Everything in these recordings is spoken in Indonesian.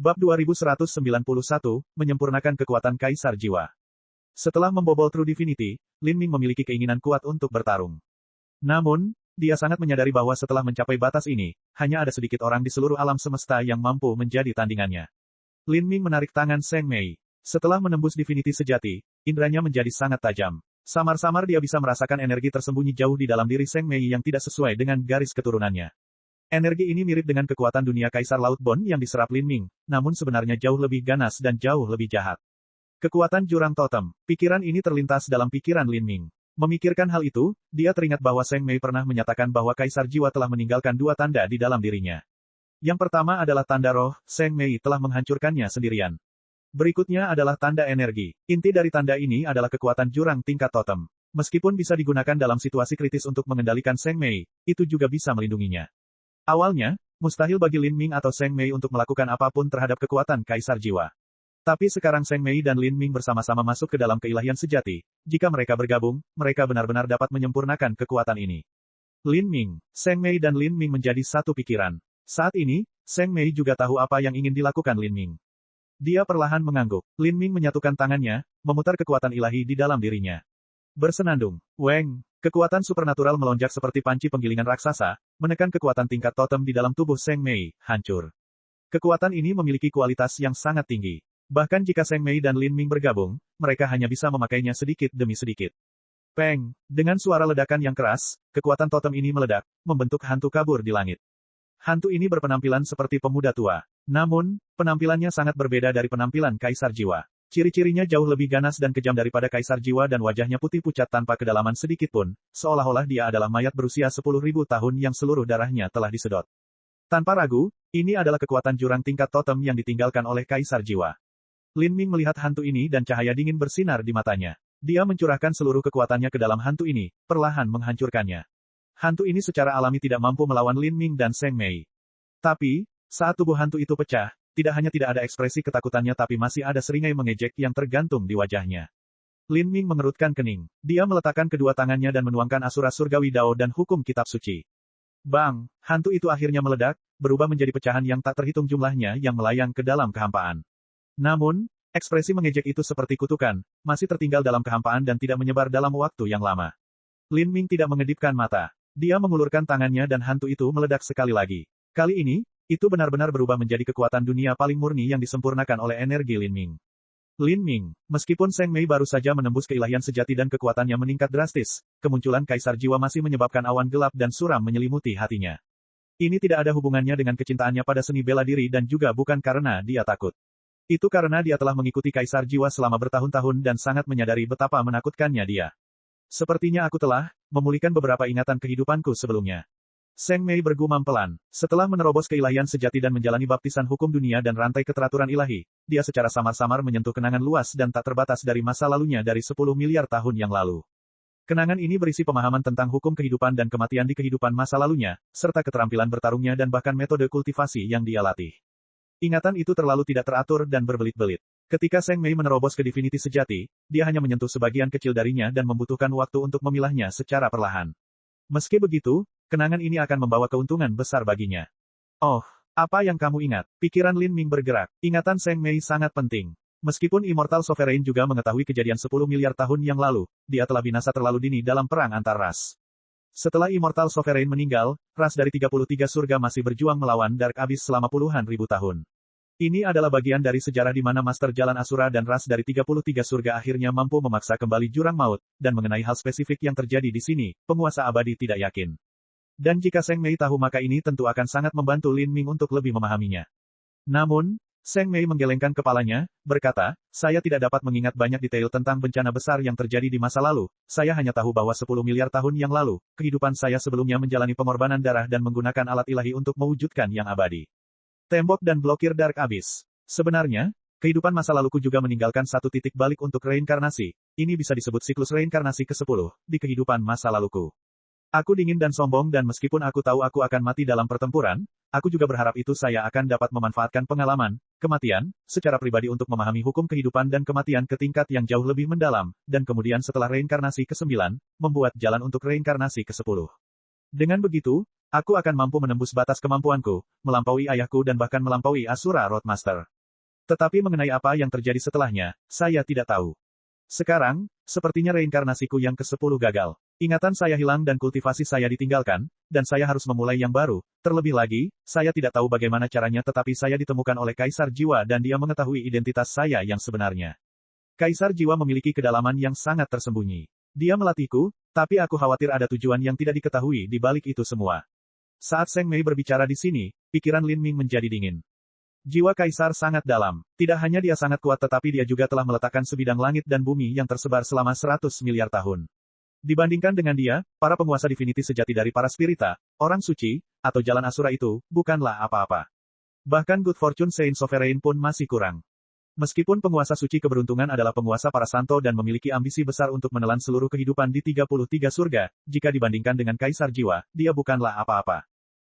Bab 2191, menyempurnakan kekuatan Kaisar Jiwa. Setelah membobol True Divinity, Lin Ming memiliki keinginan kuat untuk bertarung. Namun, dia sangat menyadari bahwa setelah mencapai batas ini, hanya ada sedikit orang di seluruh alam semesta yang mampu menjadi tandingannya. Lin Ming menarik tangan Zheng Mei. Setelah menembus Divinity sejati, indranya menjadi sangat tajam. Samar-samar dia bisa merasakan energi tersembunyi jauh di dalam diri Zheng Mei yang tidak sesuai dengan garis keturunannya. Energi ini mirip dengan kekuatan dunia Kaisar Laut Bone yang diserap Lin Ming, namun sebenarnya jauh lebih ganas dan jauh lebih jahat. Kekuatan jurang totem. Pikiran ini terlintas dalam pikiran Lin Ming. Memikirkan hal itu, dia teringat bahwa Zheng Mei pernah menyatakan bahwa Kaisar Jiwa telah meninggalkan dua tanda di dalam dirinya. Yang pertama adalah tanda roh, Zheng Mei telah menghancurkannya sendirian. Berikutnya adalah tanda energi. Inti dari tanda ini adalah kekuatan jurang tingkat totem. Meskipun bisa digunakan dalam situasi kritis untuk mengendalikan Zheng Mei, itu juga bisa melindunginya. Awalnya, mustahil bagi Lin Ming atau Zheng Mei untuk melakukan apapun terhadap kekuatan Kaisar Jiwa. Tapi sekarang Zheng Mei dan Lin Ming bersama-sama masuk ke dalam keilahian sejati. Jika mereka bergabung, mereka benar-benar dapat menyempurnakan kekuatan ini. Lin Ming, Zheng Mei dan Lin Ming menjadi satu pikiran. Saat ini, Zheng Mei juga tahu apa yang ingin dilakukan Lin Ming. Dia perlahan mengangguk. Lin Ming menyatukan tangannya, memutar kekuatan ilahi di dalam dirinya. Bersenandung. Weng. Kekuatan supernatural melonjak seperti panci penggilingan raksasa, menekan kekuatan tingkat totem di dalam tubuh Zheng Mei, hancur. Kekuatan ini memiliki kualitas yang sangat tinggi. Bahkan jika Zheng Mei dan Lin Ming bergabung, mereka hanya bisa memakainya sedikit demi sedikit. Peng! Dengan suara ledakan yang keras, kekuatan totem ini meledak, membentuk hantu kabur di langit. Hantu ini berpenampilan seperti pemuda tua. Namun, penampilannya sangat berbeda dari penampilan Kaisar Jiwa. Ciri-cirinya jauh lebih ganas dan kejam daripada Kaisar Jiwa dan wajahnya putih pucat tanpa kedalaman sedikit pun, seolah-olah dia adalah mayat berusia 10.000 tahun yang seluruh darahnya telah disedot. Tanpa ragu, ini adalah kekuatan jurang tingkat totem yang ditinggalkan oleh Kaisar Jiwa. Lin Ming melihat hantu ini dan cahaya dingin bersinar di matanya. Dia mencurahkan seluruh kekuatannya ke dalam hantu ini, perlahan menghancurkannya. Hantu ini secara alami tidak mampu melawan Lin Ming dan Zheng Mei. Tapi, saat tubuh hantu itu pecah, tidak hanya tidak ada ekspresi ketakutannya tapi masih ada seringai mengejek yang tergantung di wajahnya. Lin Ming mengerutkan kening. Dia meletakkan kedua tangannya dan menuangkan asura surgawi Dao dan hukum kitab suci. Bang! Hantu itu akhirnya meledak, berubah menjadi pecahan yang tak terhitung jumlahnya yang melayang ke dalam kehampaan. Namun, ekspresi mengejek itu seperti kutukan, masih tertinggal dalam kehampaan dan tidak menyebar dalam waktu yang lama. Lin Ming tidak mengedipkan mata. Dia mengulurkan tangannya dan hantu itu meledak sekali lagi. Kali ini, itu benar-benar berubah menjadi kekuatan dunia paling murni yang disempurnakan oleh energi Lin Ming. Lin Ming, meskipun Zheng Mei baru saja menembus keilahian sejati dan kekuatannya meningkat drastis, kemunculan Kaisar Jiwa masih menyebabkan awan gelap dan suram menyelimuti hatinya. Ini tidak ada hubungannya dengan kecintaannya pada seni bela diri dan juga bukan karena dia takut. Itu karena dia telah mengikuti Kaisar Jiwa selama bertahun-tahun dan sangat menyadari betapa menakutkannya dia. Sepertinya aku telah memulihkan beberapa ingatan kehidupanku sebelumnya. Zheng Mei bergumam pelan. Setelah menerobos keilahian sejati dan menjalani baptisan hukum dunia dan rantai keteraturan ilahi, dia secara samar-samar menyentuh kenangan luas dan tak terbatas dari masa lalunya dari 10 miliar tahun yang lalu. Kenangan ini berisi pemahaman tentang hukum kehidupan dan kematian di kehidupan masa lalunya, serta keterampilan bertarungnya dan bahkan metode kultivasi yang dia latih. Ingatan itu terlalu tidak teratur dan berbelit-belit. Ketika Zheng Mei menerobos ke Divinity sejati, dia hanya menyentuh sebagian kecil darinya dan membutuhkan waktu untuk memilahnya secara perlahan. Meski begitu, kenangan ini akan membawa keuntungan besar baginya. Oh, apa yang kamu ingat? Pikiran Lin Ming bergerak. Ingatan Zheng Mei sangat penting. Meskipun Immortal Sovereign juga mengetahui kejadian 10 miliar tahun yang lalu, dia telah binasa terlalu dini dalam perang antar ras. Setelah Immortal Sovereign meninggal, ras dari 33 surga masih berjuang melawan Dark Abyss selama puluhan ribu tahun. Ini adalah bagian dari sejarah di mana Master Jalan Asura dan ras dari 33 surga akhirnya mampu memaksa kembali jurang maut, dan mengenai hal spesifik yang terjadi di sini, penguasa abadi tidak yakin. Dan jika Zheng Mei tahu maka ini tentu akan sangat membantu Lin Ming untuk lebih memahaminya. Namun, Zheng Mei menggelengkan kepalanya, berkata, saya tidak dapat mengingat banyak detail tentang bencana besar yang terjadi di masa lalu, saya hanya tahu bahwa 10 miliar tahun yang lalu, kehidupan saya sebelumnya menjalani pengorbanan darah dan menggunakan alat ilahi untuk mewujudkan yang abadi. Tembok dan blokir Dark Abyss. Sebenarnya, kehidupan masa laluku juga meninggalkan satu titik balik untuk reinkarnasi. Ini bisa disebut siklus reinkarnasi ke-10 di kehidupan masa laluku. Aku dingin dan sombong dan meskipun aku tahu aku akan mati dalam pertempuran, aku juga berharap itu saya akan dapat memanfaatkan pengalaman, kematian, secara pribadi untuk memahami hukum kehidupan dan kematian ke tingkat yang jauh lebih mendalam, dan kemudian setelah reinkarnasi ke-9, membuat jalan untuk reinkarnasi ke-10. Dengan begitu, Aku akan mampu menembus batas kemampuanku, melampaui ayahku dan bahkan melampaui Asura Roadmaster. Tetapi mengenai apa yang terjadi setelahnya, saya tidak tahu. Sekarang, sepertinya reinkarnasiku yang ke-10 gagal. Ingatan saya hilang dan kultivasi saya ditinggalkan, dan saya harus memulai yang baru. Terlebih lagi, saya tidak tahu bagaimana caranya tetapi saya ditemukan oleh Kaisar Jiwa dan dia mengetahui identitas saya yang sebenarnya. Kaisar Jiwa memiliki kedalaman yang sangat tersembunyi. Dia melatihku, tapi aku khawatir ada tujuan yang tidak diketahui di balik itu semua. Saat Seng Mei berbicara di sini, pikiran Lin Ming menjadi dingin. Jiwa Kaisar sangat dalam. Tidak hanya dia sangat kuat tetapi dia juga telah meletakkan sebidang langit dan bumi yang tersebar selama 100 miliar tahun. Dibandingkan dengan dia, para penguasa divinity sejati dari para spirita, orang suci, atau jalan Asura itu, bukanlah apa-apa. Bahkan Good Fortune Saint Sovereign pun masih kurang. Meskipun penguasa suci keberuntungan adalah penguasa para santo dan memiliki ambisi besar untuk menelan seluruh kehidupan di 33 surga, jika dibandingkan dengan Kaisar Jiwa, dia bukanlah apa-apa.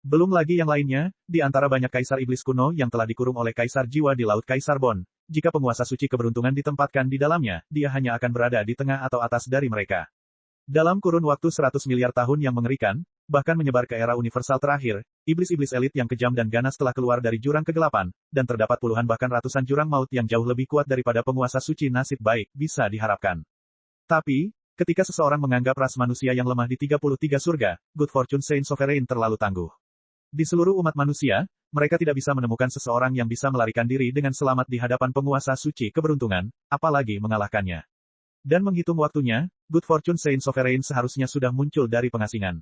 Belum lagi yang lainnya, di antara banyak kaisar iblis kuno yang telah dikurung oleh Kaisar Jiwa di Laut Kaisar Bon, jika penguasa suci keberuntungan ditempatkan di dalamnya, dia hanya akan berada di tengah atau atas dari mereka. Dalam kurun waktu 100 miliar tahun yang mengerikan, bahkan menyebar ke era universal terakhir, iblis-iblis elit yang kejam dan ganas telah keluar dari jurang kegelapan, dan terdapat puluhan bahkan ratusan jurang maut yang jauh lebih kuat daripada penguasa suci nasib baik bisa diharapkan. Tapi, ketika seseorang menganggap ras manusia yang lemah di 33 surga, Good Fortune Saint Sovereign terlalu tangguh. Di seluruh umat manusia, mereka tidak bisa menemukan seseorang yang bisa melarikan diri dengan selamat di hadapan penguasa suci keberuntungan, apalagi mengalahkannya. Dan menghitung waktunya, Good Fortune Saint Sovereign seharusnya sudah muncul dari pengasingan.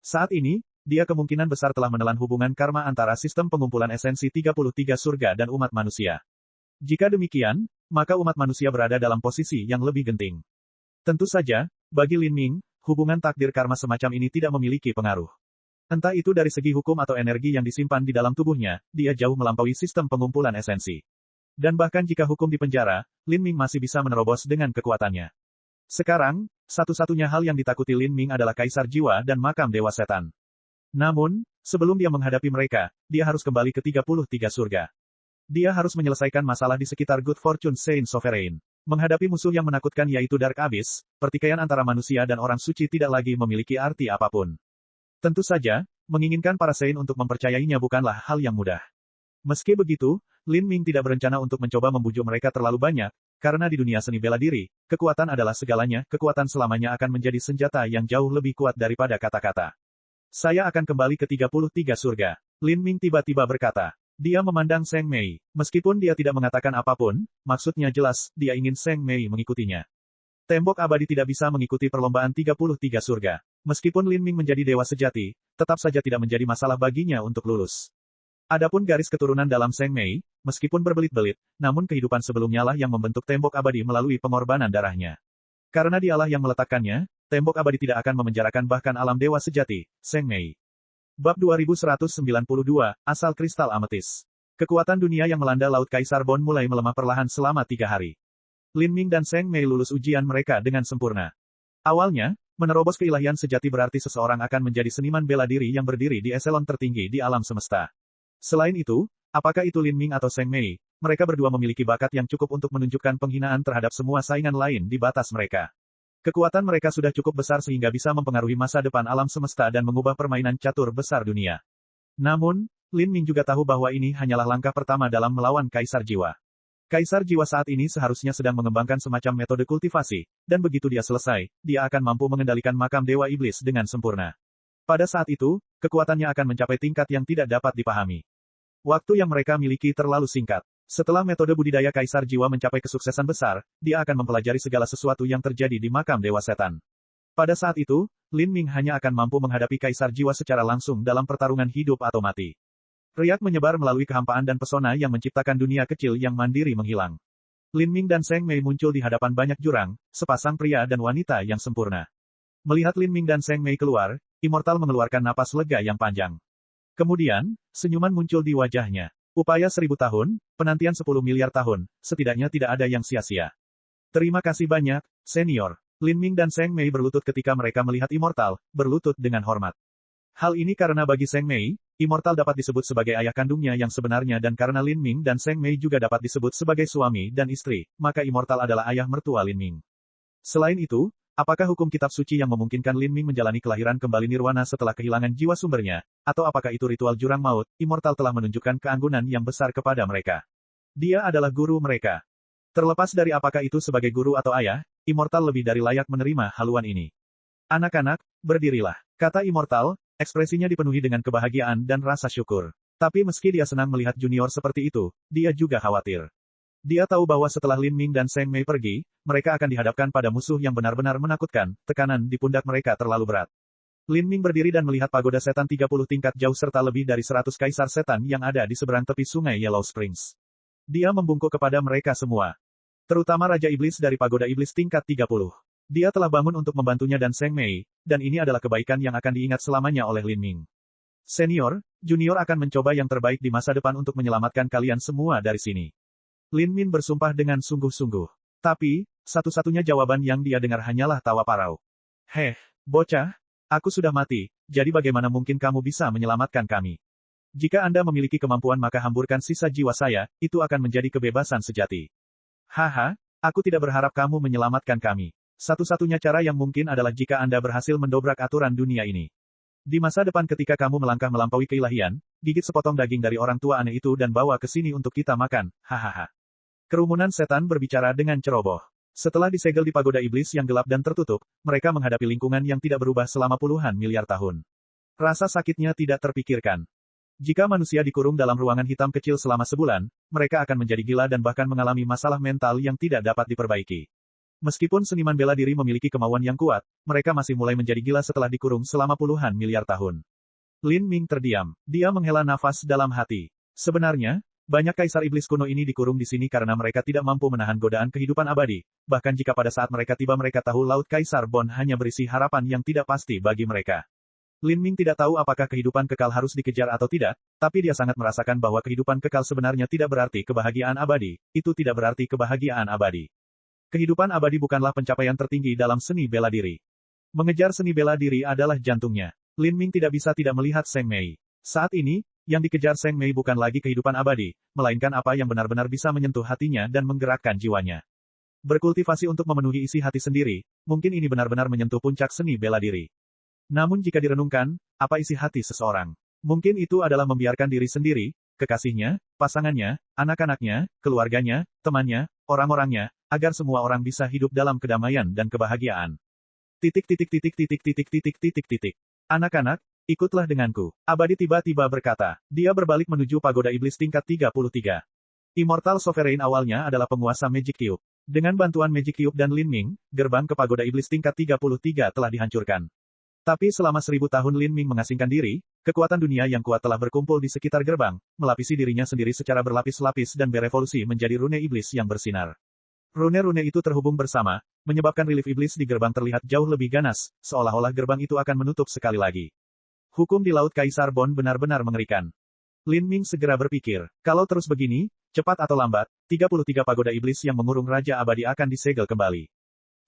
Saat ini, dia kemungkinan besar telah menelan hubungan karma antara sistem pengumpulan esensi 33 surga dan umat manusia. Jika demikian, maka umat manusia berada dalam posisi yang lebih genting. Tentu saja, bagi Lin Ming, hubungan takdir karma semacam ini tidak memiliki pengaruh. Entah itu dari segi hukum atau energi yang disimpan di dalam tubuhnya, dia jauh melampaui sistem pengumpulan esensi. Dan bahkan jika hukum dipenjara, Lin Ming masih bisa menerobos dengan kekuatannya. Sekarang, satu-satunya hal yang ditakuti Lin Ming adalah Kaisar Jiwa dan makam Dewa Setan. Namun, sebelum dia menghadapi mereka, dia harus kembali ke 33 surga. Dia harus menyelesaikan masalah di sekitar Good Fortune Saint Sovereign. Menghadapi musuh yang menakutkan yaitu Dark Abyss, pertikaian antara manusia dan orang suci tidak lagi memiliki arti apapun. Tentu saja, menginginkan para Saint untuk mempercayainya bukanlah hal yang mudah. Meski begitu, Lin Ming tidak berencana untuk mencoba membujuk mereka terlalu banyak, karena di dunia seni bela diri, kekuatan adalah segalanya, kekuatan selamanya akan menjadi senjata yang jauh lebih kuat daripada kata-kata. Saya akan kembali ke 33 surga. Lin Ming tiba-tiba berkata. Dia memandang Seng Mei. Meskipun dia tidak mengatakan apapun, maksudnya jelas, dia ingin Seng Mei mengikutinya. Tembok abadi tidak bisa mengikuti perlombaan 33 surga. Meskipun Lin Ming menjadi dewa sejati, tetap saja tidak menjadi masalah baginya untuk lulus. Adapun garis keturunan dalam Seng Mei, meskipun berbelit-belit, namun kehidupan sebelumnya lah yang membentuk tembok abadi melalui pengorbanan darahnya. Karena dialah yang meletakkannya, tembok abadi tidak akan memenjarakan bahkan alam dewa sejati, Seng Mei. Bab 2192, Asal Kristal Ametis. Kekuatan dunia yang melanda Laut Kaisar Bon mulai melemah perlahan selama 3 hari. Lin Ming dan Seng Mei lulus ujian mereka dengan sempurna. Awalnya, menerobos keilahian sejati berarti seseorang akan menjadi seniman bela diri yang berdiri di eselon tertinggi di alam semesta. Selain itu, apakah itu Lin Ming atau Seng Mei, mereka berdua memiliki bakat yang cukup untuk menunjukkan penghinaan terhadap semua saingan lain di batas mereka. Kekuatan mereka sudah cukup besar sehingga bisa mempengaruhi masa depan alam semesta dan mengubah permainan catur besar dunia. Namun, Lin Ming juga tahu bahwa ini hanyalah langkah pertama dalam melawan Kaisar Jiwa. Kaisar Jiwa saat ini seharusnya sedang mengembangkan semacam metode kultivasi, dan begitu dia selesai, dia akan mampu mengendalikan makam Dewa Iblis dengan sempurna. Pada saat itu, kekuatannya akan mencapai tingkat yang tidak dapat dipahami. Waktu yang mereka miliki terlalu singkat. Setelah metode budidaya Kaisar Jiwa mencapai kesuksesan besar, dia akan mempelajari segala sesuatu yang terjadi di makam Dewa Setan. Pada saat itu, Lin Ming hanya akan mampu menghadapi Kaisar Jiwa secara langsung dalam pertarungan hidup atau mati. Riak menyebar melalui kehampaan dan pesona yang menciptakan dunia kecil yang mandiri menghilang. Lin Ming dan Seng Mei muncul di hadapan banyak jurang, sepasang pria dan wanita yang sempurna. Melihat Lin Ming dan Seng Mei keluar, Immortal mengeluarkan napas lega yang panjang. Kemudian, senyuman muncul di wajahnya. Upaya 1000 tahun, penantian 10 miliar tahun, setidaknya tidak ada yang sia-sia. Terima kasih banyak, senior. Lin Ming dan Seng Mei berlutut ketika mereka melihat Immortal, berlutut dengan hormat. Hal ini karena bagi Seng Mei, Immortal dapat disebut sebagai ayah kandungnya yang sebenarnya dan karena Lin Ming dan Seng Mei juga dapat disebut sebagai suami dan istri, maka Immortal adalah ayah mertua Lin Ming. Selain itu, apakah hukum kitab suci yang memungkinkan Lin Ming menjalani kelahiran kembali nirwana setelah kehilangan jiwa sumbernya, atau apakah itu ritual jurang maut, Immortal telah menunjukkan keanggunan yang besar kepada mereka. Dia adalah guru mereka. Terlepas dari apakah itu sebagai guru atau ayah, Immortal lebih dari layak menerima haluan ini. Anak-anak, berdirilah, kata Immortal, ekspresinya dipenuhi dengan kebahagiaan dan rasa syukur. Tapi meski dia senang melihat junior seperti itu, dia juga khawatir. Dia tahu bahwa setelah Lin Ming dan Zheng Mei pergi, mereka akan dihadapkan pada musuh yang benar-benar menakutkan, tekanan di pundak mereka terlalu berat. Lin Ming berdiri dan melihat pagoda setan 30 tingkat jauh serta lebih dari 100 kaisar setan yang ada di seberang tepi sungai Yellow Springs. Dia membungkuk kepada mereka semua. Terutama Raja Iblis dari pagoda Iblis tingkat 30. Dia telah bangun untuk membantunya dan Zheng Mei, dan ini adalah kebaikan yang akan diingat selamanya oleh Lin Ming. Senior, junior akan mencoba yang terbaik di masa depan untuk menyelamatkan kalian semua dari sini. Lin Ming bersumpah dengan sungguh-sungguh. Tapi, satu-satunya jawaban yang dia dengar hanyalah tawa parau. Heh, bocah, aku sudah mati, jadi bagaimana mungkin kamu bisa menyelamatkan kami? Jika Anda memiliki kemampuan maka hamburkan sisa jiwa saya, itu akan menjadi kebebasan sejati. Haha, aku tidak berharap kamu menyelamatkan kami. Satu-satunya cara yang mungkin adalah jika Anda berhasil mendobrak aturan dunia ini. Di masa depan ketika kamu melangkah melampaui keilahian, gigit sepotong daging dari orang tua aneh itu dan bawa ke sini untuk kita makan, hahaha. Kerumunan setan berbicara dengan ceroboh. Setelah disegel di pagoda iblis yang gelap dan tertutup, mereka menghadapi lingkungan yang tidak berubah selama puluhan miliar tahun. Rasa sakitnya tidak terpikirkan. Jika manusia dikurung dalam ruangan hitam kecil selama sebulan, mereka akan menjadi gila dan bahkan mengalami masalah mental yang tidak dapat diperbaiki. Meskipun seniman bela diri memiliki kemauan yang kuat, mereka masih mulai menjadi gila setelah dikurung selama puluhan miliar tahun. Lin Ming terdiam. Dia menghela nafas dalam hati. Sebenarnya, banyak kaisar iblis kuno ini dikurung di sini karena mereka tidak mampu menahan godaan kehidupan abadi, bahkan jika pada saat mereka tiba mereka tahu Laut Kaisar Bon hanya berisi harapan yang tidak pasti bagi mereka. Lin Ming tidak tahu apakah kehidupan kekal harus dikejar atau tidak, tapi dia sangat merasakan bahwa kehidupan kekal sebenarnya tidak berarti kebahagiaan abadi, itu tidak berarti kebahagiaan abadi. Kehidupan abadi bukanlah pencapaian tertinggi dalam seni bela diri. Mengejar seni bela diri adalah jantungnya. Lin Ming tidak bisa tidak melihat Zheng Mei. Saat ini, yang dikejar Zheng Mei bukan lagi kehidupan abadi, melainkan apa yang benar-benar bisa menyentuh hatinya dan menggerakkan jiwanya. Berkultivasi untuk memenuhi isi hati sendiri, mungkin ini benar-benar menyentuh puncak seni bela diri. Namun jika direnungkan, apa isi hati seseorang? Mungkin itu adalah membiarkan diri sendiri, kekasihnya, pasangannya, anak-anaknya, keluarganya, temannya, orang-orangnya, agar semua orang bisa hidup dalam kedamaian dan kebahagiaan. Anak-anak, ikutlah denganku. Abadi tiba-tiba berkata. Dia berbalik menuju pagoda iblis tingkat 33. Immortal Sovereign awalnya adalah penguasa Magic Cube. Dengan bantuan Magic Cube dan Lin Ming, gerbang ke pagoda iblis tingkat 33 telah dihancurkan. Tapi selama 1000 tahun Lin Ming mengasingkan diri, kekuatan dunia yang kuat telah berkumpul di sekitar gerbang, melapisi dirinya sendiri secara berlapis-lapis dan berevolusi menjadi rune iblis yang bersinar. Rune-rune itu terhubung bersama, menyebabkan relief iblis di gerbang terlihat jauh lebih ganas, seolah-olah gerbang itu akan menutup sekali lagi. Hukum di Laut Kaisar Bon benar-benar mengerikan. Lin Ming segera berpikir, kalau terus begini, cepat atau lambat, 33 pagoda iblis yang mengurung Raja Abadi akan disegel kembali.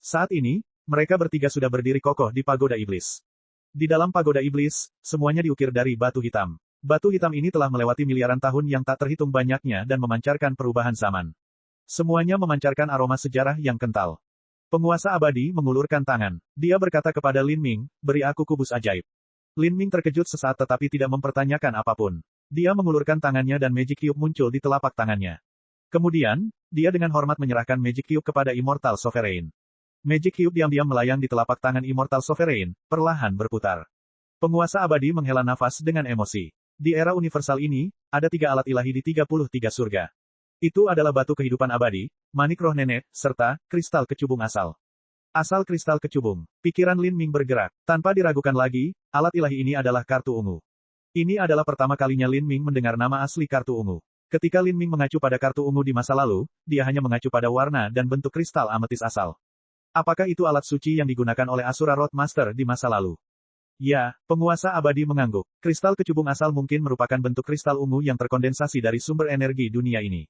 Saat ini, mereka bertiga sudah berdiri kokoh di pagoda iblis. Di dalam pagoda iblis, semuanya diukir dari batu hitam. Batu hitam ini telah melewati miliaran tahun yang tak terhitung banyaknya dan memancarkan perubahan zaman. Semuanya memancarkan aroma sejarah yang kental. Penguasa abadi mengulurkan tangan. Dia berkata kepada Lin Ming, beri aku kubus ajaib. Lin Ming terkejut sesaat tetapi tidak mempertanyakan apapun. Dia mengulurkan tangannya dan Magic Cube muncul di telapak tangannya. Kemudian, dia dengan hormat menyerahkan Magic Cube kepada Immortal Sovereign. Magic Cube diam-diam melayang di telapak tangan Immortal Sovereign, perlahan berputar. Penguasa abadi menghela nafas dengan emosi. Di era universal ini, ada 3 alat ilahi di 33 surga. Itu adalah batu kehidupan abadi, manik roh nenek, serta kristal kecubung asal. Asal kristal kecubung. Pikiran Lin Ming bergerak. Tanpa diragukan lagi, alat ilahi ini adalah kartu ungu. Ini adalah pertama kalinya Lin Ming mendengar nama asli kartu ungu. Ketika Lin Ming mengacu pada kartu ungu di masa lalu, dia hanya mengacu pada warna dan bentuk kristal ametis asal. Apakah itu alat suci yang digunakan oleh Asura Roadmaster di masa lalu? Ya, penguasa abadi mengangguk. Kristal kecubung asal mungkin merupakan bentuk kristal ungu yang terkondensasi dari sumber energi dunia ini.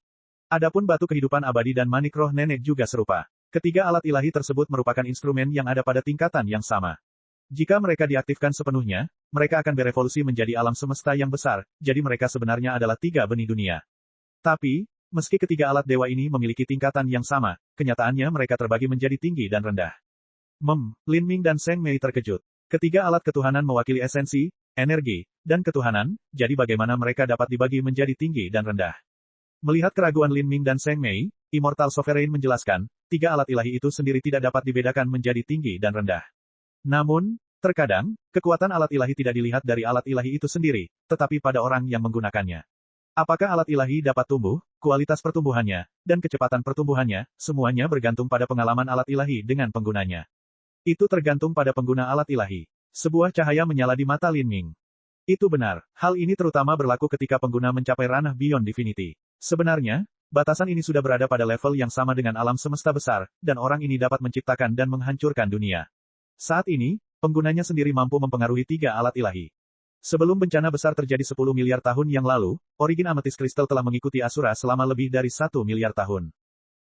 Adapun batu kehidupan abadi dan manik roh nenek juga serupa. Ketiga alat ilahi tersebut merupakan instrumen yang ada pada tingkatan yang sama. Jika mereka diaktifkan sepenuhnya, mereka akan berevolusi menjadi alam semesta yang besar, jadi mereka sebenarnya adalah 3 benih dunia. Tapi, meski ketiga alat dewa ini memiliki tingkatan yang sama, kenyataannya mereka terbagi menjadi tinggi dan rendah. Lin Ming dan Seng Mei terkejut. Ketiga alat ketuhanan mewakili esensi, energi, dan ketuhanan, jadi bagaimana mereka dapat dibagi menjadi tinggi dan rendah. Melihat keraguan Lin Ming dan Seng Mei, Immortal Sovereign menjelaskan, tiga alat ilahi itu sendiri tidak dapat dibedakan menjadi tinggi dan rendah. Namun, terkadang, kekuatan alat ilahi tidak dilihat dari alat ilahi itu sendiri, tetapi pada orang yang menggunakannya. Apakah alat ilahi dapat tumbuh, kualitas pertumbuhannya, dan kecepatan pertumbuhannya, semuanya bergantung pada pengalaman alat ilahi dengan penggunanya. Itu tergantung pada pengguna alat ilahi. Sebuah cahaya menyala di mata Lin Ming. Itu benar, hal ini terutama berlaku ketika pengguna mencapai ranah Beyond Divinity. Sebenarnya, batasan ini sudah berada pada level yang sama dengan alam semesta besar, dan orang ini dapat menciptakan dan menghancurkan dunia. Saat ini, penggunanya sendiri mampu mempengaruhi tiga alat ilahi. Sebelum bencana besar terjadi 10 miliar tahun yang lalu, origin ametis kristal telah mengikuti Asura selama lebih dari 1 miliar tahun.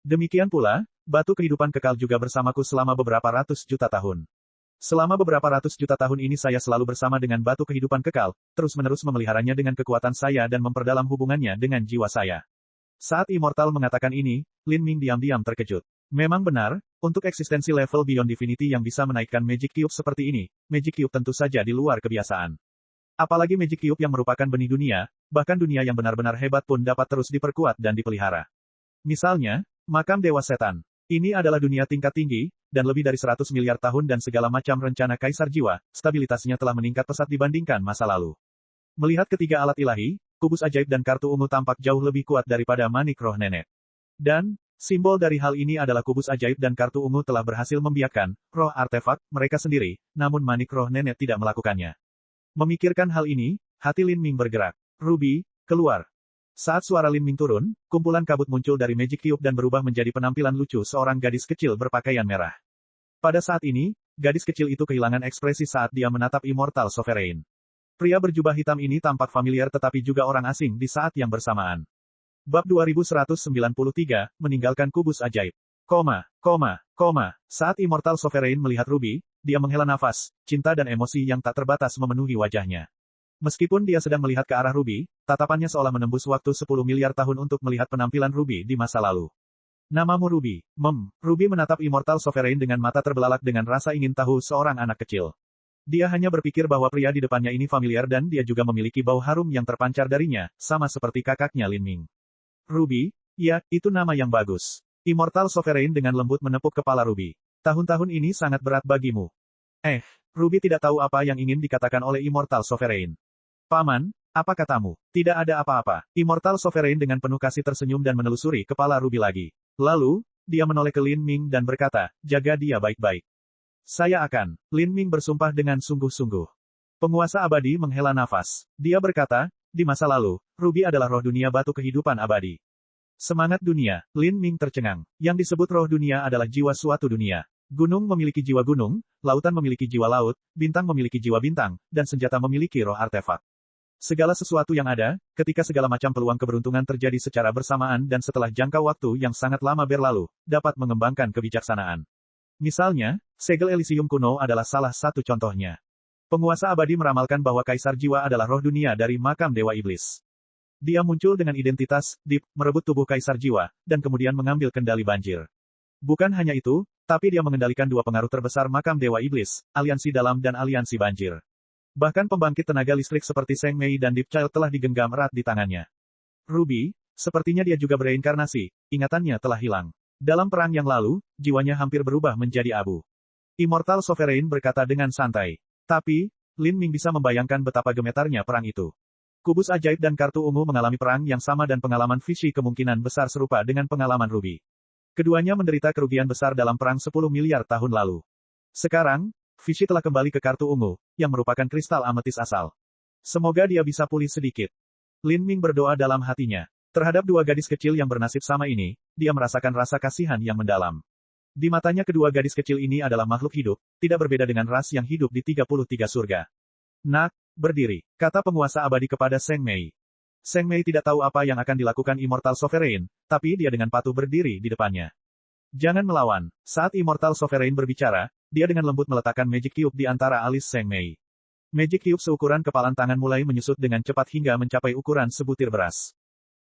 Demikian pula, batu kehidupan kekal juga bersamaku selama beberapa ratus juta tahun. Selama beberapa ratus juta tahun ini saya selalu bersama dengan batu kehidupan kekal, terus-menerus memeliharanya dengan kekuatan saya dan memperdalam hubungannya dengan jiwa saya. Saat Immortal mengatakan ini, Lin Ming diam-diam terkejut. Memang benar, untuk eksistensi level Beyond Divinity yang bisa menaikkan Magic Cube seperti ini, Magic Cube tentu saja di luar kebiasaan. Apalagi Magic Cube yang merupakan benih dunia, bahkan dunia yang benar-benar hebat pun dapat terus diperkuat dan dipelihara. Misalnya, Makam Dewa Setan. Ini adalah dunia tingkat tinggi, dan lebih dari 100 miliar tahun dan segala macam rencana Kaisar Jiwa, stabilitasnya telah meningkat pesat dibandingkan masa lalu. Melihat ketiga alat ilahi, kubus ajaib dan kartu ungu tampak jauh lebih kuat daripada manik roh nenek. Dan, simbol dari hal ini adalah kubus ajaib dan kartu ungu telah berhasil membiarkan roh artefak mereka sendiri, namun manik roh nenek tidak melakukannya. Memikirkan hal ini, hati Lin Ming bergerak. Ruby, keluar. Saat suara Lin Ming turun, kumpulan kabut muncul dari Magic Cube dan berubah menjadi penampilan lucu seorang gadis kecil berpakaian merah. Pada saat ini, gadis kecil itu kehilangan ekspresi saat dia menatap Immortal Sovereign. Pria berjubah hitam ini tampak familiar tetapi juga orang asing di saat yang bersamaan. Bab 2193, meninggalkan kubus ajaib. Saat Immortal Sovereign melihat Ruby, dia menghela nafas, cinta dan emosi yang tak terbatas memenuhi wajahnya. Meskipun dia sedang melihat ke arah Ruby, tatapannya seolah menembus waktu 10 miliar tahun untuk melihat penampilan Ruby di masa lalu. Namamu Ruby. Ruby menatap Immortal Sovereign dengan mata terbelalak dengan rasa ingin tahu seorang anak kecil. Dia hanya berpikir bahwa pria di depannya ini familiar dan dia juga memiliki bau harum yang terpancar darinya, sama seperti kakaknya Lin Ming. Ruby, ya, itu nama yang bagus. Immortal Sovereign dengan lembut menepuk kepala Ruby. Tahun-tahun ini sangat berat bagimu. Ruby tidak tahu apa yang ingin dikatakan oleh Immortal Sovereign. Paman, apa katamu? Tidak ada apa-apa. Immortal Sovereign dengan penuh kasih tersenyum dan menelusuri kepala Ruby lagi. Lalu, dia menoleh ke Lin Ming dan berkata, jaga dia baik-baik. Saya akan. Lin Ming bersumpah dengan sungguh-sungguh. Penguasa abadi menghela nafas. Dia berkata, di masa lalu, Ruby adalah roh dunia batu kehidupan abadi. Semangat dunia, Lin Ming tercengang. Yang disebut roh dunia adalah jiwa suatu dunia. Gunung memiliki jiwa gunung, lautan memiliki jiwa laut, bintang memiliki jiwa bintang, dan senjata memiliki roh artefak. Segala sesuatu yang ada, ketika segala macam peluang keberuntungan terjadi secara bersamaan dan setelah jangka waktu yang sangat lama berlalu, dapat mengembangkan kebijaksanaan. Misalnya, segel Elysium kuno adalah salah satu contohnya. Penguasa abadi meramalkan bahwa Kaisar Jiwa adalah roh dunia dari makam Dewa Iblis. Dia muncul dengan identitas, Deep, merebut tubuh Kaisar Jiwa, dan kemudian mengambil kendali banjir. Bukan hanya itu, tapi dia mengendalikan dua pengaruh terbesar makam Dewa Iblis, Aliansi Dalam dan Aliansi Banjir. Bahkan pembangkit tenaga listrik seperti Seng Mei dan Deep Child telah digenggam erat di tangannya. Ruby, sepertinya dia juga bereinkarnasi, ingatannya telah hilang. Dalam perang yang lalu, jiwanya hampir berubah menjadi abu. Immortal Sovereign berkata dengan santai. Tapi, Lin Ming bisa membayangkan betapa gemetarnya perang itu. Kubus ajaib dan kartu ungu mengalami perang yang sama dan pengalaman Fishy kemungkinan besar serupa dengan pengalaman Ruby. Keduanya menderita kerugian besar dalam perang 10 miliar tahun lalu. Sekarang, Fishy telah kembali ke kartu ungu, yang merupakan kristal ametis asal. Semoga dia bisa pulih sedikit. Lin Ming berdoa dalam hatinya. Terhadap dua gadis kecil yang bernasib sama ini, dia merasakan rasa kasihan yang mendalam. Di matanya kedua gadis kecil ini adalah makhluk hidup, tidak berbeda dengan ras yang hidup di 33 surga. Nak, berdiri, kata penguasa abadi kepada Seng Mei. Seng Mei tidak tahu apa yang akan dilakukan Immortal Sovereign, tapi dia dengan patuh berdiri di depannya. Jangan melawan. Saat Immortal Sovereign berbicara, dia dengan lembut meletakkan Magic Cube di antara alis Seng Mei. Magic Cube seukuran kepalan tangan mulai menyusut dengan cepat hingga mencapai ukuran sebutir beras.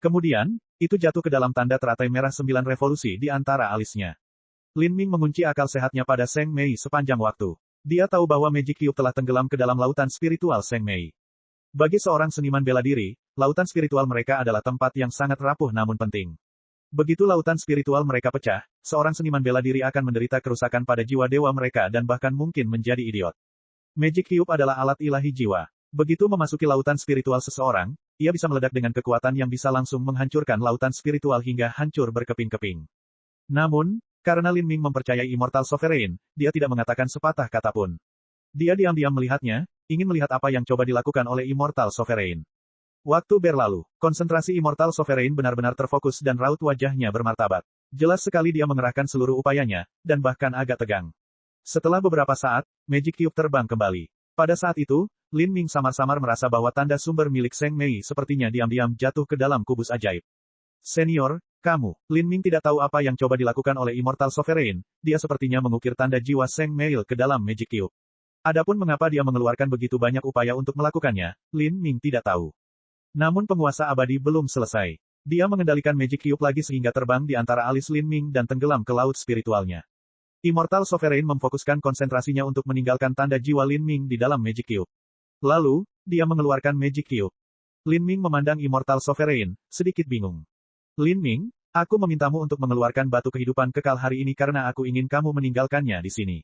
Kemudian, itu jatuh ke dalam tanda teratai merah 9 revolusi di antara alisnya. Lin Ming mengunci akal sehatnya pada Seng Mei sepanjang waktu. Dia tahu bahwa Magic Cube telah tenggelam ke dalam lautan spiritual Seng Mei. Bagi seorang seniman bela diri, lautan spiritual mereka adalah tempat yang sangat rapuh namun penting. Begitu lautan spiritual mereka pecah, seorang seniman bela diri akan menderita kerusakan pada jiwa dewa mereka dan bahkan mungkin menjadi idiot. Magic Cube adalah alat ilahi jiwa. Begitu memasuki lautan spiritual seseorang, ia bisa meledak dengan kekuatan yang bisa langsung menghancurkan lautan spiritual hingga hancur berkeping-keping. Namun, karena Lin Ming mempercayai Immortal Sovereign, dia tidak mengatakan sepatah kata pun. Dia diam-diam melihatnya, ingin melihat apa yang coba dilakukan oleh Immortal Sovereign. Waktu berlalu, konsentrasi Immortal Sovereign benar-benar terfokus dan raut wajahnya bermartabat. Jelas sekali dia mengerahkan seluruh upayanya, dan bahkan agak tegang. Setelah beberapa saat, Magic Cube terbang kembali. Pada saat itu, Lin Ming samar-samar merasa bahwa tanda sumber milik Seng Mei sepertinya diam-diam jatuh ke dalam kubus ajaib. Senior, kamu. Lin Ming tidak tahu apa yang coba dilakukan oleh Immortal Sovereign, dia sepertinya mengukir tanda jiwa Seng Mei ke dalam Magic Cube. Adapun mengapa dia mengeluarkan begitu banyak upaya untuk melakukannya, Lin Ming tidak tahu. Namun penguasa abadi belum selesai. Dia mengendalikan Magic Cube lagi sehingga terbang di antara alis Lin Ming dan tenggelam ke laut spiritualnya. Immortal Sovereign memfokuskan konsentrasinya untuk meninggalkan tanda jiwa Lin Ming di dalam Magic Cube. Lalu, dia mengeluarkan Magic Cube. Lin Ming memandang Immortal Sovereign, sedikit bingung. Lin Ming, aku memintamu untuk mengeluarkan batu kehidupan kekal hari ini karena aku ingin kamu meninggalkannya di sini.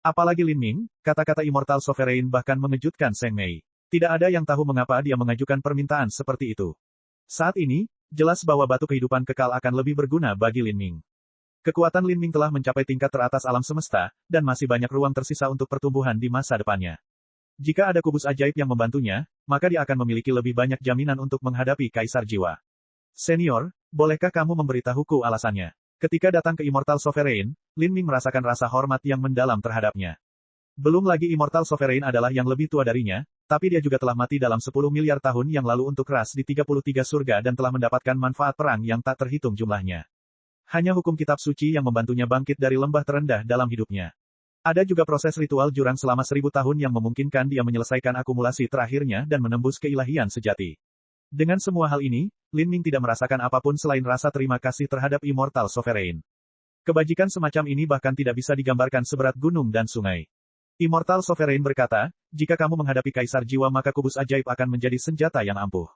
Apalagi Lin Ming, kata-kata Immortal Sovereign bahkan mengejutkan Seng Mei. Tidak ada yang tahu mengapa dia mengajukan permintaan seperti itu. Saat ini, jelas bahwa batu kehidupan kekal akan lebih berguna bagi Lin Ming. Kekuatan Lin Ming telah mencapai tingkat teratas alam semesta, dan masih banyak ruang tersisa untuk pertumbuhan di masa depannya. Jika ada kubus ajaib yang membantunya, maka dia akan memiliki lebih banyak jaminan untuk menghadapi Kaisar Jiwa. Senior, bolehkah kamu memberitahuku alasannya? Ketika datang ke Immortal Sovereign, Lin Ming merasakan rasa hormat yang mendalam terhadapnya. Belum lagi Immortal Sovereign adalah yang lebih tua darinya, tapi dia juga telah mati dalam 10 miliar tahun yang lalu untuk ras di 33 surga dan telah mendapatkan manfaat perang yang tak terhitung jumlahnya. Hanya hukum kitab suci yang membantunya bangkit dari lembah terendah dalam hidupnya. Ada juga proses ritual jurang selama 1000 tahun yang memungkinkan dia menyelesaikan akumulasi terakhirnya dan menembus keilahian sejati. Dengan semua hal ini, Lin Ming tidak merasakan apapun selain rasa terima kasih terhadap Immortal Sovereign. Kebajikan semacam ini bahkan tidak bisa digambarkan seberat gunung dan sungai. Immortal Sovereign berkata, jika kamu menghadapi Kaisar Jiwa maka kubus ajaib akan menjadi senjata yang ampuh.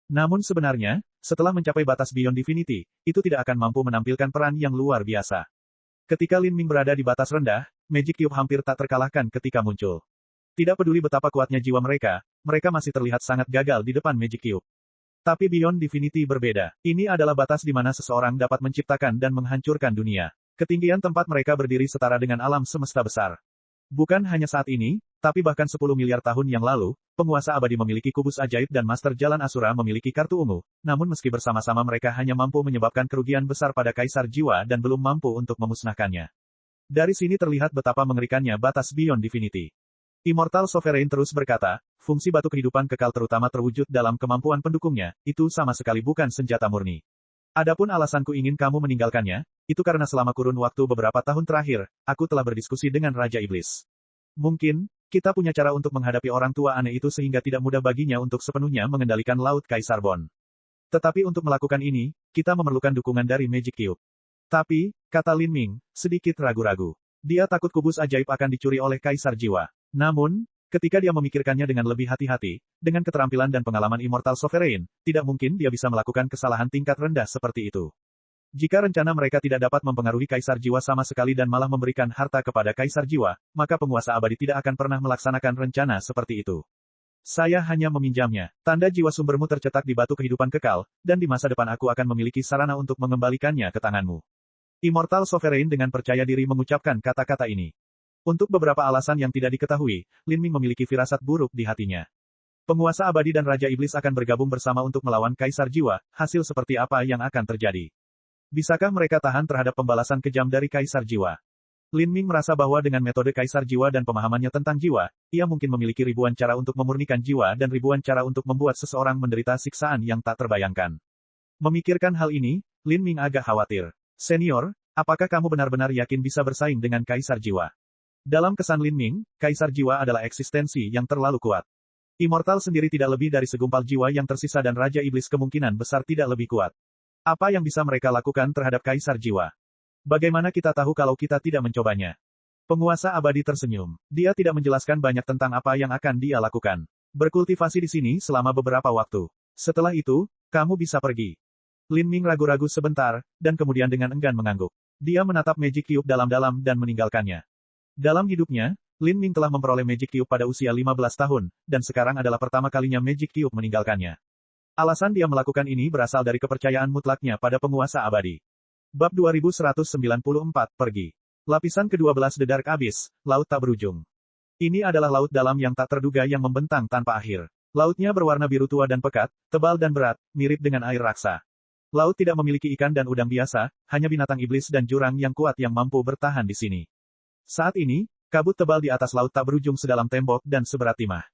Namun sebenarnya, setelah mencapai batas Beyond Divinity, itu tidak akan mampu menampilkan peran yang luar biasa. Ketika Lin Ming berada di batas rendah, Magic Cube hampir tak terkalahkan ketika muncul. Tidak peduli betapa kuatnya jiwa mereka masih terlihat sangat gagal di depan Magic Cube. Tapi Beyond Divinity berbeda. Ini adalah batas di mana seseorang dapat menciptakan dan menghancurkan dunia. Ketinggian tempat mereka berdiri setara dengan alam semesta besar. Bukan hanya saat ini, tapi bahkan 10 miliar tahun yang lalu, penguasa abadi memiliki kubus ajaib dan Master Jalan Asura memiliki kartu ungu. Namun meski bersama-sama mereka hanya mampu menyebabkan kerugian besar pada Kaisar Jiwa dan belum mampu untuk memusnahkannya. Dari sini terlihat betapa mengerikannya batas Beyond Divinity. Immortal Sovereign terus berkata, fungsi batu kehidupan kekal terutama terwujud dalam kemampuan pendukungnya, itu sama sekali bukan senjata murni. Adapun alasanku ingin kamu meninggalkannya, itu karena selama kurun waktu beberapa tahun terakhir, aku telah berdiskusi dengan Raja Iblis. Mungkin, kita punya cara untuk menghadapi orang tua aneh itu sehingga tidak mudah baginya untuk sepenuhnya mengendalikan Laut Kaisar Bon. Tetapi untuk melakukan ini, kita memerlukan dukungan dari Magic Cube. Tapi, kata Lin Ming, sedikit ragu-ragu. Dia takut kubus ajaib akan dicuri oleh Kaisar Jiwa. Namun, ketika dia memikirkannya dengan lebih hati-hati, dengan keterampilan dan pengalaman Immortal Sovereign, tidak mungkin dia bisa melakukan kesalahan tingkat rendah seperti itu. Jika rencana mereka tidak dapat mempengaruhi Kaisar Jiwa sama sekali dan malah memberikan harta kepada Kaisar Jiwa, maka penguasa abadi tidak akan pernah melaksanakan rencana seperti itu. Saya hanya meminjamnya. Tanda jiwa sumbermu tercetak di batu kehidupan kekal, dan di masa depan aku akan memiliki sarana untuk mengembalikannya ke tanganmu. Immortal Sovereign dengan percaya diri mengucapkan kata-kata ini. Untuk beberapa alasan yang tidak diketahui, Lin Ming memiliki firasat buruk di hatinya. Penguasa abadi dan Raja Iblis akan bergabung bersama untuk melawan Kaisar Jiwa, hasil seperti apa yang akan terjadi? Bisakah mereka tahan terhadap pembalasan kejam dari Kaisar Jiwa? Lin Ming merasa bahwa dengan metode Kaisar Jiwa dan pemahamannya tentang jiwa, ia mungkin memiliki ribuan cara untuk memurnikan jiwa dan ribuan cara untuk membuat seseorang menderita siksaan yang tak terbayangkan. Memikirkan hal ini, Lin Ming agak khawatir. Senior, apakah kamu benar-benar yakin bisa bersaing dengan Kaisar Jiwa? Dalam kesan Lin Ming, Kaisar Jiwa adalah eksistensi yang terlalu kuat. Immortal sendiri tidak lebih dari segumpal jiwa yang tersisa dan Raja Iblis kemungkinan besar tidak lebih kuat. Apa yang bisa mereka lakukan terhadap Kaisar Jiwa? Bagaimana kita tahu kalau kita tidak mencobanya? Penguasa abadi tersenyum. Dia tidak menjelaskan banyak tentang apa yang akan dia lakukan. Berkultivasi di sini selama beberapa waktu. Setelah itu, kamu bisa pergi. Lin Ming ragu-ragu sebentar, dan kemudian dengan enggan mengangguk. Dia menatap Magic Cube dalam-dalam dan meninggalkannya. Dalam hidupnya, Lin Ming telah memperoleh Magic Cube pada usia 15 tahun, dan sekarang adalah pertama kalinya Magic Cube meninggalkannya. Alasan dia melakukan ini berasal dari kepercayaan mutlaknya pada penguasa abadi. Bab 2194, Pergi. Lapisan ke-12 The Dark Abyss, Laut Tak Berujung. Ini adalah laut dalam yang tak terduga yang membentang tanpa akhir. Lautnya berwarna biru tua dan pekat, tebal dan berat, mirip dengan air raksa. Laut tidak memiliki ikan dan udang biasa, hanya binatang iblis dan jurang yang kuat yang mampu bertahan di sini. Saat ini, kabut tebal di atas laut tak berujung sedalam tembok dan seberat timah.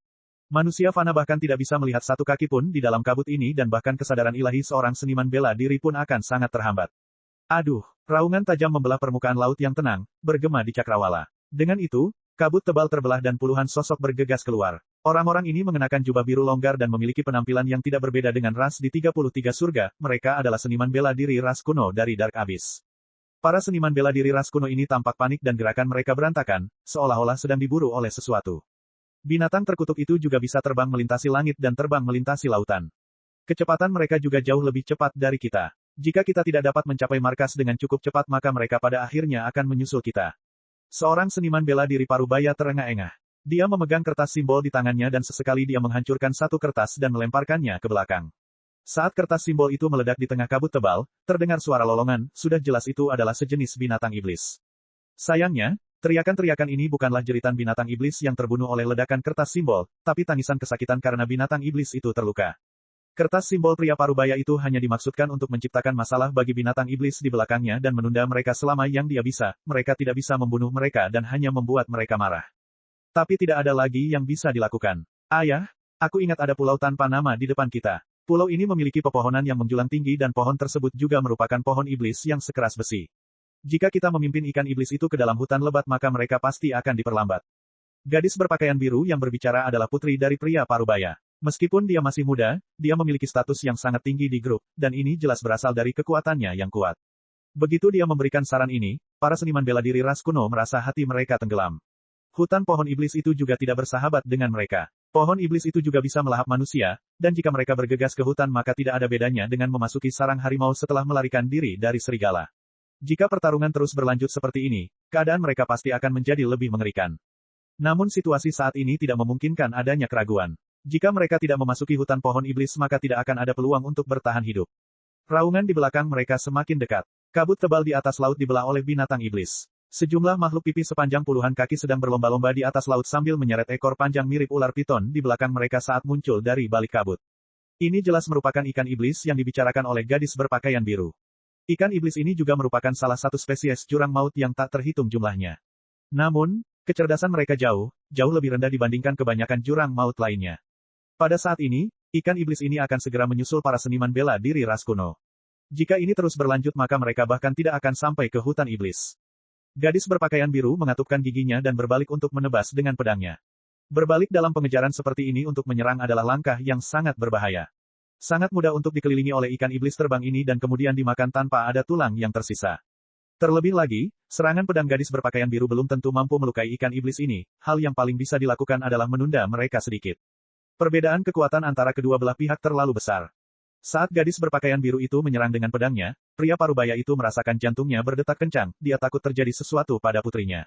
Manusia fana bahkan tidak bisa melihat satu kaki pun di dalam kabut ini dan bahkan kesadaran ilahi seorang seniman bela diri pun akan sangat terhambat. Aduh, raungan tajam membelah permukaan laut yang tenang, bergema di cakrawala. Dengan itu, kabut tebal terbelah dan puluhan sosok bergegas keluar. Orang-orang ini mengenakan jubah biru longgar dan memiliki penampilan yang tidak berbeda dengan ras di 33 surga, mereka adalah seniman bela diri ras kuno dari Dark Abyss. Para seniman bela diri ras kuno ini tampak panik dan gerakan mereka berantakan, seolah-olah sedang diburu oleh sesuatu. Binatang terkutuk itu juga bisa terbang melintasi langit dan terbang melintasi lautan. Kecepatan mereka juga jauh lebih cepat dari kita. Jika kita tidak dapat mencapai markas dengan cukup cepat maka mereka pada akhirnya akan menyusul kita. Seorang seniman bela diri Parubaya terengah-engah. Dia memegang kertas simbol di tangannya dan sesekali dia menghancurkan satu kertas dan melemparkannya ke belakang. Saat kertas simbol itu meledak di tengah kabut tebal, terdengar suara lolongan, sudah jelas itu adalah sejenis binatang iblis. Sayangnya, teriakan-teriakan ini bukanlah jeritan binatang iblis yang terbunuh oleh ledakan kertas simbol, tapi tangisan kesakitan karena binatang iblis itu terluka. Kertas simbol pria Parubaya itu hanya dimaksudkan untuk menciptakan masalah bagi binatang iblis di belakangnya dan menunda mereka selama yang dia bisa, mereka tidak bisa membunuh mereka dan hanya membuat mereka marah. Tapi tidak ada lagi yang bisa dilakukan. Ayah, aku ingat ada pulau tanpa nama di depan kita. Pulau ini memiliki pepohonan yang menjulang tinggi dan pohon tersebut juga merupakan pohon iblis yang sekeras besi. Jika kita memimpin ikan iblis itu ke dalam hutan lebat maka mereka pasti akan diperlambat. Gadis berpakaian biru yang berbicara adalah putri dari pria Parubaya. Meskipun dia masih muda, dia memiliki status yang sangat tinggi di grup, dan ini jelas berasal dari kekuatannya yang kuat. Begitu dia memberikan saran ini, para seniman bela diri ras kuno merasa hati mereka tenggelam. Hutan pohon iblis itu juga tidak bersahabat dengan mereka. Pohon iblis itu juga bisa melahap manusia, dan jika mereka bergegas ke hutan maka tidak ada bedanya dengan memasuki sarang harimau setelah melarikan diri dari serigala. Jika pertarungan terus berlanjut seperti ini, keadaan mereka pasti akan menjadi lebih mengerikan. Namun situasi saat ini tidak memungkinkan adanya keraguan. Jika mereka tidak memasuki hutan pohon iblis maka tidak akan ada peluang untuk bertahan hidup. Raungan di belakang mereka semakin dekat. Kabut tebal di atas laut dibelah oleh binatang iblis. Sejumlah makhluk pipi sepanjang puluhan kaki sedang berlomba-lomba di atas laut sambil menyeret ekor panjang mirip ular piton di belakang mereka saat muncul dari balik kabut. Ini jelas merupakan ikan iblis yang dibicarakan oleh gadis berpakaian biru. Ikan iblis ini juga merupakan salah satu spesies jurang maut yang tak terhitung jumlahnya. Namun, kecerdasan mereka jauh lebih rendah dibandingkan kebanyakan jurang maut lainnya. Pada saat ini, ikan iblis ini akan segera menyusul para seniman bela diri ras kuno. Jika ini terus berlanjut maka mereka bahkan tidak akan sampai ke hutan iblis. Gadis berpakaian biru mengatupkan giginya dan berbalik untuk menebas dengan pedangnya. Berbalik dalam pengejaran seperti ini untuk menyerang adalah langkah yang sangat berbahaya. Sangat mudah untuk dikelilingi oleh ikan iblis terbang ini dan kemudian dimakan tanpa ada tulang yang tersisa. Terlebih lagi, serangan pedang gadis berpakaian biru belum tentu mampu melukai ikan iblis ini, hal yang paling bisa dilakukan adalah menunda mereka sedikit. Perbedaan kekuatan antara kedua belah pihak terlalu besar. Saat gadis berpakaian biru itu menyerang dengan pedangnya, pria Parubaya itu merasakan jantungnya berdetak kencang, dia takut terjadi sesuatu pada putrinya.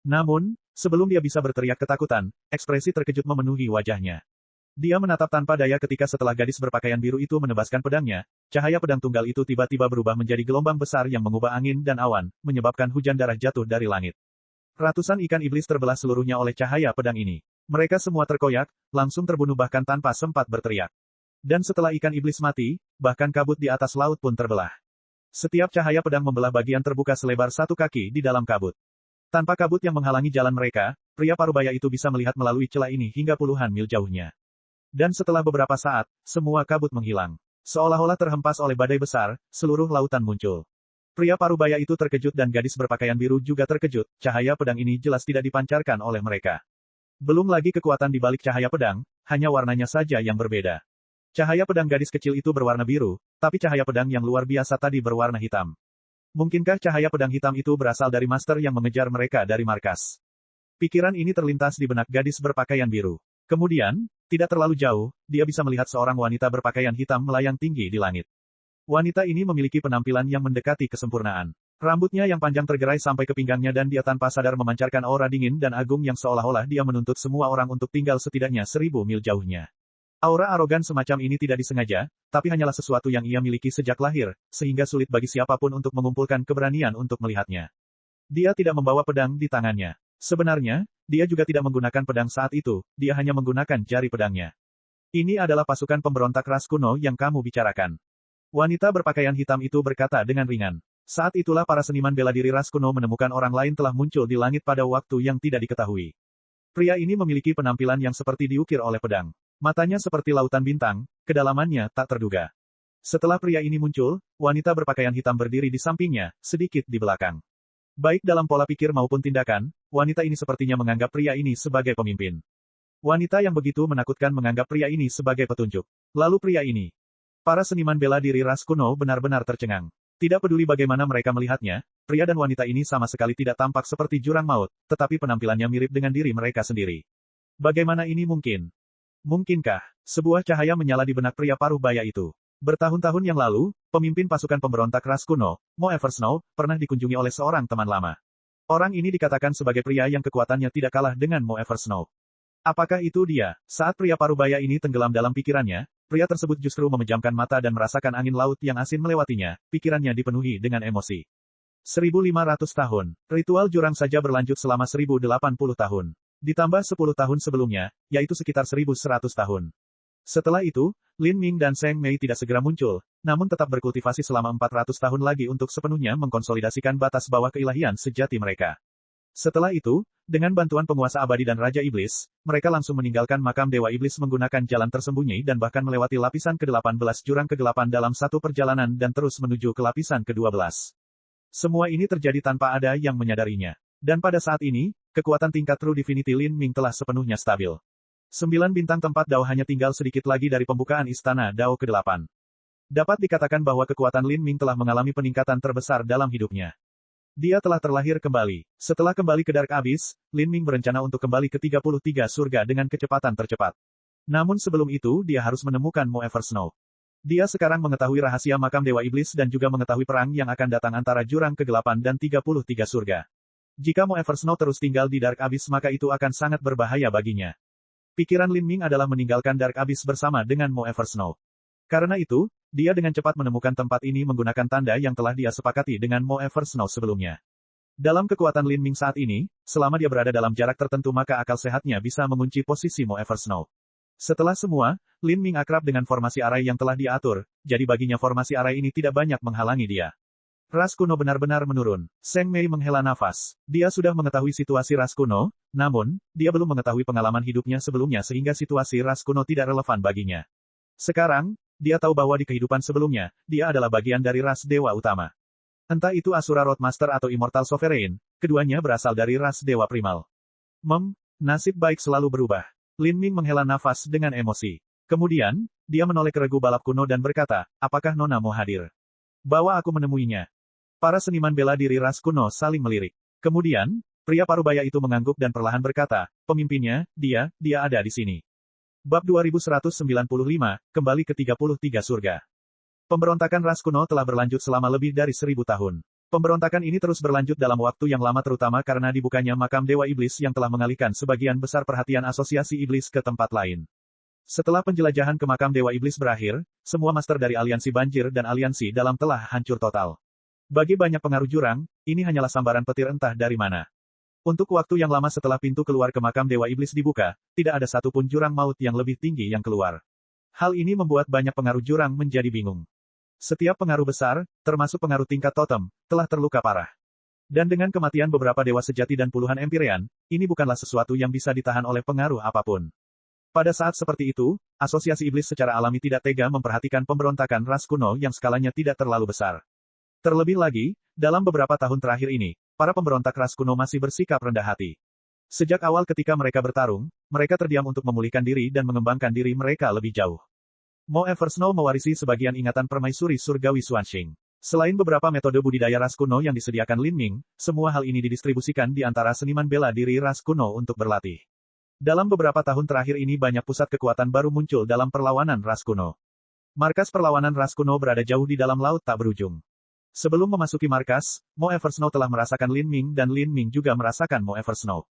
Namun, sebelum dia bisa berteriak ketakutan, ekspresi terkejut memenuhi wajahnya. Dia menatap tanpa daya ketika setelah gadis berpakaian biru itu menebaskan pedangnya, cahaya pedang tunggal itu tiba-tiba berubah menjadi gelombang besar yang mengubah angin dan awan, menyebabkan hujan darah jatuh dari langit. Ratusan ikan iblis terbelah seluruhnya oleh cahaya pedang ini. Mereka semua terkoyak, langsung terbunuh bahkan tanpa sempat berteriak. Dan setelah ikan iblis mati, bahkan kabut di atas laut pun terbelah. Setiap cahaya pedang membelah bagian terbuka selebar 1 kaki di dalam kabut. Tanpa kabut yang menghalangi jalan mereka, pria Parubaya itu bisa melihat melalui celah ini hingga puluhan mil jauhnya. Dan setelah beberapa saat, semua kabut menghilang. Seolah-olah terhempas oleh badai besar, seluruh lautan muncul. Pria Parubaya itu terkejut dan gadis berpakaian biru juga terkejut, cahaya pedang ini jelas tidak dipancarkan oleh mereka. Belum lagi kekuatan di balik cahaya pedang, hanya warnanya saja yang berbeda. Cahaya pedang gadis kecil itu berwarna biru, tapi cahaya pedang yang luar biasa tadi berwarna hitam. Mungkinkah cahaya pedang hitam itu berasal dari master yang mengejar mereka dari markas? Pikiran ini terlintas di benak gadis berpakaian biru. Kemudian, tidak terlalu jauh, dia bisa melihat seorang wanita berpakaian hitam melayang tinggi di langit. Wanita ini memiliki penampilan yang mendekati kesempurnaan. Rambutnya yang panjang tergerai sampai ke pinggangnya dan dia tanpa sadar memancarkan aura dingin dan agung yang seolah-olah dia menuntut semua orang untuk tinggal setidaknya 1000 mil jauhnya. Aura arogan semacam ini tidak disengaja, tapi hanyalah sesuatu yang ia miliki sejak lahir, sehingga sulit bagi siapapun untuk mengumpulkan keberanian untuk melihatnya. Dia tidak membawa pedang di tangannya. Sebenarnya, dia juga tidak menggunakan pedang saat itu, dia hanya menggunakan jari pedangnya. Ini adalah pasukan pemberontak ras kuno yang kamu bicarakan. Wanita berpakaian hitam itu berkata dengan ringan. Saat itulah para seniman bela diri ras kuno menemukan orang lain telah muncul di langit pada waktu yang tidak diketahui. Pria ini memiliki penampilan yang seperti diukir oleh pedang. Matanya seperti lautan bintang, kedalamannya tak terduga. Setelah pria ini muncul, wanita berpakaian hitam berdiri di sampingnya, sedikit di belakang. Baik dalam pola pikir maupun tindakan, wanita ini sepertinya menganggap pria ini sebagai pemimpin. Wanita yang begitu menakutkan menganggap pria ini sebagai petunjuk. Lalu pria ini. Para seniman bela diri ras kuno benar-benar tercengang. Tidak peduli bagaimana mereka melihatnya, pria dan wanita ini sama sekali tidak tampak seperti jurang maut, tetapi penampilannya mirip dengan diri mereka sendiri. Bagaimana ini mungkin? Mungkinkah sebuah cahaya menyala di benak pria paruh baya itu? Bertahun-tahun yang lalu, pemimpin pasukan pemberontak ras kuno, Mo Eversnow, pernah dikunjungi oleh seorang teman lama. Orang ini dikatakan sebagai pria yang kekuatannya tidak kalah dengan Mo Eversnow. Apakah itu dia? Saat pria paruh baya ini tenggelam dalam pikirannya, pria tersebut justru memejamkan mata dan merasakan angin laut yang asin melewatinya, pikirannya dipenuhi dengan emosi. 1500 tahun. Ritual jurang saja berlanjut selama 1080 tahun. Ditambah 10 tahun sebelumnya, yaitu sekitar 1100 tahun. Setelah itu, Lin Ming dan Zheng Mei tidak segera muncul, namun tetap berkultivasi selama 400 tahun lagi untuk sepenuhnya mengkonsolidasikan batas bawah keilahian sejati mereka. Setelah itu, dengan bantuan penguasa abadi dan Raja Iblis, mereka langsung meninggalkan makam Dewa Iblis menggunakan jalan tersembunyi dan bahkan melewati lapisan ke-18 jurang kegelapan dalam satu perjalanan dan terus menuju ke lapisan ke-12. Semua ini terjadi tanpa ada yang menyadarinya. Dan pada saat ini, kekuatan tingkat True Divinity Lin Ming telah sepenuhnya stabil. 9 bintang tempat Dao hanya tinggal sedikit lagi dari pembukaan Istana Dao ke-8. Dapat dikatakan bahwa kekuatan Lin Ming telah mengalami peningkatan terbesar dalam hidupnya. Dia telah terlahir kembali. Setelah kembali ke Dark Abyss, Lin Ming berencana untuk kembali ke 33 surga dengan kecepatan tercepat. Namun sebelum itu dia harus menemukan Mo Eversnow. Dia sekarang mengetahui rahasia makam Dewa Iblis dan juga mengetahui perang yang akan datang antara jurang ke-8 dan 33 surga. Jika Mo Eversnow terus tinggal di Dark Abyss maka itu akan sangat berbahaya baginya. Pikiran Lin Ming adalah meninggalkan Dark Abyss bersama dengan Mo Eversnow. Karena itu, dia dengan cepat menemukan tempat ini menggunakan tanda yang telah dia sepakati dengan Mo Eversnow sebelumnya. Dalam kekuatan Lin Ming saat ini, selama dia berada dalam jarak tertentu maka akal sehatnya bisa mengunci posisi Mo Eversnow. Setelah semua, Lin Ming akrab dengan formasi arai yang telah diatur, jadi baginya formasi arai ini tidak banyak menghalangi dia. Ras kuno benar-benar menurun. Zheng Mei menghela nafas. Dia sudah mengetahui situasi ras kuno, namun, dia belum mengetahui pengalaman hidupnya sebelumnya sehingga situasi ras kuno tidak relevan baginya. Sekarang, dia tahu bahwa di kehidupan sebelumnya, dia adalah bagian dari ras dewa utama. Entah itu Asura Roadmaster atau Immortal Sovereign, keduanya berasal dari ras dewa primal. Nasib baik selalu berubah. Lin Ming menghela nafas dengan emosi. Kemudian, dia menoleh ke regu balap kuno dan berkata, apakah Nona mau hadir? Bawa aku menemuinya. Para seniman bela diri ras kuno saling melirik. Kemudian, pria parubaya itu mengangguk dan perlahan berkata, pemimpinnya, dia ada di sini. Bab 2195, kembali ke 33 surga. Pemberontakan ras kuno telah berlanjut selama lebih dari 1000 tahun. Pemberontakan ini terus berlanjut dalam waktu yang lama terutama karena dibukanya makam Dewa Iblis yang telah mengalihkan sebagian besar perhatian asosiasi iblis ke tempat lain. Setelah penjelajahan ke makam Dewa Iblis berakhir, semua master dari aliansi banjir dan aliansi dalam telah hancur total. Bagi banyak pengaruh jurang, ini hanyalah sambaran petir entah dari mana. Untuk waktu yang lama setelah pintu keluar ke makam Dewa Iblis dibuka, tidak ada satupun jurang maut yang lebih tinggi yang keluar. Hal ini membuat banyak pengaruh jurang menjadi bingung. Setiap pengaruh besar, termasuk pengaruh tingkat totem, telah terluka parah. Dan dengan kematian beberapa dewa sejati dan puluhan Empyrean, ini bukanlah sesuatu yang bisa ditahan oleh pengaruh apapun. Pada saat seperti itu, asosiasi iblis secara alami tidak tega memperhatikan pemberontakan ras kuno yang skalanya tidak terlalu besar. Terlebih lagi, dalam beberapa tahun terakhir ini, para pemberontak ras kuno masih bersikap rendah hati. Sejak awal ketika mereka bertarung, mereka terdiam untuk memulihkan diri dan mengembangkan diri mereka lebih jauh. Mo Eversnow mewarisi sebagian ingatan permaisuri surgawi Xuanxing. Selain beberapa metode budidaya ras kuno yang disediakan Lin Ming, semua hal ini didistribusikan di antara seniman bela diri ras kuno untuk berlatih. Dalam beberapa tahun terakhir ini banyak pusat kekuatan baru muncul dalam perlawanan ras kuno. Markas perlawanan ras kuno berada jauh di dalam laut tak berujung. Sebelum memasuki markas, Mo Eversnow telah merasakan Lin Ming dan Lin Ming juga merasakan Mo Eversnow.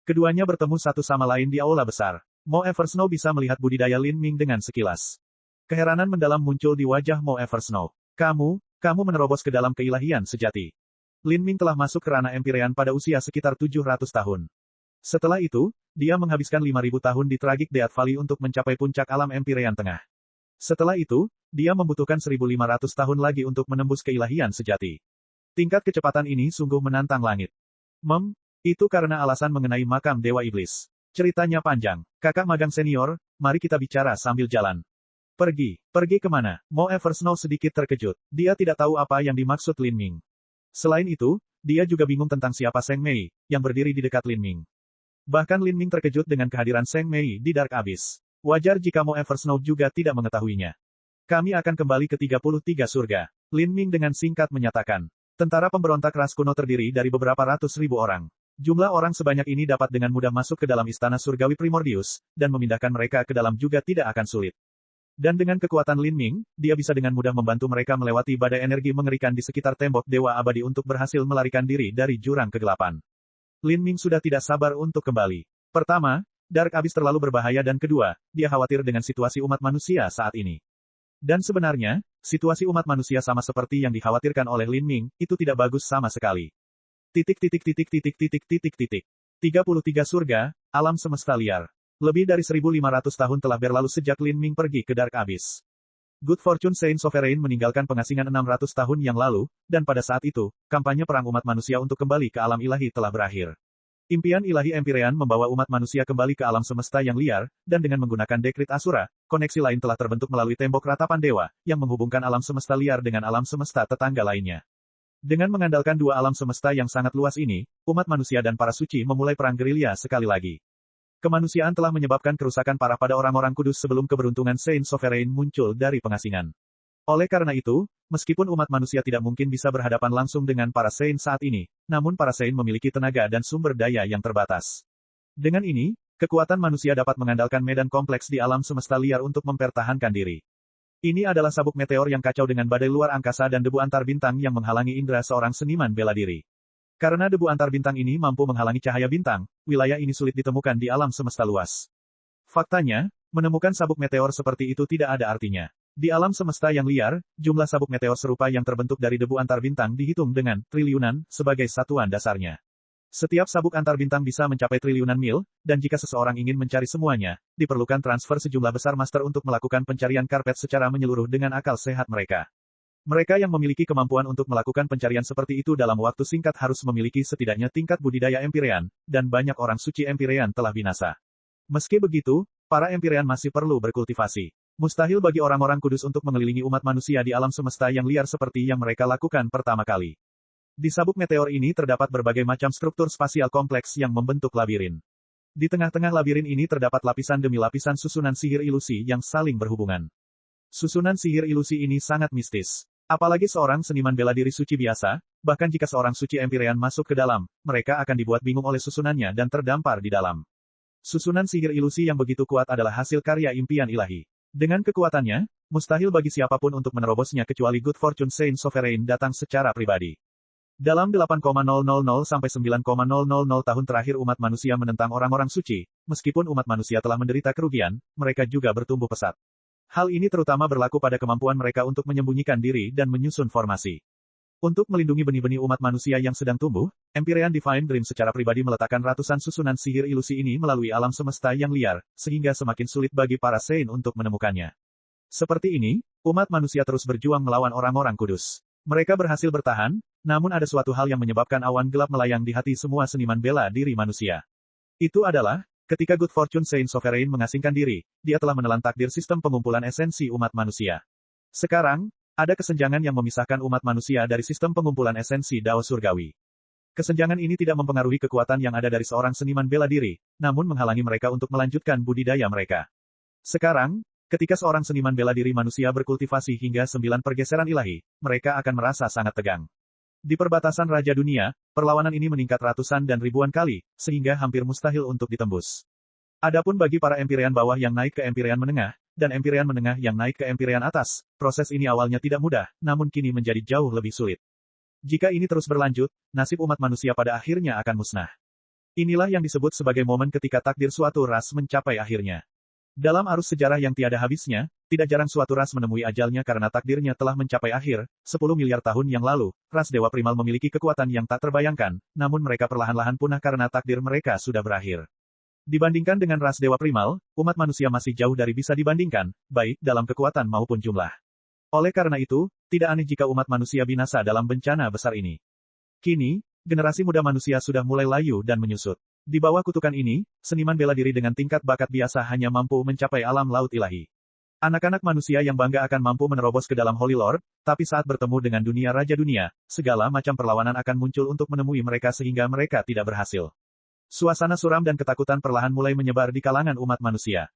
Keduanya bertemu satu sama lain di aula besar. Mo Eversnow bisa melihat budidaya Lin Ming dengan sekilas. Keheranan mendalam muncul di wajah Mo Eversnow. Kamu menerobos ke dalam keilahian sejati. Lin Ming telah masuk ke ranah Empyrean pada usia sekitar 700 tahun. Setelah itu, dia menghabiskan 5.000 tahun di Tragic Death Valley untuk mencapai puncak alam Empyrean tengah. Setelah itu, dia membutuhkan 1.500 tahun lagi untuk menembus keilahian sejati. Tingkat kecepatan ini sungguh menantang langit. Itu karena alasan mengenai makam Dewa Iblis. Ceritanya panjang. Kakak magang senior, mari kita bicara sambil jalan. Pergi kemana? Mo Eversnow sedikit terkejut. Dia tidak tahu apa yang dimaksud Lin Ming. Selain itu, dia juga bingung tentang siapa Seng Mei, yang berdiri di dekat Lin Ming. Bahkan Lin Ming terkejut dengan kehadiran Seng Mei di Dark Abyss. Wajar jika Mo Eversnow juga tidak mengetahuinya. Kami akan kembali ke 33 surga. Lin Ming dengan singkat menyatakan. Tentara pemberontak ras kuno terdiri dari beberapa ratus ribu orang. Jumlah orang sebanyak ini dapat dengan mudah masuk ke dalam istana surgawi Primordius, dan memindahkan mereka ke dalam juga tidak akan sulit. Dan dengan kekuatan Lin Ming, dia bisa dengan mudah membantu mereka melewati badai energi mengerikan di sekitar tembok Dewa Abadi untuk berhasil melarikan diri dari jurang kegelapan. Lin Ming sudah tidak sabar untuk kembali. Pertama, Dark Abyss terlalu berbahaya dan kedua, dia khawatir dengan situasi umat manusia saat ini. Dan sebenarnya, situasi umat manusia sama seperti yang dikhawatirkan oleh Lin Ming, itu tidak bagus sama sekali. 33 surga, alam semesta liar. Lebih dari 1.500 tahun telah berlalu sejak Lin Ming pergi ke Dark Abyss. Good Fortune Saint Sovereign meninggalkan pengasingan 600 tahun yang lalu, dan pada saat itu, kampanye perang umat manusia untuk kembali ke alam ilahi telah berakhir. Impian ilahi Empyrean membawa umat manusia kembali ke alam semesta yang liar, dan dengan menggunakan dekrit Asura, koneksi lain telah terbentuk melalui tembok ratapan dewa, yang menghubungkan alam semesta liar dengan alam semesta tetangga lainnya. Dengan mengandalkan dua alam semesta yang sangat luas ini, umat manusia dan para suci memulai perang gerilya sekali lagi. Kemanusiaan telah menyebabkan kerusakan parah pada orang-orang kudus sebelum keberuntungan Saint Sovereign muncul dari pengasingan. Oleh karena itu, meskipun umat manusia tidak mungkin bisa berhadapan langsung dengan para Saint saat ini, namun para Saint memiliki tenaga dan sumber daya yang terbatas. Dengan ini, kekuatan manusia dapat mengandalkan medan kompleks di alam semesta liar untuk mempertahankan diri. Ini adalah sabuk meteor yang kacau dengan badai luar angkasa dan debu antar bintang yang menghalangi indera seorang seniman bela diri. Karena debu antar bintang ini mampu menghalangi cahaya bintang, wilayah ini sulit ditemukan di alam semesta luas. Faktanya, menemukan sabuk meteor seperti itu tidak ada artinya. Di alam semesta yang liar, jumlah sabuk meteor serupa yang terbentuk dari debu antar bintang dihitung dengan triliunan sebagai satuan dasarnya. Setiap sabuk antar bintang bisa mencapai triliunan mil, dan jika seseorang ingin mencari semuanya, diperlukan transfer sejumlah besar master untuk melakukan pencarian karpet secara menyeluruh dengan akal sehat mereka. Mereka yang memiliki kemampuan untuk melakukan pencarian seperti itu dalam waktu singkat harus memiliki setidaknya tingkat budidaya Empyrean, dan banyak orang suci Empyrean telah binasa. Meski begitu, para Empyrean masih perlu berkultivasi. Mustahil bagi orang-orang kudus untuk mengelilingi umat manusia di alam semesta yang liar seperti yang mereka lakukan pertama kali. Di sabuk meteor ini terdapat berbagai macam struktur spasial kompleks yang membentuk labirin. Di tengah-tengah labirin ini terdapat lapisan demi lapisan susunan sihir ilusi yang saling berhubungan. Susunan sihir ilusi ini sangat mistis. Apalagi seorang seniman bela diri suci biasa, bahkan jika seorang suci Empyrean masuk ke dalam, mereka akan dibuat bingung oleh susunannya dan terdampar di dalam. Susunan sihir ilusi yang begitu kuat adalah hasil karya impian ilahi. Dengan kekuatannya, mustahil bagi siapapun untuk menerobosnya kecuali Good Fortune Saint Sovereign datang secara pribadi. Dalam 8,000 sampai 9,000 tahun terakhir umat manusia menentang orang-orang suci, meskipun umat manusia telah menderita kerugian, mereka juga bertumbuh pesat. Hal ini terutama berlaku pada kemampuan mereka untuk menyembunyikan diri dan menyusun formasi. Untuk melindungi benih-benih umat manusia yang sedang tumbuh, Empyrean Divine Dream secara pribadi meletakkan ratusan susunan sihir ilusi ini melalui alam semesta yang liar, sehingga semakin sulit bagi para Saint untuk menemukannya. Seperti ini, umat manusia terus berjuang melawan orang-orang kudus. Mereka berhasil bertahan, namun ada suatu hal yang menyebabkan awan gelap melayang di hati semua seniman bela diri manusia. Itu adalah, ketika Good Fortune Saint Sovereign mengasingkan diri, dia telah menelan takdir sistem pengumpulan esensi umat manusia. Sekarang, ada kesenjangan yang memisahkan umat manusia dari sistem pengumpulan esensi Dao Surgawi. Kesenjangan ini tidak mempengaruhi kekuatan yang ada dari seorang seniman bela diri, namun menghalangi mereka untuk melanjutkan budidaya mereka. Sekarang, Ketika seorang seniman bela diri manusia berkultivasi hingga 9 pergeseran ilahi, mereka akan merasa sangat tegang. Di perbatasan Raja Dunia, perlawanan ini meningkat ratusan dan ribuan kali, sehingga hampir mustahil untuk ditembus. Adapun bagi para Empyrean bawah yang naik ke Empyrean menengah, dan Empyrean menengah yang naik ke Empyrean atas, proses ini awalnya tidak mudah, namun kini menjadi jauh lebih sulit. Jika ini terus berlanjut, nasib umat manusia pada akhirnya akan musnah. Inilah yang disebut sebagai momen ketika takdir suatu ras mencapai akhirnya. Dalam arus sejarah yang tiada habisnya, tidak jarang suatu ras menemui ajalnya karena takdirnya telah mencapai akhir. 10 miliar tahun yang lalu, ras Dewa Primal memiliki kekuatan yang tak terbayangkan, namun mereka perlahan-lahan punah karena takdir mereka sudah berakhir. Dibandingkan dengan ras Dewa Primal, umat manusia masih jauh dari bisa dibandingkan, baik dalam kekuatan maupun jumlah. Oleh karena itu, tidak aneh jika umat manusia binasa dalam bencana besar ini. Kini, generasi muda manusia sudah mulai layu dan menyusut. Di bawah kutukan ini, seniman bela diri dengan tingkat bakat biasa hanya mampu mencapai alam laut ilahi. Anak-anak manusia yang bangga akan mampu menerobos ke dalam Holy Lord, tapi saat bertemu dengan dunia Raja Dunia, segala macam perlawanan akan muncul untuk menemui mereka sehingga mereka tidak berhasil. Suasana suram dan ketakutan perlahan mulai menyebar di kalangan umat manusia.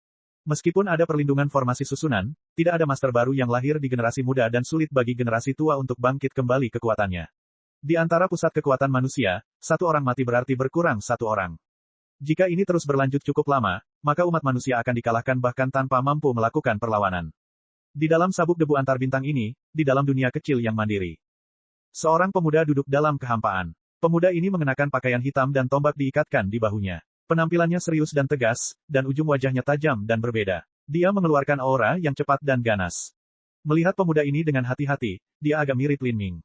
Meskipun ada perlindungan formasi susunan, tidak ada master baru yang lahir di generasi muda dan sulit bagi generasi tua untuk bangkit kembali kekuatannya. Di antara pusat kekuatan manusia, satu orang mati berarti berkurang satu orang. Jika ini terus berlanjut cukup lama, maka umat manusia akan dikalahkan bahkan tanpa mampu melakukan perlawanan. Di dalam sabuk debu antar bintang ini, di dalam dunia kecil yang mandiri, seorang pemuda duduk dalam kehampaan. Pemuda ini mengenakan pakaian hitam dan tombak diikatkan di bahunya. Penampilannya serius dan tegas, dan ujung wajahnya tajam dan berbeda. Dia mengeluarkan aura yang cepat dan ganas. Melihat pemuda ini dengan hati-hati, dia agak mirip Lin Ming.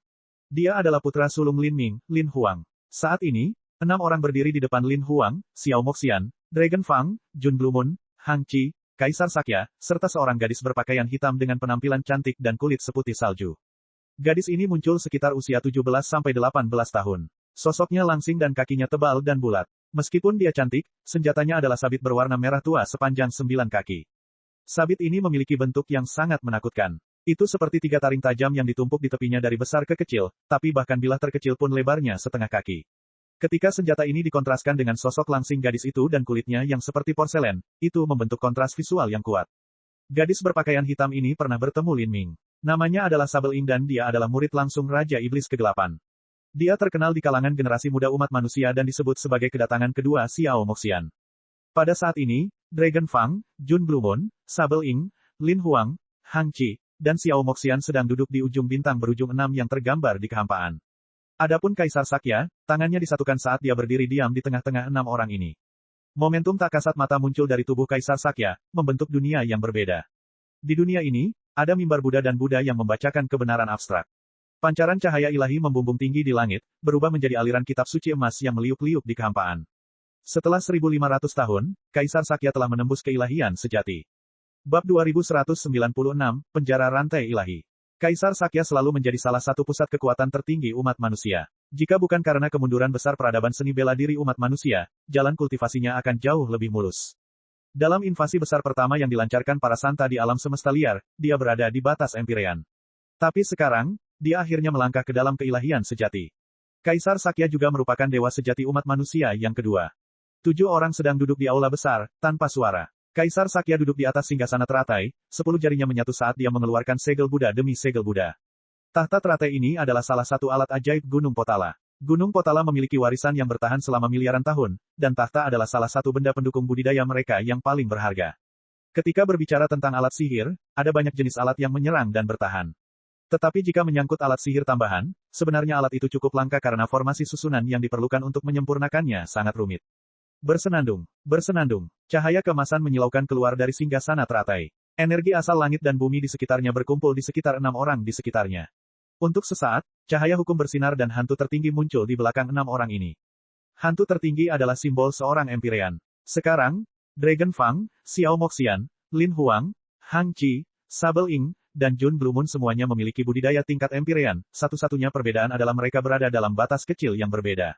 Dia adalah putra sulung Lin Ming, Lin Huang. Saat ini, 6 orang berdiri di depan Lin Huang, Xiao Moxian, Dragon Fang, Jun Blue Moon, Hang Qi, Kaisar Sakya, serta seorang gadis berpakaian hitam dengan penampilan cantik dan kulit seputih salju. Gadis ini muncul sekitar usia 17-18 tahun. Sosoknya langsing dan kakinya tebal dan bulat. Meskipun dia cantik, senjatanya adalah sabit berwarna merah tua sepanjang 9 kaki. Sabit ini memiliki bentuk yang sangat menakutkan. Itu seperti 3 taring tajam yang ditumpuk di tepinya dari besar ke kecil, tapi bahkan bilah terkecil pun lebarnya setengah kaki. Ketika senjata ini dikontraskan dengan sosok langsing gadis itu dan kulitnya yang seperti porselen, itu membentuk kontras visual yang kuat. Gadis berpakaian hitam ini pernah bertemu Lin Ming. Namanya adalah Sable Ing dan dia adalah murid langsung Raja Iblis Kegelapan. Dia terkenal di kalangan generasi muda umat manusia dan disebut sebagai kedatangan kedua Xiao Moxian. Pada saat ini, Dragon Fang, Jun Blue Moon, Sable Ing, Lin Huang, Hang Qi, dan Xiao Moxian sedang duduk di ujung bintang berujung 6 yang tergambar di kehampaan. Adapun Kaisar Sakya, tangannya disatukan saat dia berdiri diam di tengah-tengah 6 orang ini. Momentum tak kasat mata muncul dari tubuh Kaisar Sakya, membentuk dunia yang berbeda. Di dunia ini, ada mimbar Buddha dan Buddha yang membacakan kebenaran abstrak. Pancaran cahaya ilahi membumbung tinggi di langit, berubah menjadi aliran kitab suci emas yang meliuk-liuk di kehampaan. Setelah 1500 tahun, Kaisar Sakya telah menembus keilahian sejati. Bab 2196, Penjara Rantai Ilahi. Kaisar Sakya selalu menjadi salah satu pusat kekuatan tertinggi umat manusia. Jika bukan karena kemunduran besar peradaban seni bela diri umat manusia, jalan kultivasinya akan jauh lebih mulus. Dalam invasi besar pertama yang dilancarkan para santa di alam semesta liar, dia berada di batas Empyrean. Tapi sekarang, dia akhirnya melangkah ke dalam keilahian sejati. Kaisar Sakya juga merupakan dewa sejati umat manusia yang kedua. 7 orang sedang duduk di aula besar, tanpa suara. Kaisar Sakya duduk di atas singgasana teratai, 10 jarinya menyatu saat dia mengeluarkan segel Buddha demi segel Buddha. Tahta teratai ini adalah salah satu alat ajaib Gunung Potala. Gunung Potala memiliki warisan yang bertahan selama miliaran tahun, dan tahta adalah salah satu benda pendukung budidaya mereka yang paling berharga. Ketika berbicara tentang alat sihir, ada banyak jenis alat yang menyerang dan bertahan. Tetapi jika menyangkut alat sihir tambahan, sebenarnya alat itu cukup langka karena formasi susunan yang diperlukan untuk menyempurnakannya sangat rumit. Bersenandung, bersenandung. Cahaya keemasan menyilaukan keluar dari singgasana teratai. Energi asal langit dan bumi di sekitarnya berkumpul di sekitar 6 orang di sekitarnya. Untuk sesaat, cahaya hukum bersinar dan hantu tertinggi muncul di belakang 6 orang ini. Hantu tertinggi adalah simbol seorang Empyrean. Sekarang, Dragon Fang, Xiao Moxian, Lin Huang, Hang Qi, Sable Ing, dan Jun Blue Moon semuanya memiliki budidaya tingkat Empyrean, satu-satunya perbedaan adalah mereka berada dalam batas kecil yang berbeda.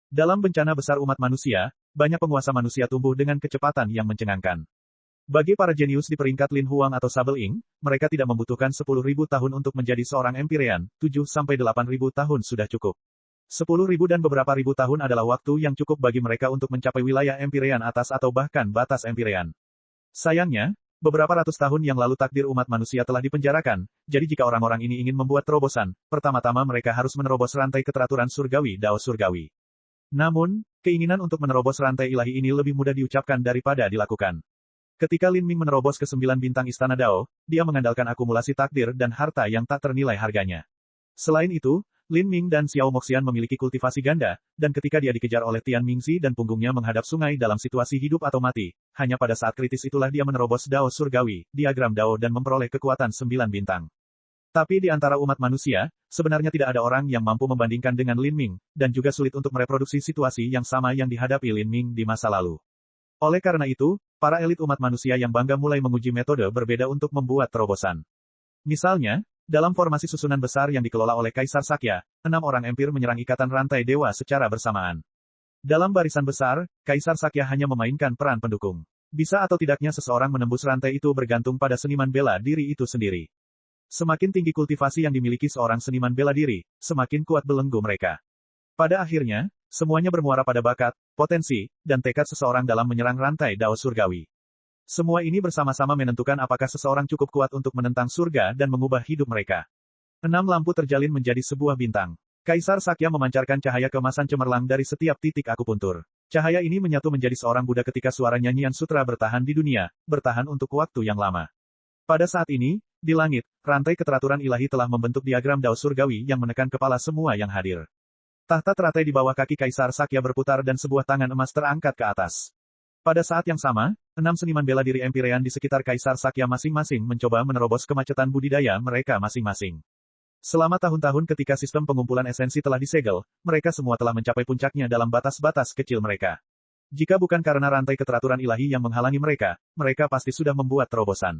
Dalam bencana besar umat manusia, banyak penguasa manusia tumbuh dengan kecepatan yang mencengangkan. Bagi para jenius di peringkat Lin Huang atau Sable Ing, mereka tidak membutuhkan 10.000 tahun untuk menjadi seorang Empyrean, 7-8.000 tahun sudah cukup. 10.000 dan beberapa ribu tahun adalah waktu yang cukup bagi mereka untuk mencapai wilayah Empyrean atas atau bahkan batas Empyrean. Sayangnya, Beberapa ratus tahun yang lalu takdir umat manusia telah dipenjarakan, jadi jika orang-orang ini ingin membuat terobosan, pertama-tama mereka harus menerobos rantai keteraturan surgawi Dao surgawi. Namun, keinginan untuk menerobos rantai ilahi ini lebih mudah diucapkan daripada dilakukan. Ketika Lin Ming menerobos ke 9 bintang Istana Dao, dia mengandalkan akumulasi takdir dan harta yang tak ternilai harganya. Selain itu, Lin Ming dan Xiao Moxian memiliki kultivasi ganda, dan ketika dia dikejar oleh Tian Mingzi dan punggungnya menghadap sungai dalam situasi hidup atau mati, hanya pada saat kritis itulah dia menerobos Dao surgawi, diagram Dao dan memperoleh kekuatan 9 bintang. Tapi di antara umat manusia, sebenarnya tidak ada orang yang mampu membandingkan dengan Lin Ming, dan juga sulit untuk mereproduksi situasi yang sama yang dihadapi Lin Ming di masa lalu. Oleh karena itu, para elit umat manusia yang bangga mulai menguji metode berbeda untuk membuat terobosan. Misalnya, dalam formasi susunan besar yang dikelola oleh Kaisar Sakya, 6 orang empir menyerang ikatan rantai dewa secara bersamaan. Dalam barisan besar, Kaisar Sakya hanya memainkan peran pendukung. Bisa atau tidaknya seseorang menembus rantai itu bergantung pada seniman bela diri itu sendiri. Semakin tinggi kultivasi yang dimiliki seorang seniman bela diri, semakin kuat belenggu mereka. Pada akhirnya, semuanya bermuara pada bakat, potensi, dan tekad seseorang dalam menyerang rantai Dao surgawi. Semua ini bersama-sama menentukan apakah seseorang cukup kuat untuk menentang surga dan mengubah hidup mereka. 6 lampu terjalin menjadi sebuah bintang. Kaisar Sakya memancarkan cahaya keemasan cemerlang dari setiap titik akupuntur. Cahaya ini menyatu menjadi seorang Buddha ketika suara nyanyian sutra bertahan di dunia, bertahan untuk waktu yang lama. Pada saat ini, di langit, rantai keteraturan ilahi telah membentuk diagram Dao surgawi yang menekan kepala semua yang hadir. Tahta teratai di bawah kaki Kaisar Sakya berputar dan sebuah tangan emas terangkat ke atas. Pada saat yang sama, 6 seniman bela diri Empirean di sekitar Kaisar Sakya masing-masing mencoba menerobos kemacetan budidaya mereka masing-masing. Selama tahun-tahun ketika sistem pengumpulan esensi telah disegel, mereka semua telah mencapai puncaknya dalam batas-batas kecil mereka. Jika bukan karena rantai keteraturan ilahi yang menghalangi mereka, mereka pasti sudah membuat terobosan.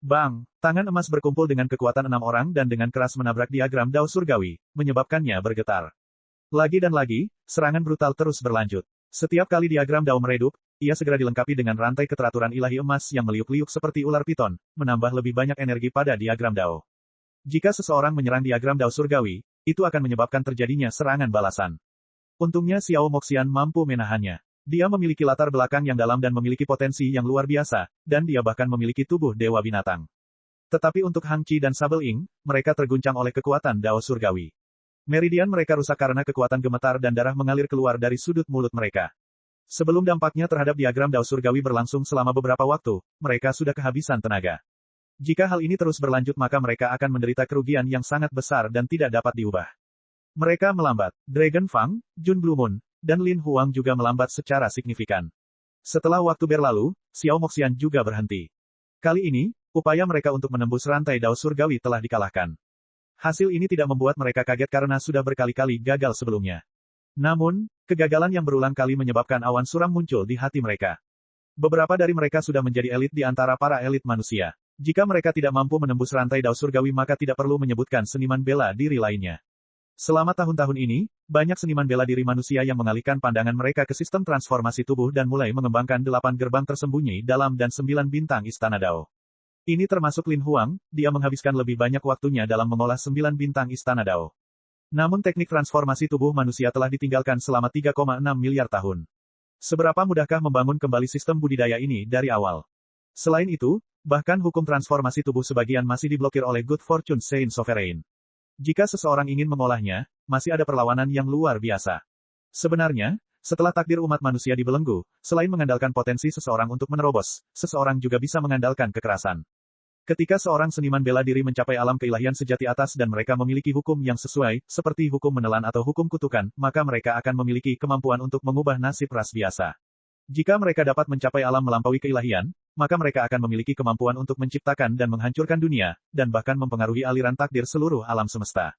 Bang! Tangan emas berkumpul dengan kekuatan 6 orang dan dengan keras menabrak diagram Dao surgawi, menyebabkannya bergetar. Lagi dan lagi, serangan brutal terus berlanjut. Setiap kali diagram Dao meredup, ia segera dilengkapi dengan rantai keteraturan ilahi emas yang meliuk-liuk seperti ular piton, menambah lebih banyak energi pada diagram Dao. Jika seseorang menyerang diagram Dao surgawi, itu akan menyebabkan terjadinya serangan balasan. Untungnya Xiao Moxian mampu menahannya. Dia memiliki latar belakang yang dalam dan memiliki potensi yang luar biasa, dan dia bahkan memiliki tubuh dewa binatang. Tetapi untuk Hang Qi dan Sabel Ing, mereka terguncang oleh kekuatan Dao surgawi. Meridian mereka rusak karena kekuatan gemetar dan darah mengalir keluar dari sudut mulut mereka. Sebelum dampaknya terhadap diagram Dao surgawi berlangsung selama beberapa waktu, mereka sudah kehabisan tenaga. Jika hal ini terus berlanjut maka mereka akan menderita kerugian yang sangat besar dan tidak dapat diubah. Mereka melambat. Dragon Fang, Jun Blue Moon, dan Lin Huang juga melambat secara signifikan. Setelah waktu berlalu, Xiao Moxian juga berhenti. Kali ini, upaya mereka untuk menembus rantai Dao surgawi telah dikalahkan. Hasil ini tidak membuat mereka kaget karena sudah berkali-kali gagal sebelumnya. Namun, kegagalan yang berulang kali menyebabkan awan suram muncul di hati mereka. Beberapa dari mereka sudah menjadi elit di antara para elit manusia. Jika mereka tidak mampu menembus rantai Dao surgawi maka tidak perlu menyebutkan seniman bela diri lainnya. Selama tahun-tahun ini, banyak seniman bela diri manusia yang mengalihkan pandangan mereka ke sistem transformasi tubuh dan mulai mengembangkan 8 gerbang tersembunyi dalam dan 9 bintang Istana Dao. Ini termasuk Lin Huang, dia menghabiskan lebih banyak waktunya dalam mengolah 9 bintang Istana Dao. Namun teknik transformasi tubuh manusia telah ditinggalkan selama 3,6 miliar tahun. Seberapa mudahkah membangun kembali sistem budidaya ini dari awal? Selain itu, bahkan hukum transformasi tubuh sebagian masih diblokir oleh Good Fortune Saint Sovereign. Jika seseorang ingin mengolahnya, masih ada perlawanan yang luar biasa. Sebenarnya, setelah takdir umat manusia dibelenggu, selain mengandalkan potensi seseorang untuk menerobos, seseorang juga bisa mengandalkan kekerasan. Ketika seorang seniman bela diri mencapai alam keilahian sejati atas dan mereka memiliki hukum yang sesuai, seperti hukum menelan atau hukum kutukan, maka mereka akan memiliki kemampuan untuk mengubah nasib ras biasa. Jika mereka dapat mencapai alam melampaui keilahian, maka mereka akan memiliki kemampuan untuk menciptakan dan menghancurkan dunia, dan bahkan mempengaruhi aliran takdir seluruh alam semesta.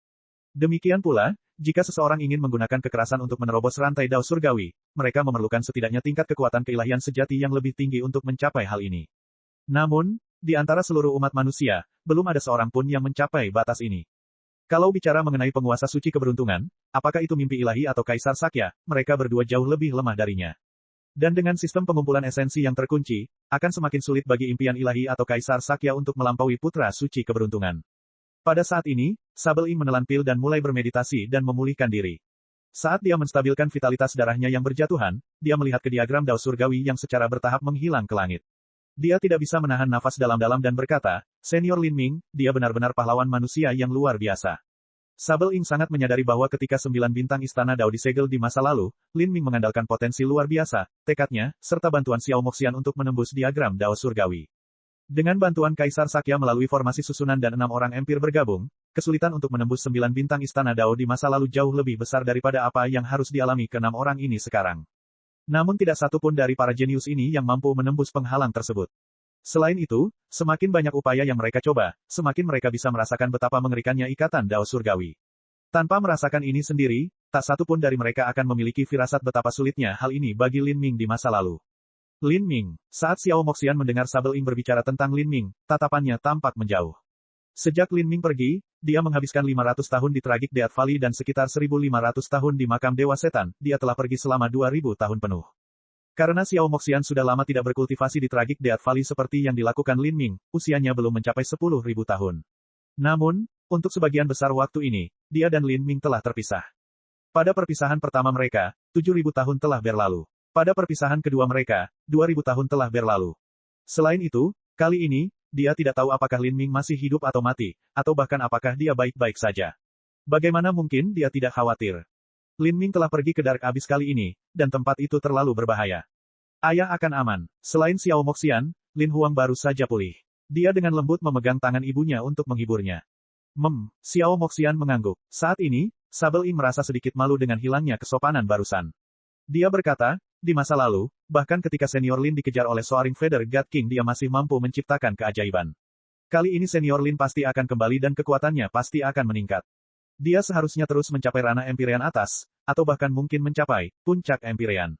Demikian pula, jika seseorang ingin menggunakan kekerasan untuk menerobos rantai Dao surgawi, mereka memerlukan setidaknya tingkat kekuatan keilahian sejati yang lebih tinggi untuk mencapai hal ini. Namun, di antara seluruh umat manusia, belum ada seorang pun yang mencapai batas ini. Kalau bicara mengenai penguasa suci keberuntungan, apakah itu mimpi ilahi atau Kaisar Sakya, mereka berdua jauh lebih lemah darinya. Dan dengan sistem pengumpulan esensi yang terkunci, akan semakin sulit bagi impian ilahi atau Kaisar Sakya untuk melampaui putra suci keberuntungan. Pada saat ini, Sabel Ing menelan pil dan mulai bermeditasi dan memulihkan diri. Saat dia menstabilkan vitalitas darahnya yang berjatuhan, dia melihat ke diagram Dao surgawi yang secara bertahap menghilang ke langit. Dia tidak bisa menahan nafas dalam-dalam dan berkata, Senior Lin Ming, dia benar-benar pahlawan manusia yang luar biasa. Sabel Ing sangat menyadari bahwa ketika 9 bintang Istana Dao disegel di masa lalu, Lin Ming mengandalkan potensi luar biasa, tekadnya, serta bantuan Xiao Moxian untuk menembus diagram Dao Surgawi. Dengan bantuan Kaisar Sakya melalui formasi susunan dan 6 orang empir bergabung, kesulitan untuk menembus 9 bintang Istana Dao di masa lalu jauh lebih besar daripada apa yang harus dialami ke 6 orang ini sekarang. Namun tidak satu pun dari para jenius ini yang mampu menembus penghalang tersebut. Selain itu, semakin banyak upaya yang mereka coba, semakin mereka bisa merasakan betapa mengerikannya ikatan Dao Surgawi. Tanpa merasakan ini sendiri, tak satu pun dari mereka akan memiliki firasat betapa sulitnya hal ini bagi Lin Ming di masa lalu. Lin Ming, saat Xiao Moxian mendengar Sabel Ing berbicara tentang Lin Ming, tatapannya tampak menjauh. Sejak Lin Ming pergi, dia menghabiskan 500 tahun di Tragic Death Valley dan sekitar 1.500 tahun di makam Dewa Setan, dia telah pergi selama 2.000 tahun penuh. Karena Xiao Moxian sudah lama tidak berkultivasi di Tragic Death Valley seperti yang dilakukan Lin Ming, usianya belum mencapai 10.000 tahun. Namun, untuk sebagian besar waktu ini, dia dan Lin Ming telah terpisah. Pada perpisahan pertama mereka, 7.000 tahun telah berlalu. Pada perpisahan kedua mereka, 2.000 tahun telah berlalu. Selain itu, kali ini, dia tidak tahu apakah Lin Ming masih hidup atau mati, atau bahkan apakah dia baik-baik saja. Bagaimana mungkin dia tidak khawatir? Lin Ming telah pergi ke Dark Abyss kali ini, dan tempat itu terlalu berbahaya. Ayah akan aman. Selain Xiao Moxian, Lin Huang baru saja pulih. Dia dengan lembut memegang tangan ibunya untuk menghiburnya. Xiao Moxian mengangguk. Saat ini, Sabel Ing merasa sedikit malu dengan hilangnya kesopanan barusan. Dia berkata, di masa lalu, bahkan ketika Senior Lin dikejar oleh Soaring Feather God King dia masih mampu menciptakan keajaiban. Kali ini Senior Lin pasti akan kembali dan kekuatannya pasti akan meningkat. Dia seharusnya terus mencapai ranah Empyrean atas, atau bahkan mungkin mencapai puncak Empyrean.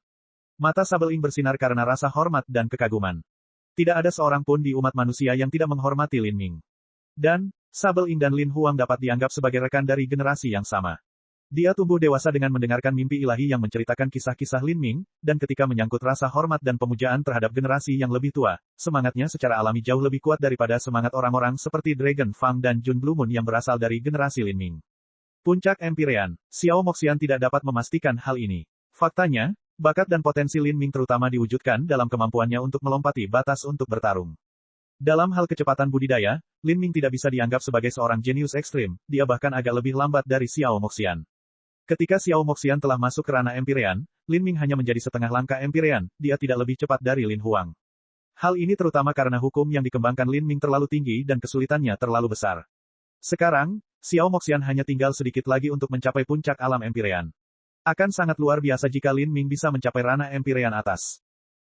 Mata Sabel Ing bersinar karena rasa hormat dan kekaguman. Tidak ada seorang pun di umat manusia yang tidak menghormati Lin Ming. Dan, Sabel Ing dan Lin Huang dapat dianggap sebagai rekan dari generasi yang sama. Dia tumbuh dewasa dengan mendengarkan mimpi ilahi yang menceritakan kisah-kisah Lin Ming, dan ketika menyangkut rasa hormat dan pemujaan terhadap generasi yang lebih tua, semangatnya secara alami jauh lebih kuat daripada semangat orang-orang seperti Dragon Fang dan Jun Blue Moon yang berasal dari generasi Lin Ming. Puncak Empyrean, Xiao Moxian tidak dapat memastikan hal ini. Faktanya, bakat dan potensi Lin Ming terutama diwujudkan dalam kemampuannya untuk melompati batas untuk bertarung. Dalam hal kecepatan budidaya, Lin Ming tidak bisa dianggap sebagai seorang jenius ekstrim, dia bahkan agak lebih lambat dari Xiao Moxian. Ketika Xiao Moxian telah masuk ke ranah Empyrean, Lin Ming hanya menjadi setengah langkah Empyrean, dia tidak lebih cepat dari Lin Huang. Hal ini terutama karena hukum yang dikembangkan Lin Ming terlalu tinggi dan kesulitannya terlalu besar. Sekarang, Xiao Moxian hanya tinggal sedikit lagi untuk mencapai puncak alam Empyrean. Akan sangat luar biasa jika Lin Ming bisa mencapai ranah Empyrean atas.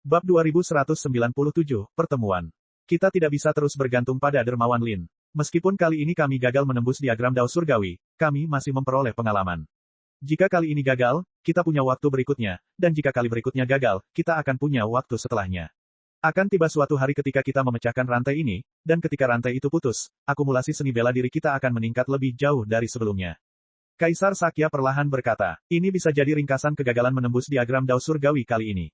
Bab 2197, Pertemuan. Kita tidak bisa terus bergantung pada dermawan Lin. Meskipun kali ini kami gagal menembus diagram Dao Surgawi, kami masih memperoleh pengalaman. Jika kali ini gagal, kita punya waktu berikutnya, dan jika kali berikutnya gagal, kita akan punya waktu setelahnya. Akan tiba suatu hari ketika kita memecahkan rantai ini, dan ketika rantai itu putus, akumulasi seni bela diri kita akan meningkat lebih jauh dari sebelumnya. Kaisar Sakya perlahan berkata, ini bisa jadi ringkasan kegagalan menembus diagram Dao Surgawi kali ini.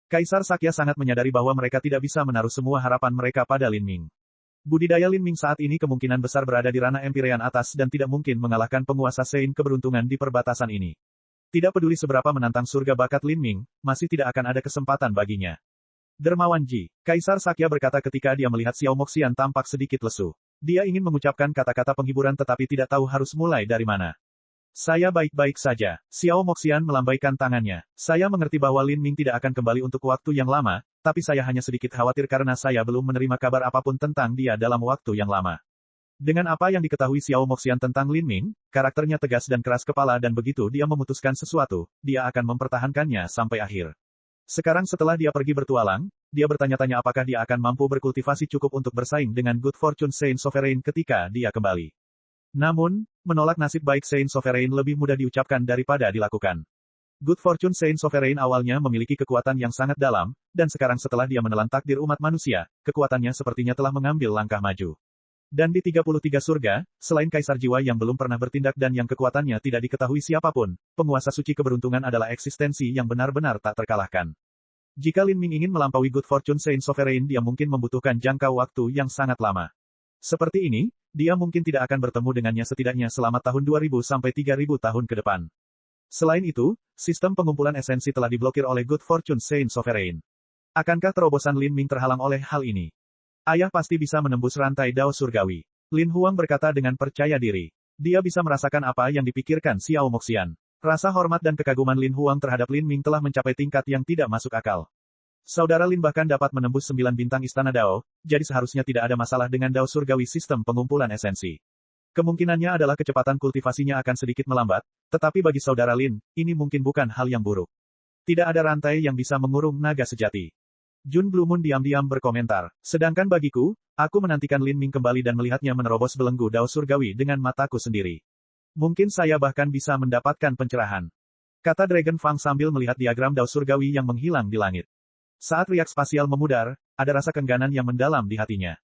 Kaisar Sakya sangat menyadari bahwa mereka tidak bisa menaruh semua harapan mereka pada Lin Ming. Budidaya Lin Ming saat ini kemungkinan besar berada di ranah Empyrean atas dan tidak mungkin mengalahkan penguasa Sein keberuntungan di perbatasan ini. Tidak peduli seberapa menantang surga bakat Lin Ming, masih tidak akan ada kesempatan baginya. Dermawan Ji, Kaisar Sakya berkata ketika dia melihat Xiao Moxian tampak sedikit lesu. Dia ingin mengucapkan kata-kata penghiburan tetapi tidak tahu harus mulai dari mana. Saya baik-baik saja. Xiao Moxian melambaikan tangannya. Saya mengerti bahwa Lin Ming tidak akan kembali untuk waktu yang lama, tapi saya hanya sedikit khawatir karena saya belum menerima kabar apapun tentang dia dalam waktu yang lama. Dengan apa yang diketahui Xiao Moxian tentang Lin Ming, karakternya tegas dan keras kepala dan begitu dia memutuskan sesuatu, dia akan mempertahankannya sampai akhir. Sekarang setelah dia pergi bertualang, dia bertanya-tanya apakah dia akan mampu berkultivasi cukup untuk bersaing dengan Good Fortune Saint Sovereign ketika dia kembali. Namun, menolak nasib baik Saint Sovereign lebih mudah diucapkan daripada dilakukan. Good Fortune Saint Sovereign awalnya memiliki kekuatan yang sangat dalam, dan sekarang setelah dia menelan takdir umat manusia, kekuatannya sepertinya telah mengambil langkah maju. Dan di 33 surga, selain Kaisar Jiwa yang belum pernah bertindak dan yang kekuatannya tidak diketahui siapapun, penguasa suci keberuntungan adalah eksistensi yang benar-benar tak terkalahkan. Jika Lin Ming ingin melampaui Good Fortune Saint Sovereign dia mungkin membutuhkan jangka waktu yang sangat lama. Seperti ini, dia mungkin tidak akan bertemu dengannya setidaknya selama tahun 2000 sampai 3000 tahun ke depan. Selain itu, sistem pengumpulan esensi telah diblokir oleh Good Fortune Saint Sovereign. Akankah terobosan Lin Ming terhalang oleh hal ini? Ayah pasti bisa menembus rantai Dao Surgawi. Lin Huang berkata dengan percaya diri. Dia bisa merasakan apa yang dipikirkan Xiao Moxian. Rasa hormat dan kekaguman Lin Huang terhadap Lin Ming telah mencapai tingkat yang tidak masuk akal. Saudara Lin bahkan dapat menembus 9 bintang Istana Dao, jadi seharusnya tidak ada masalah dengan Dao Surgawi sistem pengumpulan esensi. Kemungkinannya adalah kecepatan kultivasinya akan sedikit melambat, tetapi bagi saudara Lin, ini mungkin bukan hal yang buruk. Tidak ada rantai yang bisa mengurung naga sejati. Jun Blue Moon diam-diam berkomentar. Sedangkan bagiku, aku menantikan Lin Ming kembali dan melihatnya menerobos belenggu Dao Surgawi dengan mataku sendiri. Mungkin saya bahkan bisa mendapatkan pencerahan. Kata Dragon Fang sambil melihat diagram Dao Surgawi yang menghilang di langit. Saat riak spasial memudar, ada rasa kengganan yang mendalam di hatinya.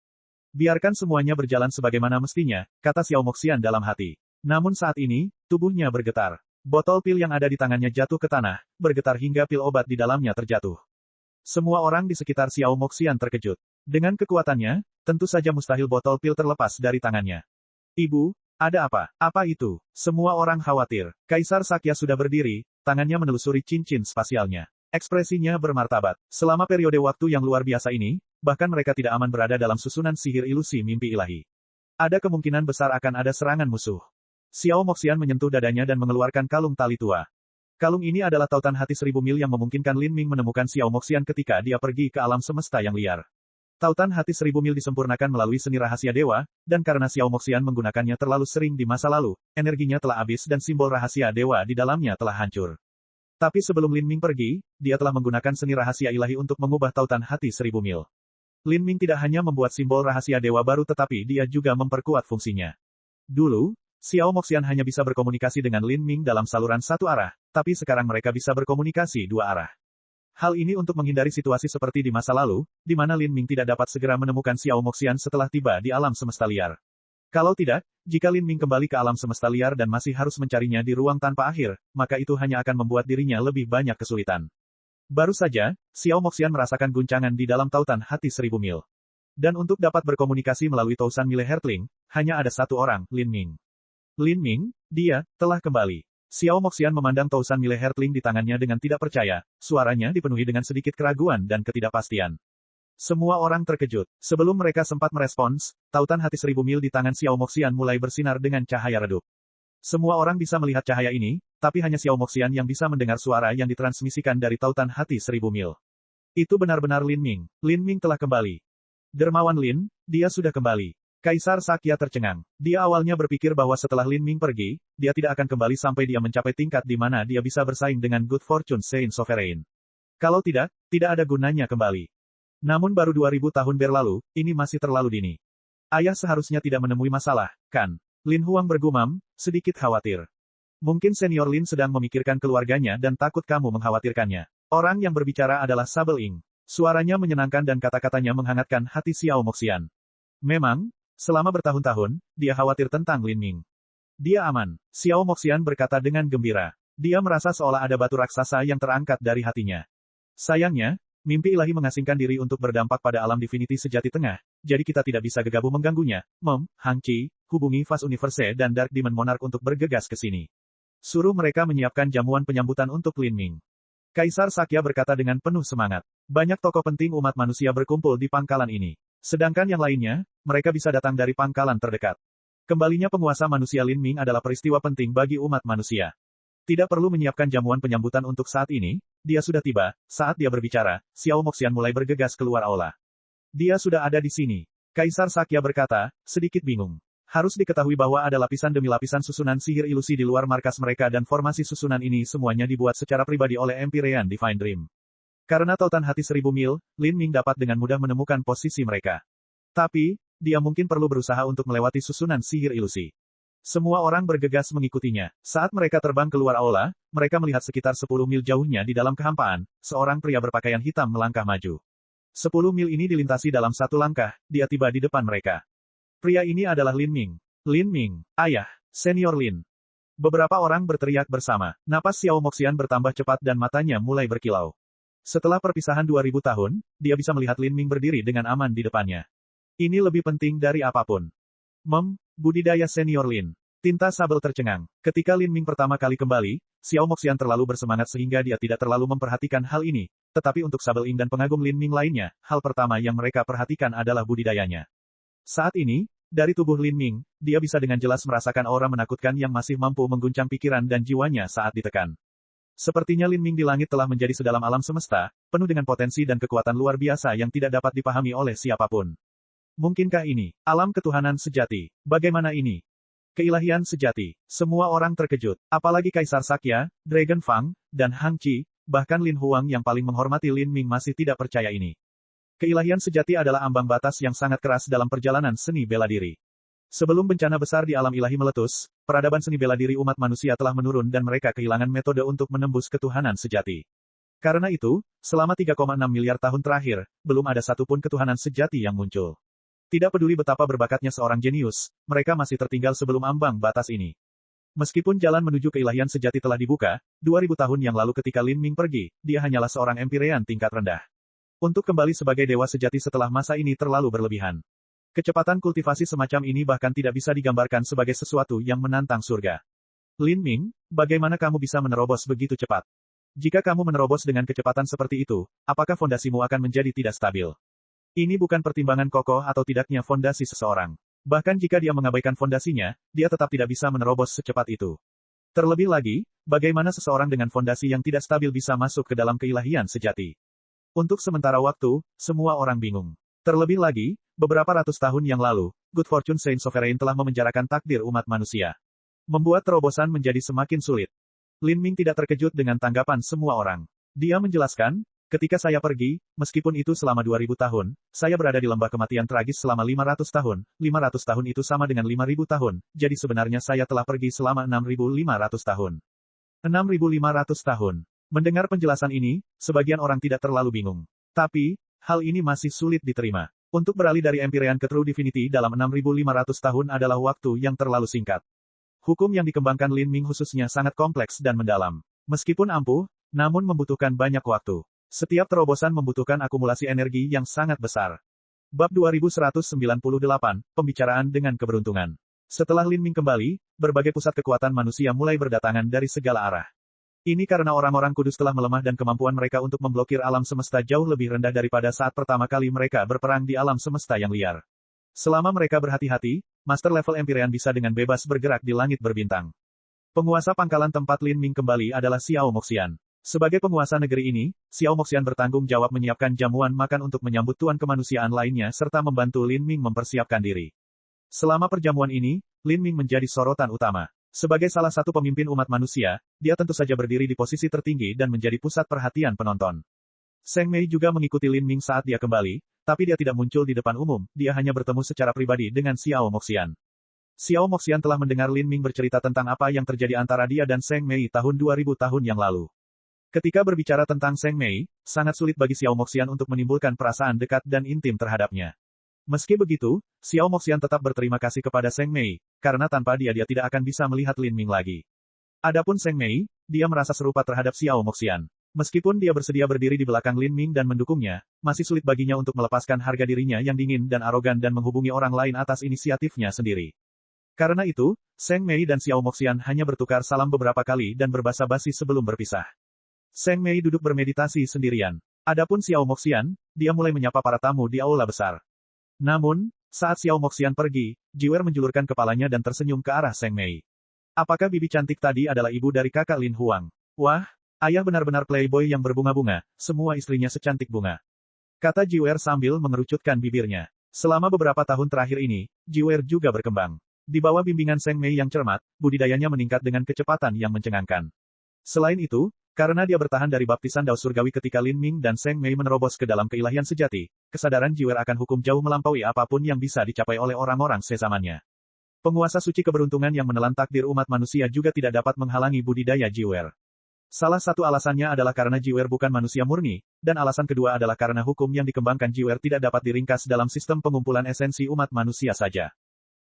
Biarkan semuanya berjalan sebagaimana mestinya, kata Xiao Moxian dalam hati. Namun saat ini, tubuhnya bergetar. Botol pil yang ada di tangannya jatuh ke tanah, bergetar hingga pil obat di dalamnya terjatuh. Semua orang di sekitar Xiao Moxian terkejut. Dengan kekuatannya, tentu saja mustahil botol pil terlepas dari tangannya. Ibu, ada apa? Apa itu? Semua orang khawatir. Kaisar Sakya sudah berdiri, tangannya menelusuri cincin spasialnya. Ekspresinya bermartabat. Selama periode waktu yang luar biasa ini, bahkan mereka tidak aman berada dalam susunan sihir ilusi mimpi ilahi. Ada kemungkinan besar akan ada serangan musuh. Xiao Moxian menyentuh dadanya dan mengeluarkan kalung tali tua. Kalung ini adalah tautan hati 1000 mil yang memungkinkan Lin Ming menemukan Xiao Moxian ketika dia pergi ke alam semesta yang liar. Tautan hati 1000 mil disempurnakan melalui seni rahasia dewa, dan karena Xiao Moxian menggunakannya terlalu sering di masa lalu, energinya telah habis dan simbol rahasia dewa di dalamnya telah hancur. Tapi sebelum Lin Ming pergi, dia telah menggunakan seni rahasia ilahi untuk mengubah tautan hati 1000 mil. Lin Ming tidak hanya membuat simbol rahasia dewa baru tetapi dia juga memperkuat fungsinya. Dulu, Xiao Moxian hanya bisa berkomunikasi dengan Lin Ming dalam saluran satu arah, tapi sekarang mereka bisa berkomunikasi dua arah. Hal ini untuk menghindari situasi seperti di masa lalu, di mana Lin Ming tidak dapat segera menemukan Xiao Moxian setelah tiba di alam semesta liar. Kalau tidak, jika Lin Ming kembali ke alam semesta liar dan masih harus mencarinya di ruang tanpa akhir, maka itu hanya akan membuat dirinya lebih banyak kesulitan. Baru saja, Xiao Moxian merasakan guncangan di dalam tautan hati 1000 mil. Dan untuk dapat berkomunikasi melalui tausan Mile Hertling, hanya ada satu orang, Lin Ming. Lin Ming, dia, telah kembali. Xiao Moxian memandang tausan Mile Hertling di tangannya dengan tidak percaya, suaranya dipenuhi dengan sedikit keraguan dan ketidakpastian. Semua orang terkejut. Sebelum mereka sempat merespons, tautan hati 1000 mil di tangan Xiao Moxian mulai bersinar dengan cahaya redup. Semua orang bisa melihat cahaya ini, tapi hanya Xiao Moxian yang bisa mendengar suara yang ditransmisikan dari tautan hati 1000 mil. Itu benar-benar Lin Ming. Lin Ming telah kembali. Dermawan Lin, dia sudah kembali. Kaisar Sakya tercengang. Dia awalnya berpikir bahwa setelah Lin Ming pergi, dia tidak akan kembali sampai dia mencapai tingkat di mana dia bisa bersaing dengan Good Fortune Saint Sovereign. Kalau tidak, tidak ada gunanya kembali. Namun baru 2000 tahun berlalu, ini masih terlalu dini. Ayah seharusnya tidak menemui masalah, kan? Lin Huang bergumam, sedikit khawatir. Mungkin senior Lin sedang memikirkan keluarganya dan takut kamu mengkhawatirkannya. Orang yang berbicara adalah Sable Ing. Suaranya menyenangkan dan kata-katanya menghangatkan hati Xiao Moxian. Memang, selama bertahun-tahun, dia khawatir tentang Lin Ming. Dia aman. Xiao Moxian berkata dengan gembira. Dia merasa seolah ada batu raksasa yang terangkat dari hatinya. Sayangnya, mimpi ilahi mengasingkan diri untuk berdampak pada alam divinity sejati tengah, jadi kita tidak bisa gegabah mengganggunya. Hang Chi, hubungi Fast Universe dan Dark Demon Monarch untuk bergegas ke sini. Suruh mereka menyiapkan jamuan penyambutan untuk Lin Ming. Kaisar Sakya berkata dengan penuh semangat. Banyak tokoh penting umat manusia berkumpul di pangkalan ini. Sedangkan yang lainnya, mereka bisa datang dari pangkalan terdekat. Kembalinya penguasa manusia Lin Ming adalah peristiwa penting bagi umat manusia. Tidak perlu menyiapkan jamuan penyambutan untuk saat ini, dia sudah tiba. Saat dia berbicara, Xiao Moxian mulai bergegas keluar aula. Dia sudah ada di sini. Kaisar Sakya berkata, sedikit bingung. Harus diketahui bahwa ada lapisan demi lapisan susunan sihir ilusi di luar markas mereka dan formasi susunan ini semuanya dibuat secara pribadi oleh Empyrean Divine Dream. Karena tautan hati 1000 mil, Lin Ming dapat dengan mudah menemukan posisi mereka. Tapi, dia mungkin perlu berusaha untuk melewati susunan sihir ilusi. Semua orang bergegas mengikutinya. Saat mereka terbang keluar aula, mereka melihat sekitar 10 mil jauhnya di dalam kehampaan, seorang pria berpakaian hitam melangkah maju. 10 mil ini dilintasi dalam satu langkah, dia tiba di depan mereka. Pria ini adalah Lin Ming. Lin Ming, ayah, senior Lin. Beberapa orang berteriak bersama. Napas Xiao Moxian bertambah cepat dan matanya mulai berkilau. Setelah perpisahan 2000 tahun, dia bisa melihat Lin Ming berdiri dengan aman di depannya. Ini lebih penting dari apapun. Budidaya senior Lin. Tinta Sabel tercengang. Ketika Lin Ming pertama kali kembali, Xiao Moxian terlalu bersemangat sehingga dia tidak terlalu memperhatikan hal ini, tetapi untuk Sabel Ing dan pengagum Lin Ming lainnya, hal pertama yang mereka perhatikan adalah budidayanya. Saat ini, dari tubuh Lin Ming, dia bisa dengan jelas merasakan aura menakutkan yang masih mampu mengguncang pikiran dan jiwanya saat ditekan. Sepertinya Lin Ming di langit telah menjadi sedalam alam semesta, penuh dengan potensi dan kekuatan luar biasa yang tidak dapat dipahami oleh siapapun. Mungkinkah ini alam ketuhanan sejati? Bagaimana ini? Keilahian sejati. Semua orang terkejut, apalagi Kaisar Sakya, Dragon Fang, dan Hang Qi, bahkan Lin Huang yang paling menghormati Lin Ming masih tidak percaya ini. Keilahian sejati adalah ambang batas yang sangat keras dalam perjalanan seni bela diri. Sebelum bencana besar di alam ilahi meletus, peradaban seni bela diri umat manusia telah menurun dan mereka kehilangan metode untuk menembus ketuhanan sejati. Karena itu, selama 3,6 miliar tahun terakhir, belum ada satupun ketuhanan sejati yang muncul. Tidak peduli betapa berbakatnya seorang jenius, mereka masih tertinggal sebelum ambang batas ini. Meskipun jalan menuju keilahian sejati telah dibuka, 2000 tahun yang lalu ketika Lin Ming pergi, dia hanyalah seorang Empyrean tingkat rendah. Untuk kembali sebagai dewa sejati setelah masa ini terlalu berlebihan. Kecepatan kultivasi semacam ini bahkan tidak bisa digambarkan sebagai sesuatu yang menantang surga. Lin Ming, bagaimana kamu bisa menerobos begitu cepat? Jika kamu menerobos dengan kecepatan seperti itu, apakah fondasimu akan menjadi tidak stabil? Ini bukan pertimbangan kokoh atau tidaknya fondasi seseorang. Bahkan jika dia mengabaikan fondasinya, dia tetap tidak bisa menerobos secepat itu. Terlebih lagi, bagaimana seseorang dengan fondasi yang tidak stabil bisa masuk ke dalam keilahian sejati? Untuk sementara waktu, semua orang bingung. Terlebih lagi, beberapa ratus tahun yang lalu, Good Fortune Saint Sovereign telah memenjarakan takdir umat manusia. Membuat terobosan menjadi semakin sulit. Lin Ming tidak terkejut dengan tanggapan semua orang. Dia menjelaskan, ketika saya pergi, meskipun itu selama 2000 tahun, saya berada di lembah kematian tragis selama 500 tahun, 500 tahun itu sama dengan 5000 tahun, jadi sebenarnya saya telah pergi selama 6500 tahun. 6500 tahun. Mendengar penjelasan ini, sebagian orang tidak terlalu bingung. Tapi, hal ini masih sulit diterima. Untuk beralih dari Empyrean ke True Divinity dalam 6500 tahun adalah waktu yang terlalu singkat. Hukum yang dikembangkan Lin Ming khususnya sangat kompleks dan mendalam. Meskipun ampuh, namun membutuhkan banyak waktu. Setiap terobosan membutuhkan akumulasi energi yang sangat besar. Bab 2198, Pembicaraan dengan Keberuntungan. Setelah Lin Ming kembali, berbagai pusat kekuatan manusia mulai berdatangan dari segala arah. Ini karena orang-orang kudus telah melemah dan kemampuan mereka untuk memblokir alam semesta jauh lebih rendah daripada saat pertama kali mereka berperang di alam semesta yang liar. Selama mereka berhati-hati, master level Empyrean bisa dengan bebas bergerak di langit berbintang. Penguasa pangkalan tempat Lin Ming kembali adalah Xiao Moxian. Sebagai penguasa negeri ini, Xiao Moxian bertanggung jawab menyiapkan jamuan makan untuk menyambut tuan kemanusiaan lainnya serta membantu Lin Ming mempersiapkan diri. Selama perjamuan ini, Lin Ming menjadi sorotan utama. Sebagai salah satu pemimpin umat manusia, dia tentu saja berdiri di posisi tertinggi dan menjadi pusat perhatian penonton. Seng Mei juga mengikuti Lin Ming saat dia kembali, tapi dia tidak muncul di depan umum, dia hanya bertemu secara pribadi dengan Xiao Moxian. Xiao Moxian telah mendengar Lin Ming bercerita tentang apa yang terjadi antara dia dan Seng Mei tahun 2000 tahun yang lalu. Ketika berbicara tentang Seng Mei, sangat sulit bagi Xiao Moxian untuk menimbulkan perasaan dekat dan intim terhadapnya. Meski begitu, Xiao Moxian tetap berterima kasih kepada Seng Mei, karena tanpa dia tidak akan bisa melihat Lin Ming lagi. Adapun Seng Mei, dia merasa serupa terhadap Xiao Moxian. Meskipun dia bersedia berdiri di belakang Lin Ming dan mendukungnya, masih sulit baginya untuk melepaskan harga dirinya yang dingin dan arogan dan menghubungi orang lain atas inisiatifnya sendiri. Karena itu, Seng Mei dan Xiao Moxian hanya bertukar salam beberapa kali dan berbasa-basi sebelum berpisah. Seng Mei duduk bermeditasi sendirian. Adapun Xiao Moxian, dia mulai menyapa para tamu di aula besar. Namun, saat Xiao Moxian pergi, Jiwer menjulurkan kepalanya dan tersenyum ke arah Seng Mei. Apakah bibi cantik tadi adalah ibu dari kakak Lin Huang? Wah, ayah benar-benar playboy yang berbunga-bunga, semua istrinya secantik bunga. Kata Jiwer sambil mengerucutkan bibirnya. Selama beberapa tahun terakhir ini, Jiwer juga berkembang. Di bawah bimbingan Seng Mei yang cermat, budidayanya meningkat dengan kecepatan yang mencengangkan. Selain itu, karena dia bertahan dari baptisan Dao Surgawi ketika Lin Ming dan Seng Mei menerobos ke dalam keilahian sejati, kesadaran Jiwer akan hukum jauh melampaui apapun yang bisa dicapai oleh orang-orang sezamannya. Penguasa suci keberuntungan yang menelan takdir umat manusia juga tidak dapat menghalangi budidaya Jiwer. Salah satu alasannya adalah karena Jiwer bukan manusia murni, dan alasan kedua adalah karena hukum yang dikembangkan Jiwer tidak dapat diringkas dalam sistem pengumpulan esensi umat manusia saja.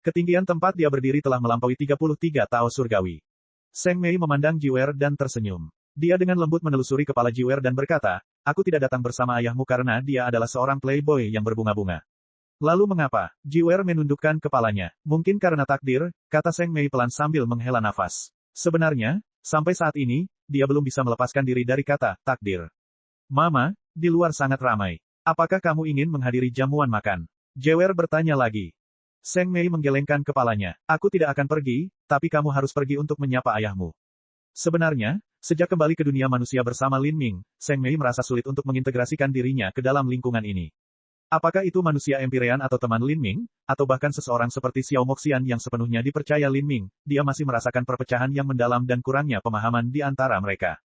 Ketinggian tempat dia berdiri telah melampaui 33 Tao Surgawi. Seng Mei memandang Jiwer dan tersenyum. Dia dengan lembut menelusuri kepala Jiwer dan berkata, aku tidak datang bersama ayahmu karena dia adalah seorang playboy yang berbunga-bunga. Lalu mengapa? Jiwer menundukkan kepalanya. Mungkin karena takdir, kata Seng Mei pelan sambil menghela nafas. Sebenarnya, Sampai saat ini, dia belum bisa melepaskan diri dari kata takdir. Mama, di luar sangat ramai. Apakah kamu ingin menghadiri jamuan makan? Jewer bertanya lagi. Seng Mei menggelengkan kepalanya. Aku tidak akan pergi, tapi kamu harus pergi untuk menyapa ayahmu. Sebenarnya, sejak kembali ke dunia manusia bersama Lin Ming, Seng Mei merasa sulit untuk mengintegrasikan dirinya ke dalam lingkungan ini. Apakah itu manusia Empyrean atau teman Lin Ming, atau bahkan seseorang seperti Xiao Moxian yang sepenuhnya dipercaya Lin Ming, dia masih merasakan perpecahan yang mendalam dan kurangnya pemahaman di antara mereka.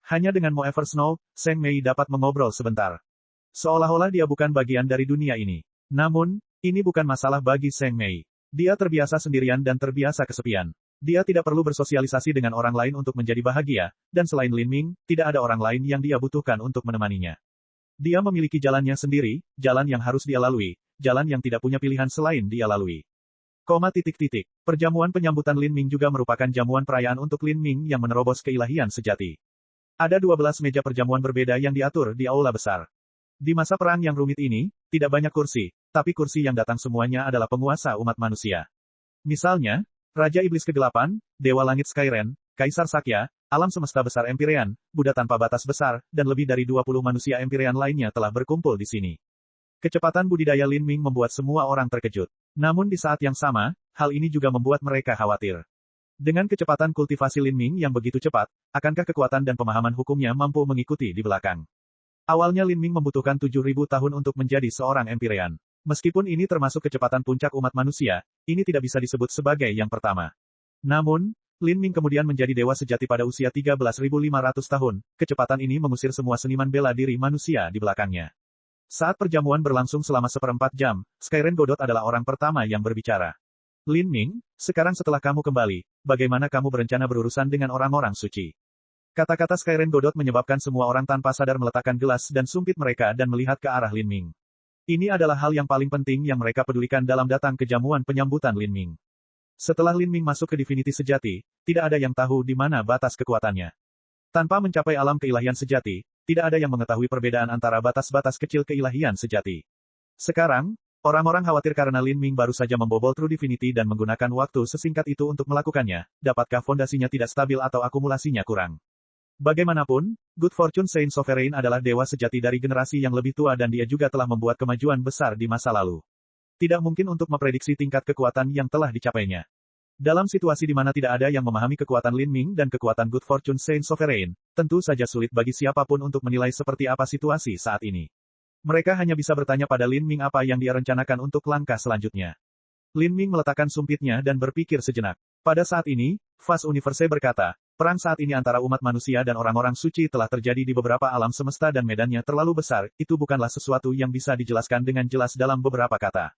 Hanya dengan Mo Eversnow, Seng Mei dapat mengobrol sebentar. Seolah-olah dia bukan bagian dari dunia ini. Namun, ini bukan masalah bagi Seng Mei. Dia terbiasa sendirian dan terbiasa kesepian. Dia tidak perlu bersosialisasi dengan orang lain untuk menjadi bahagia, dan selain Lin Ming, tidak ada orang lain yang dia butuhkan untuk menemaninya. Dia memiliki jalannya sendiri, jalan yang harus dia lalui, jalan yang tidak punya pilihan selain dia lalui. Perjamuan penyambutan Lin Ming juga merupakan jamuan perayaan untuk Lin Ming yang menerobos keilahian sejati. Ada 12 meja perjamuan berbeda yang diatur di aula besar. Di masa perang yang rumit ini, tidak banyak kursi, tapi kursi yang datang semuanya adalah penguasa umat manusia. Misalnya, Raja Iblis Kegelapan, Dewa Langit Skyren, Kaisar Sakya, Alam Semesta Besar Empyrean, Buddha Tanpa Batas Besar, dan lebih dari 20 manusia Empyrean lainnya telah berkumpul di sini. Kecepatan budidaya Lin Ming membuat semua orang terkejut. Namun di saat yang sama, hal ini juga membuat mereka khawatir. Dengan kecepatan kultivasi Lin Ming yang begitu cepat, akankah kekuatan dan pemahaman hukumnya mampu mengikuti di belakang? Awalnya Lin Ming membutuhkan 7.000 tahun untuk menjadi seorang Empyrean. Meskipun ini termasuk kecepatan puncak umat manusia, ini tidak bisa disebut sebagai yang pertama. Namun, Lin Ming kemudian menjadi dewa sejati pada usia 13.500 tahun, kecepatan ini mengusir semua seniman bela diri manusia di belakangnya. Saat perjamuan berlangsung selama 1/4 jam, Skyren Godot adalah orang pertama yang berbicara. Lin Ming, sekarang setelah kamu kembali, bagaimana kamu berencana berurusan dengan orang-orang suci? Kata-kata Skyren Godot menyebabkan semua orang tanpa sadar meletakkan gelas dan sumpit mereka dan melihat ke arah Lin Ming. Ini adalah hal yang paling penting yang mereka pedulikan dalam datang ke jamuan penyambutan Lin Ming. Setelah Lin Ming masuk ke Divinity sejati, tidak ada yang tahu di mana batas kekuatannya. Tanpa mencapai alam keilahian sejati, tidak ada yang mengetahui perbedaan antara batas-batas kecil keilahian sejati. Sekarang, orang-orang khawatir karena Lin Ming baru saja membobol True Divinity dan menggunakan waktu sesingkat itu untuk melakukannya, dapatkah fondasinya tidak stabil atau akumulasinya kurang? Bagaimanapun, Good Fortune Saint Sovereign adalah dewa sejati dari generasi yang lebih tua dan dia juga telah membuat kemajuan besar di masa lalu. Tidak mungkin untuk memprediksi tingkat kekuatan yang telah dicapainya. Dalam situasi di mana tidak ada yang memahami kekuatan Lin Ming dan kekuatan Good Fortune Saint Sovereign, tentu saja sulit bagi siapapun untuk menilai seperti apa situasi saat ini. Mereka hanya bisa bertanya pada Lin Ming apa yang dia rencanakan untuk langkah selanjutnya. Lin Ming meletakkan sumpitnya dan berpikir sejenak. Pada saat ini, Fast Universe berkata, perang saat ini antara umat manusia dan orang-orang suci telah terjadi di beberapa alam semesta dan medannya terlalu besar, itu bukanlah sesuatu yang bisa dijelaskan dengan jelas dalam beberapa kata.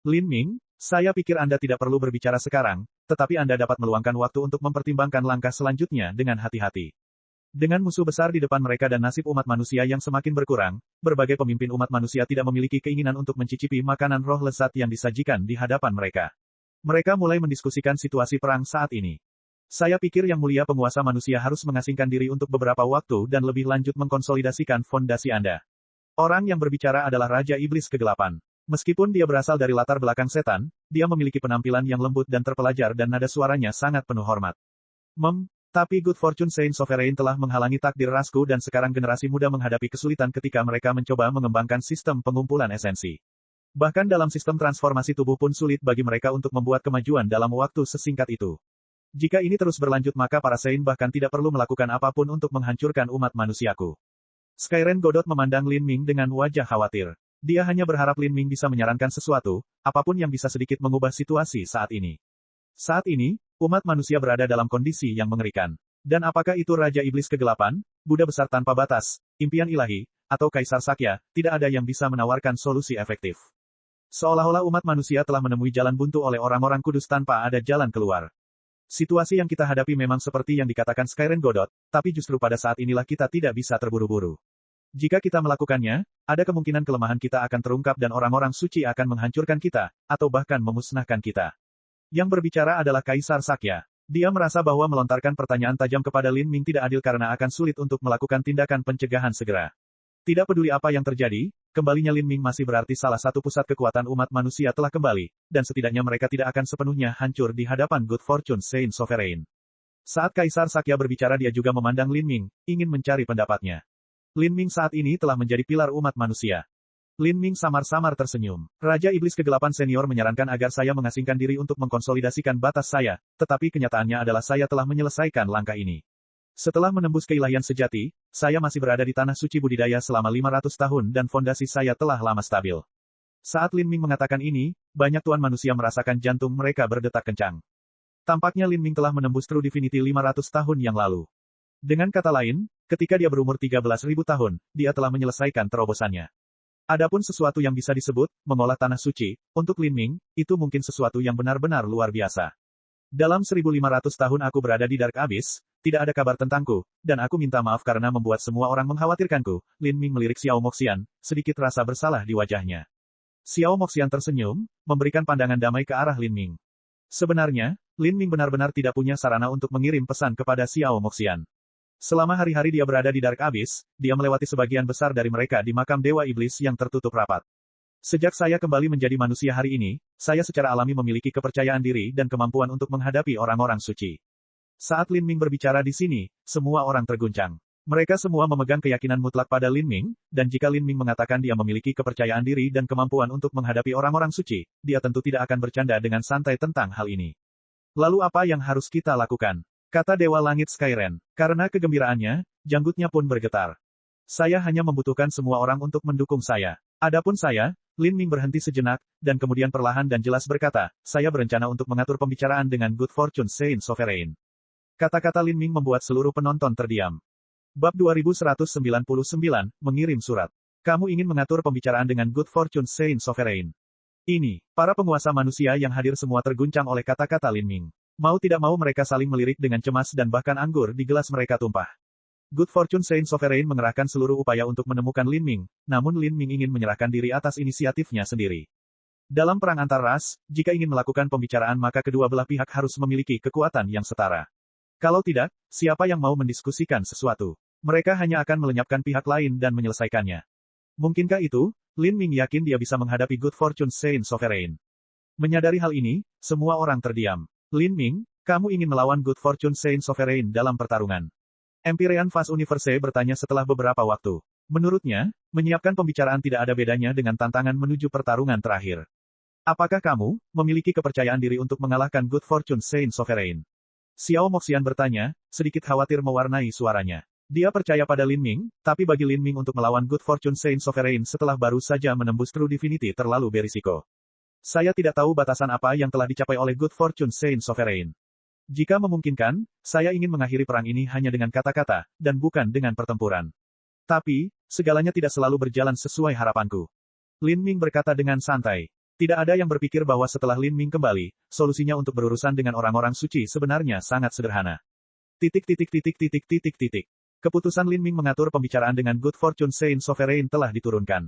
Lin Ming, saya pikir Anda tidak perlu berbicara sekarang, tetapi Anda dapat meluangkan waktu untuk mempertimbangkan langkah selanjutnya dengan hati-hati. Dengan musuh besar di depan mereka dan nasib umat manusia yang semakin berkurang, berbagai pemimpin umat manusia tidak memiliki keinginan untuk mencicipi makanan roh lezat yang disajikan di hadapan mereka. Mereka mulai mendiskusikan situasi perang saat ini. Saya pikir Yang Mulia penguasa manusia harus mengasingkan diri untuk beberapa waktu dan lebih lanjut mengkonsolidasikan fondasi Anda. Orang yang berbicara adalah Raja Iblis Kegelapan. Meskipun dia berasal dari latar belakang setan, dia memiliki penampilan yang lembut dan terpelajar dan nada suaranya sangat penuh hormat. Tapi Good Fortune Saint Sovereign telah menghalangi takdir rasku dan sekarang generasi muda menghadapi kesulitan ketika mereka mencoba mengembangkan sistem pengumpulan esensi. Bahkan dalam sistem transformasi tubuh pun sulit bagi mereka untuk membuat kemajuan dalam waktu sesingkat itu. Jika ini terus berlanjut maka para Saint bahkan tidak perlu melakukan apapun untuk menghancurkan umat manusiaku. Skyren Godot memandang Lin Ming dengan wajah khawatir. Dia hanya berharap Lin Ming bisa menyarankan sesuatu, apapun yang bisa sedikit mengubah situasi saat ini. Saat ini, umat manusia berada dalam kondisi yang mengerikan. Dan apakah itu Raja Iblis Kegelapan, Buddha Besar Tanpa Batas, Impian Ilahi, atau Kaisar Sakya, tidak ada yang bisa menawarkan solusi efektif. Seolah-olah umat manusia telah menemui jalan buntu oleh orang-orang kudus tanpa ada jalan keluar. Situasi yang kita hadapi memang seperti yang dikatakan Skyren Godot, tapi justru pada saat inilah kita tidak bisa terburu-buru. Jika kita melakukannya, ada kemungkinan kelemahan kita akan terungkap dan orang-orang suci akan menghancurkan kita, atau bahkan memusnahkan kita. Yang berbicara adalah Kaisar Sakya. Dia merasa bahwa melontarkan pertanyaan tajam kepada Lin Ming tidak adil karena akan sulit untuk melakukan tindakan pencegahan segera. Tidak peduli apa yang terjadi, kembalinya Lin Ming masih berarti salah satu pusat kekuatan umat manusia telah kembali, dan setidaknya mereka tidak akan sepenuhnya hancur di hadapan Good Fortune Saint Sovereign. Saat Kaisar Sakya berbicara dia juga memandang Lin Ming, ingin mencari pendapatnya. Lin Ming saat ini telah menjadi pilar umat manusia. Lin Ming samar-samar tersenyum. Raja Iblis Kegelapan Senior menyarankan agar saya mengasingkan diri untuk mengkonsolidasikan batas saya, tetapi kenyataannya adalah saya telah menyelesaikan langkah ini. Setelah menembus keilahian sejati, saya masih berada di tanah suci budidaya selama 500 tahun dan fondasi saya telah lama stabil. Saat Lin Ming mengatakan ini, banyak tuan manusia merasakan jantung mereka berdetak kencang. Tampaknya Lin Ming telah menembus True Divinity 500 tahun yang lalu. Dengan kata lain, ketika dia berumur 13.000 tahun, dia telah menyelesaikan terobosannya. Adapun sesuatu yang bisa disebut, mengolah tanah suci, untuk Lin Ming, itu mungkin sesuatu yang benar-benar luar biasa. Dalam 1500 tahun aku berada di Dark Abyss, tidak ada kabar tentangku, dan aku minta maaf karena membuat semua orang mengkhawatirkanku. Lin Ming melirik Xiao Moxian, sedikit rasa bersalah di wajahnya. Xiao Moxian tersenyum, memberikan pandangan damai ke arah Lin Ming. Sebenarnya, Lin Ming benar-benar tidak punya sarana untuk mengirim pesan kepada Xiao Moxian. Selama hari-hari dia berada di Dark Abyss, dia melewati sebagian besar dari mereka di makam Dewa Iblis yang tertutup rapat. Sejak saya kembali menjadi manusia hari ini, saya secara alami memiliki kepercayaan diri dan kemampuan untuk menghadapi orang-orang suci. Saat Lin Ming berbicara di sini, semua orang terguncang. Mereka semua memegang keyakinan mutlak pada Lin Ming, dan jika Lin Ming mengatakan dia memiliki kepercayaan diri dan kemampuan untuk menghadapi orang-orang suci, dia tentu tidak akan bercanda dengan santai tentang hal ini. Lalu apa yang harus kita lakukan? Kata Dewa Langit Skyren. Karena kegembiraannya, janggutnya pun bergetar. Saya hanya membutuhkan semua orang untuk mendukung saya. Adapun saya, Lin Ming berhenti sejenak, dan kemudian perlahan dan jelas berkata, saya berencana untuk mengatur pembicaraan dengan Good Fortune Saint Sovereign. Kata-kata Lin Ming membuat seluruh penonton terdiam. Bab 2199, mengirim surat. Kamu ingin mengatur pembicaraan dengan Good Fortune Saint Sovereign. Ini, para penguasa manusia yang hadir semua terguncang oleh kata-kata Lin Ming. Mau tidak mau mereka saling melirik dengan cemas dan bahkan anggur di gelas mereka tumpah. Good Fortune Saint Sovereign mengerahkan seluruh upaya untuk menemukan Lin Ming, namun Lin Ming ingin menyerahkan diri atas inisiatifnya sendiri. Dalam perang antar ras, jika ingin melakukan pembicaraan maka kedua belah pihak harus memiliki kekuatan yang setara. Kalau tidak, siapa yang mau mendiskusikan sesuatu? Mereka hanya akan melenyapkan pihak lain dan menyelesaikannya. Mungkinkah itu? Lin Ming yakin dia bisa menghadapi Good Fortune Saint Sovereign. Menyadari hal ini, semua orang terdiam. Lin Ming, kamu ingin melawan Good Fortune Saint Sovereign dalam pertarungan. Empyrean Fast Universe bertanya setelah beberapa waktu. Menurutnya, menyiapkan pembicaraan tidak ada bedanya dengan tantangan menuju pertarungan terakhir. Apakah kamu memiliki kepercayaan diri untuk mengalahkan Good Fortune Saint Sovereign? Xiao Moxian bertanya, sedikit khawatir mewarnai suaranya. Dia percaya pada Lin Ming, tapi bagi Lin Ming untuk melawan Good Fortune Saint Sovereign setelah baru saja menembus True Divinity terlalu berisiko. Saya tidak tahu batasan apa yang telah dicapai oleh Good Fortune Saint Sovereign. Jika memungkinkan, saya ingin mengakhiri perang ini hanya dengan kata-kata, dan bukan dengan pertempuran. Tapi, segalanya tidak selalu berjalan sesuai harapanku. Lin Ming berkata dengan santai. Tidak ada yang berpikir bahwa setelah Lin Ming kembali, solusinya untuk berurusan dengan orang-orang suci sebenarnya sangat sederhana. Keputusan Lin Ming mengatur pembicaraan dengan Good Fortune Saint Sovereign telah diturunkan.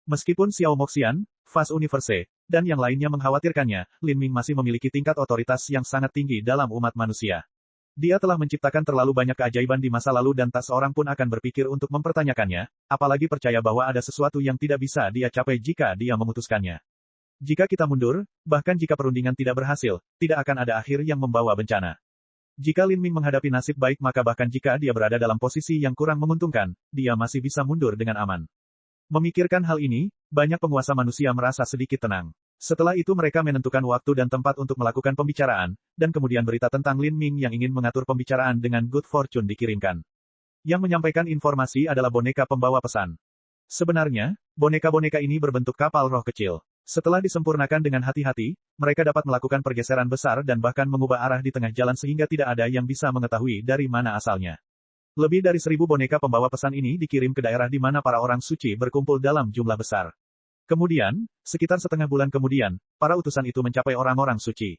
Meskipun Xiao Moxian, Fast Universe, dan yang lainnya mengkhawatirkannya, Lin Ming masih memiliki tingkat otoritas yang sangat tinggi dalam umat manusia. Dia telah menciptakan terlalu banyak keajaiban di masa lalu dan tak seorang pun akan berpikir untuk mempertanyakannya, apalagi percaya bahwa ada sesuatu yang tidak bisa dia capai jika dia memutuskannya. Jika kita mundur, bahkan jika perundingan tidak berhasil, tidak akan ada akhir yang membawa bencana. Jika Lin Ming menghadapi nasib baik maka bahkan jika dia berada dalam posisi yang kurang menguntungkan, dia masih bisa mundur dengan aman. Memikirkan hal ini, banyak penguasa manusia merasa sedikit tenang. Setelah itu mereka menentukan waktu dan tempat untuk melakukan pembicaraan, dan kemudian berita tentang Lin Ming yang ingin mengatur pembicaraan dengan Good Fortune dikirimkan. Yang menyampaikan informasi adalah boneka pembawa pesan. Sebenarnya, boneka-boneka ini berbentuk kapal roh kecil. Setelah disempurnakan dengan hati-hati, mereka dapat melakukan pergeseran besar dan bahkan mengubah arah di tengah jalan sehingga tidak ada yang bisa mengetahui dari mana asalnya. Lebih dari 1000 boneka pembawa pesan ini dikirim ke daerah di mana para orang suci berkumpul dalam jumlah besar. Kemudian, sekitar setengah bulan kemudian, para utusan itu mencapai orang-orang suci.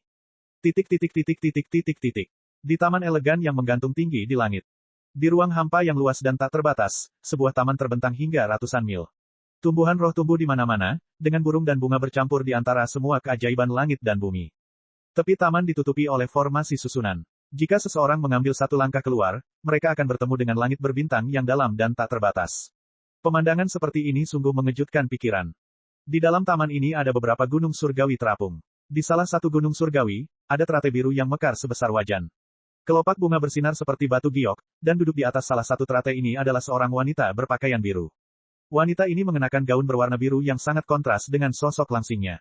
Di taman elegan yang menggantung tinggi di langit. Di ruang hampa yang luas dan tak terbatas, sebuah taman terbentang hingga ratusan mil. Tumbuhan roh tumbuh di mana-mana, dengan burung dan bunga bercampur di antara semua keajaiban langit dan bumi. Tepi taman ditutupi oleh formasi susunan. Jika seseorang mengambil satu langkah keluar, mereka akan bertemu dengan langit berbintang yang dalam dan tak terbatas. Pemandangan seperti ini sungguh mengejutkan pikiran. Di dalam taman ini ada beberapa gunung surgawi terapung. Di salah satu gunung surgawi, ada teratai biru yang mekar sebesar wajan. Kelopak bunga bersinar seperti batu giok, dan duduk di atas salah satu teratai ini adalah seorang wanita berpakaian biru. Wanita ini mengenakan gaun berwarna biru yang sangat kontras dengan sosok langsingnya.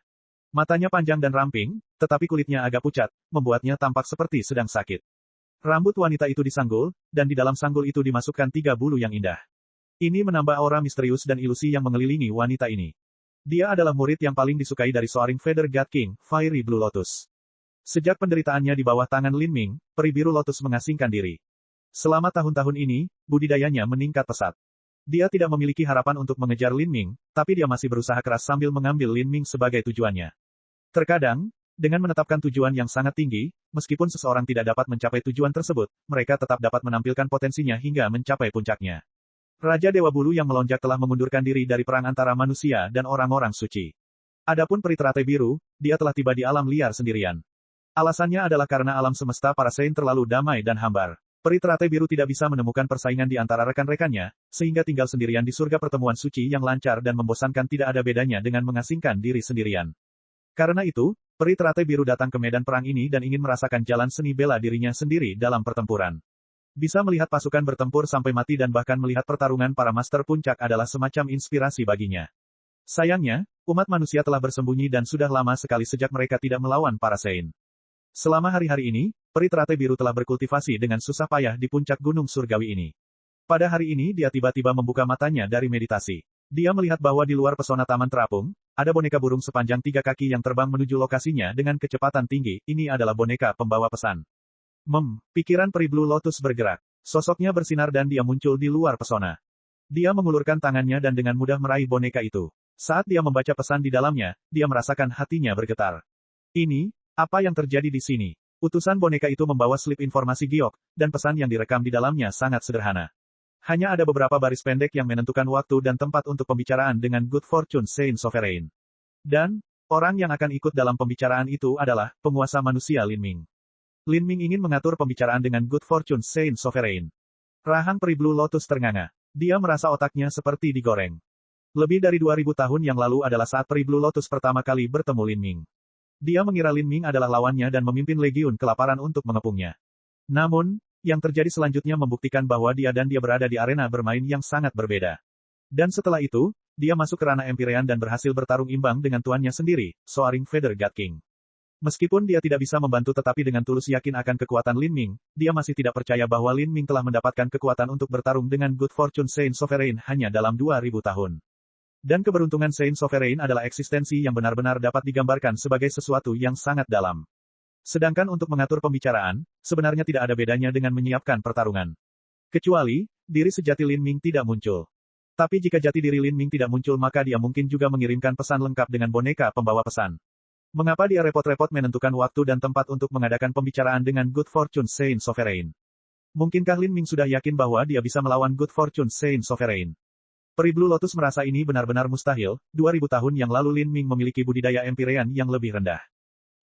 Matanya panjang dan ramping, tetapi kulitnya agak pucat, membuatnya tampak seperti sedang sakit. Rambut wanita itu disanggul, dan di dalam sanggul itu dimasukkan 3 bulu yang indah. Ini menambah aura misterius dan ilusi yang mengelilingi wanita ini. Dia adalah murid yang paling disukai dari Soaring Feather God King, Fiery Blue Lotus. Sejak penderitaannya di bawah tangan Lin Ming, peri biru lotus mengasingkan diri. Selama tahun-tahun ini, budidayanya meningkat pesat. Dia tidak memiliki harapan untuk mengejar Lin Ming, tapi dia masih berusaha keras sambil mengambil Lin Ming sebagai tujuannya. Terkadang, dengan menetapkan tujuan yang sangat tinggi, meskipun seseorang tidak dapat mencapai tujuan tersebut, mereka tetap dapat menampilkan potensinya hingga mencapai puncaknya. Raja Dewa Bulu yang melonjak telah mengundurkan diri dari perang antara manusia dan orang-orang suci. Adapun peri teratai biru, dia telah tiba di alam liar sendirian. Alasannya adalah karena alam semesta para Saint terlalu damai dan hambar. Peri teratai biru tidak bisa menemukan persaingan di antara rekan-rekannya, sehingga tinggal sendirian di surga pertemuan suci yang lancar dan membosankan tidak ada bedanya dengan mengasingkan diri sendirian. Karena itu, peri teratai biru datang ke medan perang ini dan ingin merasakan jalan seni bela dirinya sendiri dalam pertempuran. Bisa melihat pasukan bertempur sampai mati dan bahkan melihat pertarungan para master puncak adalah semacam inspirasi baginya. Sayangnya, umat manusia telah bersembunyi dan sudah lama sekali sejak mereka tidak melawan para Saint. Selama hari-hari ini, peri teratai biru telah berkultivasi dengan susah payah di puncak gunung surgawi ini. Pada hari ini dia tiba-tiba membuka matanya dari meditasi. Dia melihat bahwa di luar pesona taman terapung, ada boneka burung sepanjang 3 kaki yang terbang menuju lokasinya dengan kecepatan tinggi. Ini adalah boneka pembawa pesan. Pikiran peri Blue Lotus bergerak. Sosoknya bersinar dan dia muncul di luar pesona. Dia mengulurkan tangannya dan dengan mudah meraih boneka itu. Saat dia membaca pesan di dalamnya, dia merasakan hatinya bergetar. Ini, apa yang terjadi di sini? Utusan boneka itu membawa slip informasi giok, dan pesan yang direkam di dalamnya sangat sederhana. Hanya ada beberapa baris pendek yang menentukan waktu dan tempat untuk pembicaraan dengan Good Fortune Saint Sovereign. Dan, orang yang akan ikut dalam pembicaraan itu adalah penguasa manusia Lin Ming. Lin Ming ingin mengatur pembicaraan dengan Good Fortune Saint Sovereign. Rahang peri Blue Lotus ternganga. Dia merasa otaknya seperti digoreng. Lebih dari 2000 tahun yang lalu adalah saat peri Blue Lotus pertama kali bertemu Lin Ming. Dia mengira Lin Ming adalah lawannya dan memimpin legiun kelaparan untuk mengepungnya. Namun, yang terjadi selanjutnya membuktikan bahwa dia berada di arena bermain yang sangat berbeda. Dan setelah itu, dia masuk ke ranah Empyrean dan berhasil bertarung imbang dengan tuannya sendiri, Soaring Feather God King. Meskipun dia tidak bisa membantu tetapi dengan tulus yakin akan kekuatan Lin Ming, dia masih tidak percaya bahwa Lin Ming telah mendapatkan kekuatan untuk bertarung dengan Good Fortune Saint Sovereign hanya dalam 2000 tahun. Dan keberuntungan Saint Sovereign adalah eksistensi yang benar-benar dapat digambarkan sebagai sesuatu yang sangat dalam. Sedangkan untuk mengatur pembicaraan, sebenarnya tidak ada bedanya dengan menyiapkan pertarungan. Kecuali, diri sejati Lin Ming tidak muncul. Tapi jika jati diri Lin Ming tidak muncul maka dia mungkin juga mengirimkan pesan lengkap dengan boneka pembawa pesan. Mengapa dia repot-repot menentukan waktu dan tempat untuk mengadakan pembicaraan dengan Good Fortune Saint Sovereign? Mungkinkah Lin Ming sudah yakin bahwa dia bisa melawan Good Fortune Saint Sovereign? Peri Blue Lotus merasa ini benar-benar mustahil, 2000 tahun yang lalu Lin Ming memiliki budidaya Empyrean yang lebih rendah.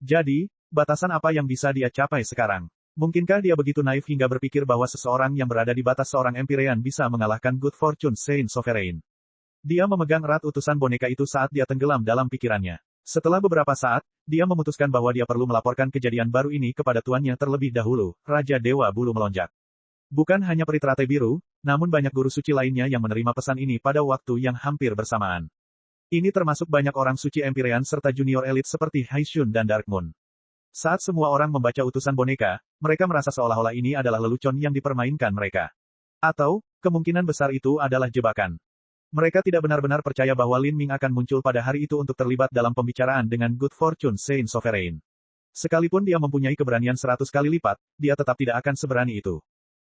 Jadi, batasan apa yang bisa dia capai sekarang? Mungkinkah dia begitu naif hingga berpikir bahwa seseorang yang berada di batas seorang Empyrean bisa mengalahkan Good Fortune Saint Sovereign? Dia memegang erat utusan boneka itu saat dia tenggelam dalam pikirannya. Setelah beberapa saat, dia memutuskan bahwa dia perlu melaporkan kejadian baru ini kepada tuannya terlebih dahulu, Raja Dewa Bulu Melonjak. Bukan hanya peri teratai biru, namun banyak guru suci lainnya yang menerima pesan ini pada waktu yang hampir bersamaan. Ini termasuk banyak orang suci Empyrean serta junior elit seperti Haishun dan Dark Moon. Saat semua orang membaca utusan boneka, mereka merasa seolah-olah ini adalah lelucon yang dipermainkan mereka. Atau, kemungkinan besar itu adalah jebakan. Mereka tidak benar-benar percaya bahwa Lin Ming akan muncul pada hari itu untuk terlibat dalam pembicaraan dengan Good Fortune Saint Sovereign. Sekalipun dia mempunyai keberanian 100 kali lipat, dia tetap tidak akan seberani itu.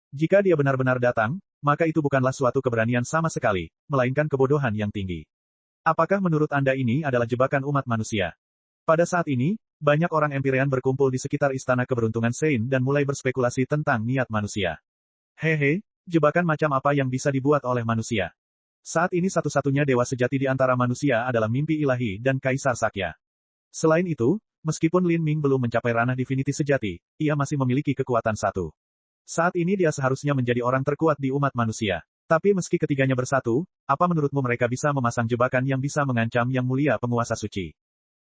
Jika dia benar-benar datang, maka itu bukanlah suatu keberanian sama sekali, melainkan kebodohan yang tinggi. Apakah menurut Anda ini adalah jebakan umat manusia? Pada saat ini, banyak orang Empyrean berkumpul di sekitar Istana Keberuntungan Saint dan mulai berspekulasi tentang niat manusia. Hehe, jebakan macam apa yang bisa dibuat oleh manusia? Saat ini satu-satunya dewa sejati di antara manusia adalah mimpi ilahi dan Kaisar Sakya. Selain itu, meskipun Lin Ming belum mencapai ranah divinity sejati, ia masih memiliki kekuatan satu. Saat ini dia seharusnya menjadi orang terkuat di umat manusia. Tapi meski ketiganya bersatu, apa menurutmu mereka bisa memasang jebakan yang bisa mengancam yang mulia penguasa suci?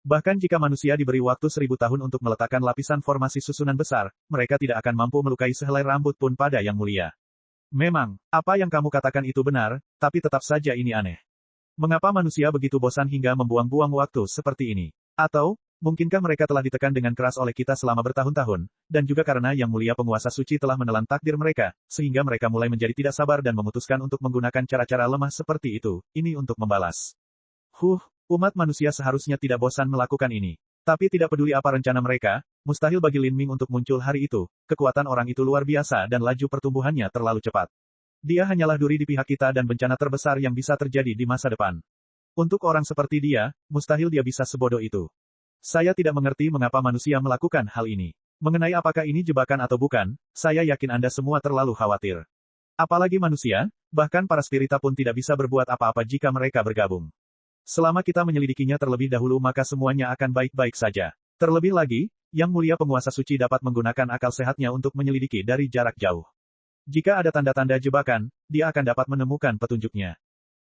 Bahkan jika manusia diberi waktu 1000 tahun untuk meletakkan lapisan formasi susunan besar, mereka tidak akan mampu melukai sehelai rambut pun pada Yang Mulia. Memang, apa yang kamu katakan itu benar, tapi tetap saja ini aneh. Mengapa manusia begitu bosan hingga membuang-buang waktu seperti ini? Atau, mungkinkah mereka telah ditekan dengan keras oleh kita selama bertahun-tahun, dan juga karena Yang Mulia Penguasa Suci telah menelan takdir mereka, sehingga mereka mulai menjadi tidak sabar dan memutuskan untuk menggunakan cara-cara lemah seperti itu, ini untuk membalas. Umat manusia seharusnya tidak bosan melakukan ini. Tapi tidak peduli apa rencana mereka, mustahil bagi Lin Ming untuk muncul hari itu, kekuatan orang itu luar biasa dan laju pertumbuhannya terlalu cepat. Dia hanyalah duri di pihak kita dan bencana terbesar yang bisa terjadi di masa depan. Untuk orang seperti dia, mustahil dia bisa sebodoh itu. Saya tidak mengerti mengapa manusia melakukan hal ini. Mengenai apakah ini jebakan atau bukan, saya yakin Anda semua terlalu khawatir. Apalagi manusia, bahkan para spirita pun tidak bisa berbuat apa-apa jika mereka bergabung. Selama kita menyelidikinya terlebih dahulu maka semuanya akan baik-baik saja. Terlebih lagi, Yang Mulia Penguasa Suci dapat menggunakan akal sehatnya untuk menyelidiki dari jarak jauh. Jika ada tanda-tanda jebakan, dia akan dapat menemukan petunjuknya.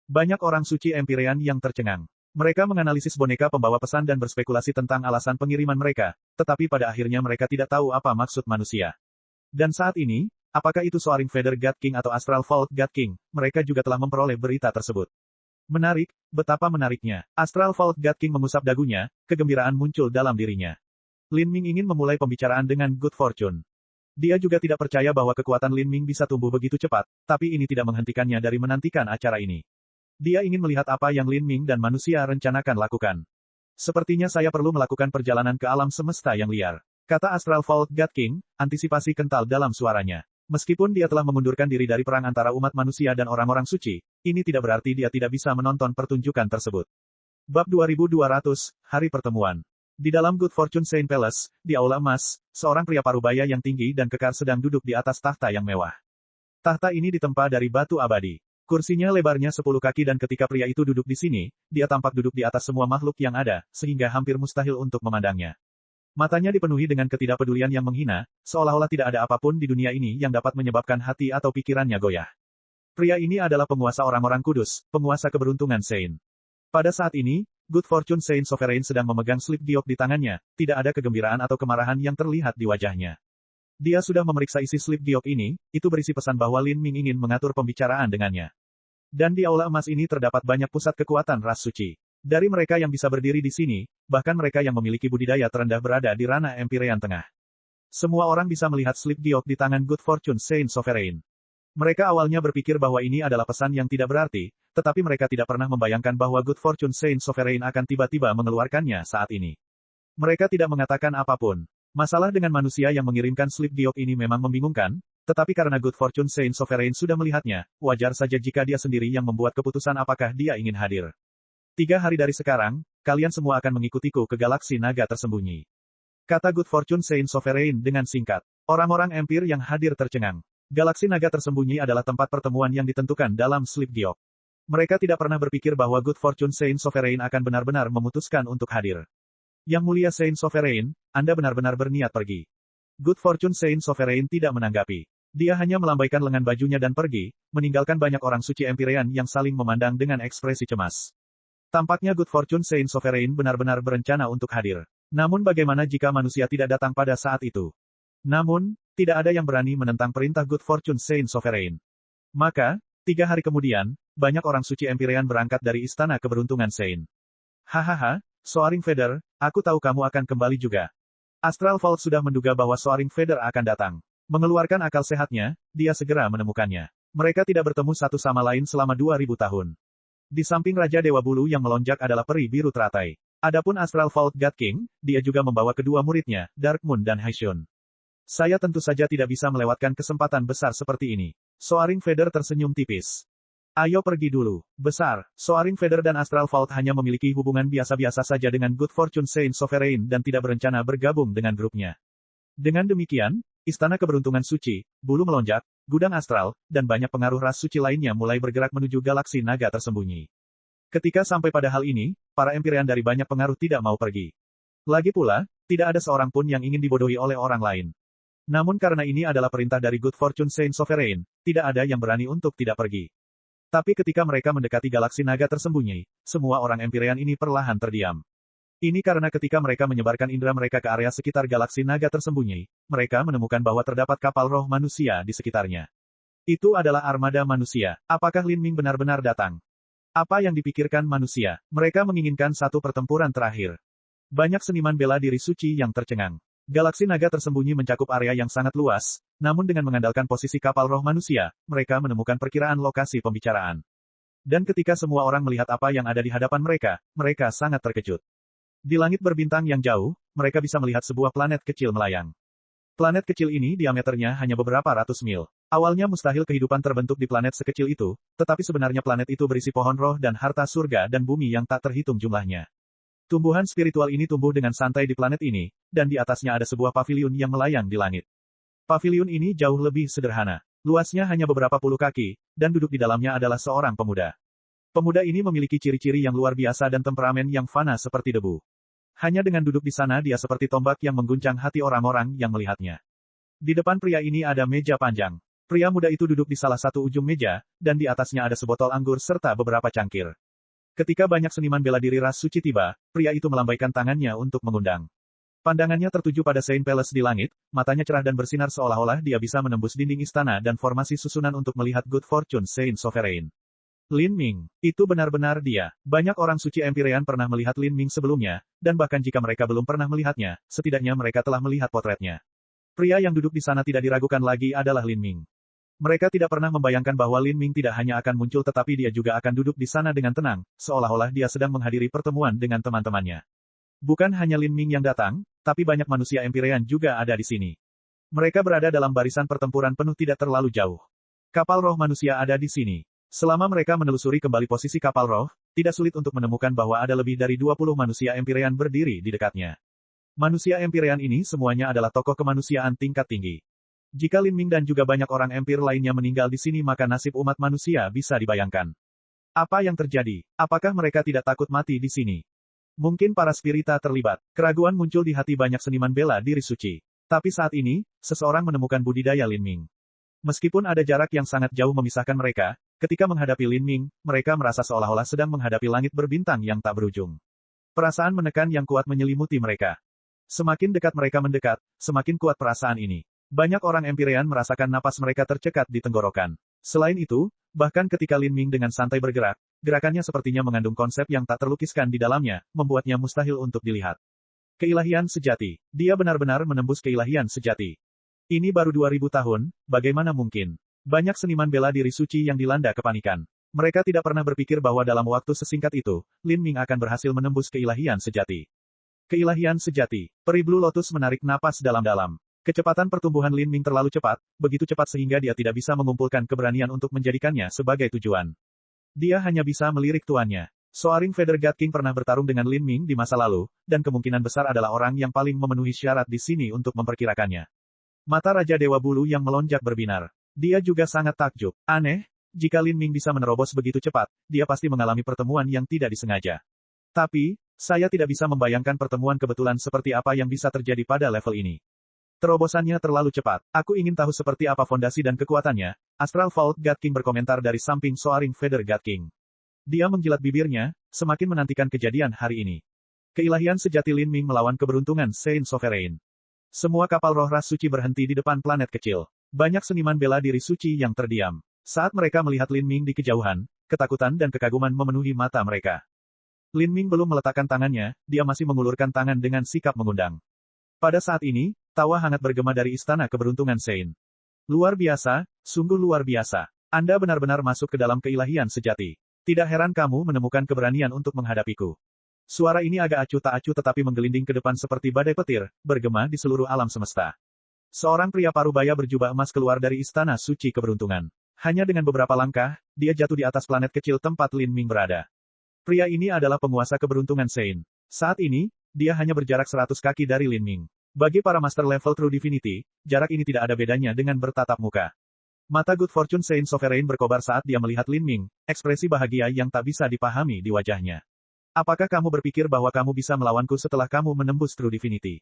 Banyak orang suci Empyrean yang tercengang. Mereka menganalisis boneka pembawa pesan dan berspekulasi tentang alasan pengiriman mereka, tetapi pada akhirnya mereka tidak tahu apa maksud manusia. Dan saat ini, apakah itu Soaring Feather God King atau Astral Vault God King, mereka juga telah memperoleh berita tersebut. Menarik, betapa menariknya. Astral Vault God King mengusap dagunya, kegembiraan muncul dalam dirinya. Lin Ming ingin memulai pembicaraan dengan Good Fortune. Dia juga tidak percaya bahwa kekuatan Lin Ming bisa tumbuh begitu cepat, tapi ini tidak menghentikannya dari menantikan acara ini. Dia ingin melihat apa yang Lin Ming dan manusia rencanakan lakukan. Sepertinya saya perlu melakukan perjalanan ke alam semesta yang liar, kata Astral Vault God King, antisipasi kental dalam suaranya. Meskipun dia telah mengundurkan diri dari perang antara umat manusia dan orang-orang suci, ini tidak berarti dia tidak bisa menonton pertunjukan tersebut. Bab 2200, Hari Pertemuan. Di dalam Good Fortune Saint Palace, di Aula Emas, seorang pria parubaya yang tinggi dan kekar sedang duduk di atas tahta yang mewah. Tahta ini ditempa dari batu abadi. Kursinya lebarnya 10 kaki dan ketika pria itu duduk di sini, dia tampak duduk di atas semua makhluk yang ada, sehingga hampir mustahil untuk memandangnya. Matanya dipenuhi dengan ketidakpedulian yang menghina, seolah-olah tidak ada apapun di dunia ini yang dapat menyebabkan hati atau pikirannya goyah. Pria ini adalah penguasa orang-orang kudus, penguasa keberuntungan Saint. Pada saat ini, Good Fortune Saint Sovereign sedang memegang slip giok di tangannya, tidak ada kegembiraan atau kemarahan yang terlihat di wajahnya. Dia sudah memeriksa isi slip giok ini, itu berisi pesan bahwa Lin Ming ingin mengatur pembicaraan dengannya. Dan di aula emas ini terdapat banyak pusat kekuatan ras suci. Dari mereka yang bisa berdiri di sini, bahkan mereka yang memiliki budidaya terendah berada di ranah Empyrean Tengah. Semua orang bisa melihat slip giok di tangan Good Fortune Saint Sovereign. Mereka awalnya berpikir bahwa ini adalah pesan yang tidak berarti, tetapi mereka tidak pernah membayangkan bahwa Good Fortune Saint Sovereign akan tiba-tiba mengeluarkannya saat ini. Mereka tidak mengatakan apapun. Masalah dengan manusia yang mengirimkan slip giok ini memang membingungkan, tetapi karena Good Fortune Saint Sovereign sudah melihatnya, wajar saja jika dia sendiri yang membuat keputusan apakah dia ingin hadir. 3 hari dari sekarang, kalian semua akan mengikutiku ke galaksi naga tersembunyi. Kata Good Fortune Saint Sovereign dengan singkat. Orang-orang Empire yang hadir tercengang. Galaksi naga tersembunyi adalah tempat pertemuan yang ditentukan dalam slip giok. Mereka tidak pernah berpikir bahwa Good Fortune Saint Sovereign akan benar-benar memutuskan untuk hadir. Yang Mulia Saint Sovereign, Anda benar-benar berniat pergi. Good Fortune Saint Sovereign tidak menanggapi. Dia hanya melambaikan lengan bajunya dan pergi, meninggalkan banyak orang suci Empyrean yang saling memandang dengan ekspresi cemas. Tampaknya Good Fortune Saint Sovereign benar-benar berencana untuk hadir. Namun bagaimana jika manusia tidak datang pada saat itu? Namun, tidak ada yang berani menentang perintah Good Fortune Saint Sovereign. Maka, 3 hari kemudian, banyak orang suci Empyrean berangkat dari Istana Keberuntungan Saint. Hahaha, Soaring Feather, aku tahu kamu akan kembali juga. Astral Vault sudah menduga bahwa Soaring Feather akan datang. Mengeluarkan akal sehatnya, dia segera menemukannya. Mereka tidak bertemu satu sama lain selama 2000 tahun. Di samping Raja Dewa Bulu yang melonjak adalah peri biru teratai. Adapun Astral Vault God King, dia juga membawa kedua muridnya, Dark Moon dan Haishun. Saya tentu saja tidak bisa melewatkan kesempatan besar seperti ini. Soaring Feather tersenyum tipis. Ayo pergi dulu. Besar, Soaring Feather dan Astral Vault hanya memiliki hubungan biasa-biasa saja dengan Good Fortune Saint Sovereign dan tidak berencana bergabung dengan grupnya. Dengan demikian, Istana Keberuntungan Suci, Bulu Melonjak, Gudang Astral, dan banyak pengaruh ras suci lainnya mulai bergerak menuju galaksi naga tersembunyi. Ketika sampai pada hal ini, para Empyrean dari banyak pengaruh tidak mau pergi. Lagi pula, tidak ada seorang pun yang ingin dibodohi oleh orang lain. Namun karena ini adalah perintah dari Good Fortune Saint Sovereign, tidak ada yang berani untuk tidak pergi. Tapi ketika mereka mendekati galaksi naga tersembunyi, semua orang Empyrean ini perlahan terdiam. Ini karena ketika mereka menyebarkan indera mereka ke area sekitar galaksi naga tersembunyi, mereka menemukan bahwa terdapat kapal roh manusia di sekitarnya. Itu adalah armada manusia. Apakah Lin Ming benar-benar datang? Apa yang dipikirkan manusia? Mereka menginginkan satu pertempuran terakhir. Banyak seniman bela diri suci yang tercengang. Galaksi naga tersembunyi mencakup area yang sangat luas, namun dengan mengandalkan posisi kapal roh manusia, mereka menemukan perkiraan lokasi pembicaraan. Dan ketika semua orang melihat apa yang ada di hadapan mereka, mereka sangat terkejut. Di langit berbintang yang jauh, mereka bisa melihat sebuah planet kecil melayang. Planet kecil ini diameternya hanya beberapa ratus mil. Awalnya mustahil kehidupan terbentuk di planet sekecil itu, tetapi sebenarnya planet itu berisi pohon roh dan harta surga dan bumi yang tak terhitung jumlahnya. Tumbuhan spiritual ini tumbuh dengan santai di planet ini, dan di atasnya ada sebuah paviliun yang melayang di langit. Paviliun ini jauh lebih sederhana. Luasnya hanya beberapa puluh kaki, dan duduk di dalamnya adalah seorang pemuda. Pemuda ini memiliki ciri-ciri yang luar biasa dan temperamen yang fana seperti debu. Hanya dengan duduk di sana dia seperti tombak yang mengguncang hati orang-orang yang melihatnya. Di depan pria ini ada meja panjang. Pria muda itu duduk di salah satu ujung meja, dan di atasnya ada sebotol anggur serta beberapa cangkir. Ketika banyak seniman bela diri ras suci tiba, pria itu melambaikan tangannya untuk mengundang. Pandangannya tertuju pada Saint Palace di langit, matanya cerah dan bersinar seolah-olah dia bisa menembus dinding istana dan formasi susunan untuk melihat Good Fortune Saint Sovereign. Lin Ming, itu benar-benar dia. Banyak orang suci Empyrean pernah melihat Lin Ming sebelumnya, dan bahkan jika mereka belum pernah melihatnya, setidaknya mereka telah melihat potretnya. Pria yang duduk di sana tidak diragukan lagi adalah Lin Ming. Mereka tidak pernah membayangkan bahwa Lin Ming tidak hanya akan muncul tetapi dia juga akan duduk di sana dengan tenang, seolah-olah dia sedang menghadiri pertemuan dengan teman-temannya. Bukan hanya Lin Ming yang datang, tapi banyak manusia Empyrean juga ada di sini. Mereka berada dalam barisan pertempuran penuh tidak terlalu jauh. Kapal roh manusia ada di sini. Selama mereka menelusuri kembali posisi kapal roh, tidak sulit untuk menemukan bahwa ada lebih dari 20 manusia Empyrean berdiri di dekatnya. Manusia Empyrean ini semuanya adalah tokoh kemanusiaan tingkat tinggi. Jika Lin Ming dan juga banyak orang Empire lainnya meninggal di sini maka nasib umat manusia bisa dibayangkan. Apa yang terjadi? Apakah mereka tidak takut mati di sini? Mungkin para spirita terlibat. Keraguan muncul di hati banyak seniman bela diri suci. Tapi saat ini, seseorang menemukan budidaya Lin Ming. Meskipun ada jarak yang sangat jauh memisahkan mereka, ketika menghadapi Lin Ming, mereka merasa seolah-olah sedang menghadapi langit berbintang yang tak berujung. Perasaan menekan yang kuat menyelimuti mereka. Semakin dekat mereka mendekat, semakin kuat perasaan ini. Banyak orang Empyrean merasakan napas mereka tercekat di tenggorokan. Selain itu, bahkan ketika Lin Ming dengan santai bergerak, gerakannya sepertinya mengandung konsep yang tak terlukiskan di dalamnya, membuatnya mustahil untuk dilihat. Keilahian sejati. Dia benar-benar menembus keilahian sejati. Ini baru 2000 tahun, bagaimana mungkin? Banyak seniman bela diri suci yang dilanda kepanikan. Mereka tidak pernah berpikir bahwa dalam waktu sesingkat itu, Lin Ming akan berhasil menembus keilahian sejati. Keilahian sejati. Peri Blue Lotus menarik napas dalam-dalam. Kecepatan pertumbuhan Lin Ming terlalu cepat, begitu cepat sehingga dia tidak bisa mengumpulkan keberanian untuk menjadikannya sebagai tujuan. Dia hanya bisa melirik tuannya. Soaring Feather God King pernah bertarung dengan Lin Ming di masa lalu, dan kemungkinan besar adalah orang yang paling memenuhi syarat di sini untuk memperkirakannya. Mata Raja Dewa Bulu yang melonjak berbinar. Dia juga sangat takjub. Aneh, jika Lin Ming bisa menerobos begitu cepat, dia pasti mengalami pertemuan yang tidak disengaja. Tapi, saya tidak bisa membayangkan pertemuan kebetulan seperti apa yang bisa terjadi pada level ini. Terobosannya terlalu cepat. Aku ingin tahu seperti apa fondasi dan kekuatannya, Astral Vault God King berkomentar dari samping Soaring Feather God King. Dia menjilat bibirnya, semakin menantikan kejadian hari ini. Keilahian sejati Lin Ming melawan keberuntungan Saint Sovereign. Semua kapal roh ras suci berhenti di depan planet kecil. Banyak seniman bela diri suci yang terdiam. Saat mereka melihat Lin Ming di kejauhan, ketakutan dan kekaguman memenuhi mata mereka. Lin Ming belum meletakkan tangannya, dia masih mengulurkan tangan dengan sikap mengundang. Pada saat ini, tawa hangat bergema dari istana keberuntungan Saint. Luar biasa, sungguh luar biasa. Anda benar-benar masuk ke dalam keilahian sejati. Tidak heran kamu menemukan keberanian untuk menghadapiku. Suara ini agak acuh tak acuh tetapi menggelinding ke depan seperti badai petir, bergema di seluruh alam semesta. Seorang pria parubaya berjubah emas keluar dari istana suci keberuntungan. Hanya dengan beberapa langkah, dia jatuh di atas planet kecil tempat Lin Ming berada. Pria ini adalah penguasa keberuntungan Saint. Saat ini, dia hanya berjarak 100 kaki dari Lin Ming. Bagi para master level True Divinity, jarak ini tidak ada bedanya dengan bertatap muka. Mata Good Fortune Saint Sovereign berkobar saat dia melihat Lin Ming, ekspresi bahagia yang tak bisa dipahami di wajahnya. Apakah kamu berpikir bahwa kamu bisa melawanku setelah kamu menembus True Divinity?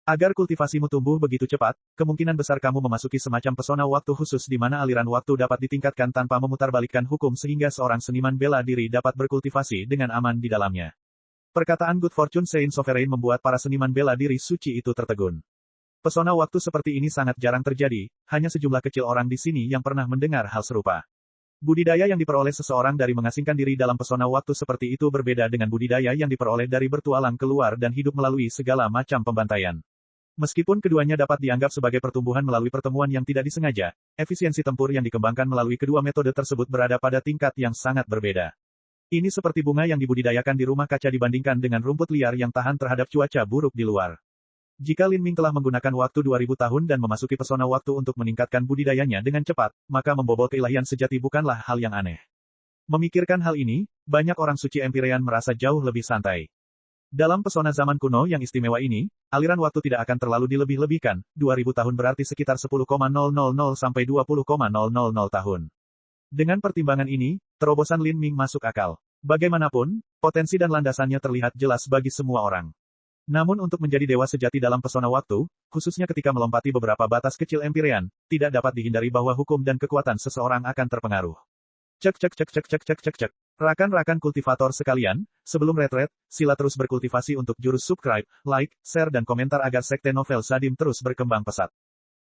Agar kultivasimu tumbuh begitu cepat, kemungkinan besar kamu memasuki semacam pesona waktu khusus di mana aliran waktu dapat ditingkatkan tanpa memutarbalikkan hukum sehingga seorang seniman bela diri dapat berkultivasi dengan aman di dalamnya. Perkataan Good Fortune Saint Sovereign membuat para seniman bela diri suci itu tertegun. Pesona waktu seperti ini sangat jarang terjadi, hanya sejumlah kecil orang di sini yang pernah mendengar hal serupa. Budidaya yang diperoleh seseorang dari mengasingkan diri dalam pesona waktu seperti itu berbeda dengan budidaya yang diperoleh dari bertualang keluar dan hidup melalui segala macam pembantaian. Meskipun keduanya dapat dianggap sebagai pertumbuhan melalui pertemuan yang tidak disengaja, efisiensi tempur yang dikembangkan melalui kedua metode tersebut berada pada tingkat yang sangat berbeda. Ini seperti bunga yang dibudidayakan di rumah kaca dibandingkan dengan rumput liar yang tahan terhadap cuaca buruk di luar. Jika Lin Ming telah menggunakan waktu 2000 tahun dan memasuki pesona waktu untuk meningkatkan budidayanya dengan cepat, maka membobol keilahian sejati bukanlah hal yang aneh. Memikirkan hal ini, banyak orang suci Empyrean merasa jauh lebih santai. Dalam pesona zaman kuno yang istimewa ini, aliran waktu tidak akan terlalu dilebih-lebihkan, 2000 tahun berarti sekitar 10,000 sampai 20,000 tahun. Dengan pertimbangan ini, terobosan Lin Ming masuk akal. Bagaimanapun, potensi dan landasannya terlihat jelas bagi semua orang. Namun untuk menjadi dewa sejati dalam pesona waktu, khususnya ketika melompati beberapa batas kecil Empyrean, tidak dapat dihindari bahwa hukum dan kekuatan seseorang akan terpengaruh. Cek. Rakan-rakan kultivator sekalian, sebelum retret, sila terus berkultivasi untuk jurus subscribe, like, share dan komentar agar sekte novel Sadim terus berkembang pesat.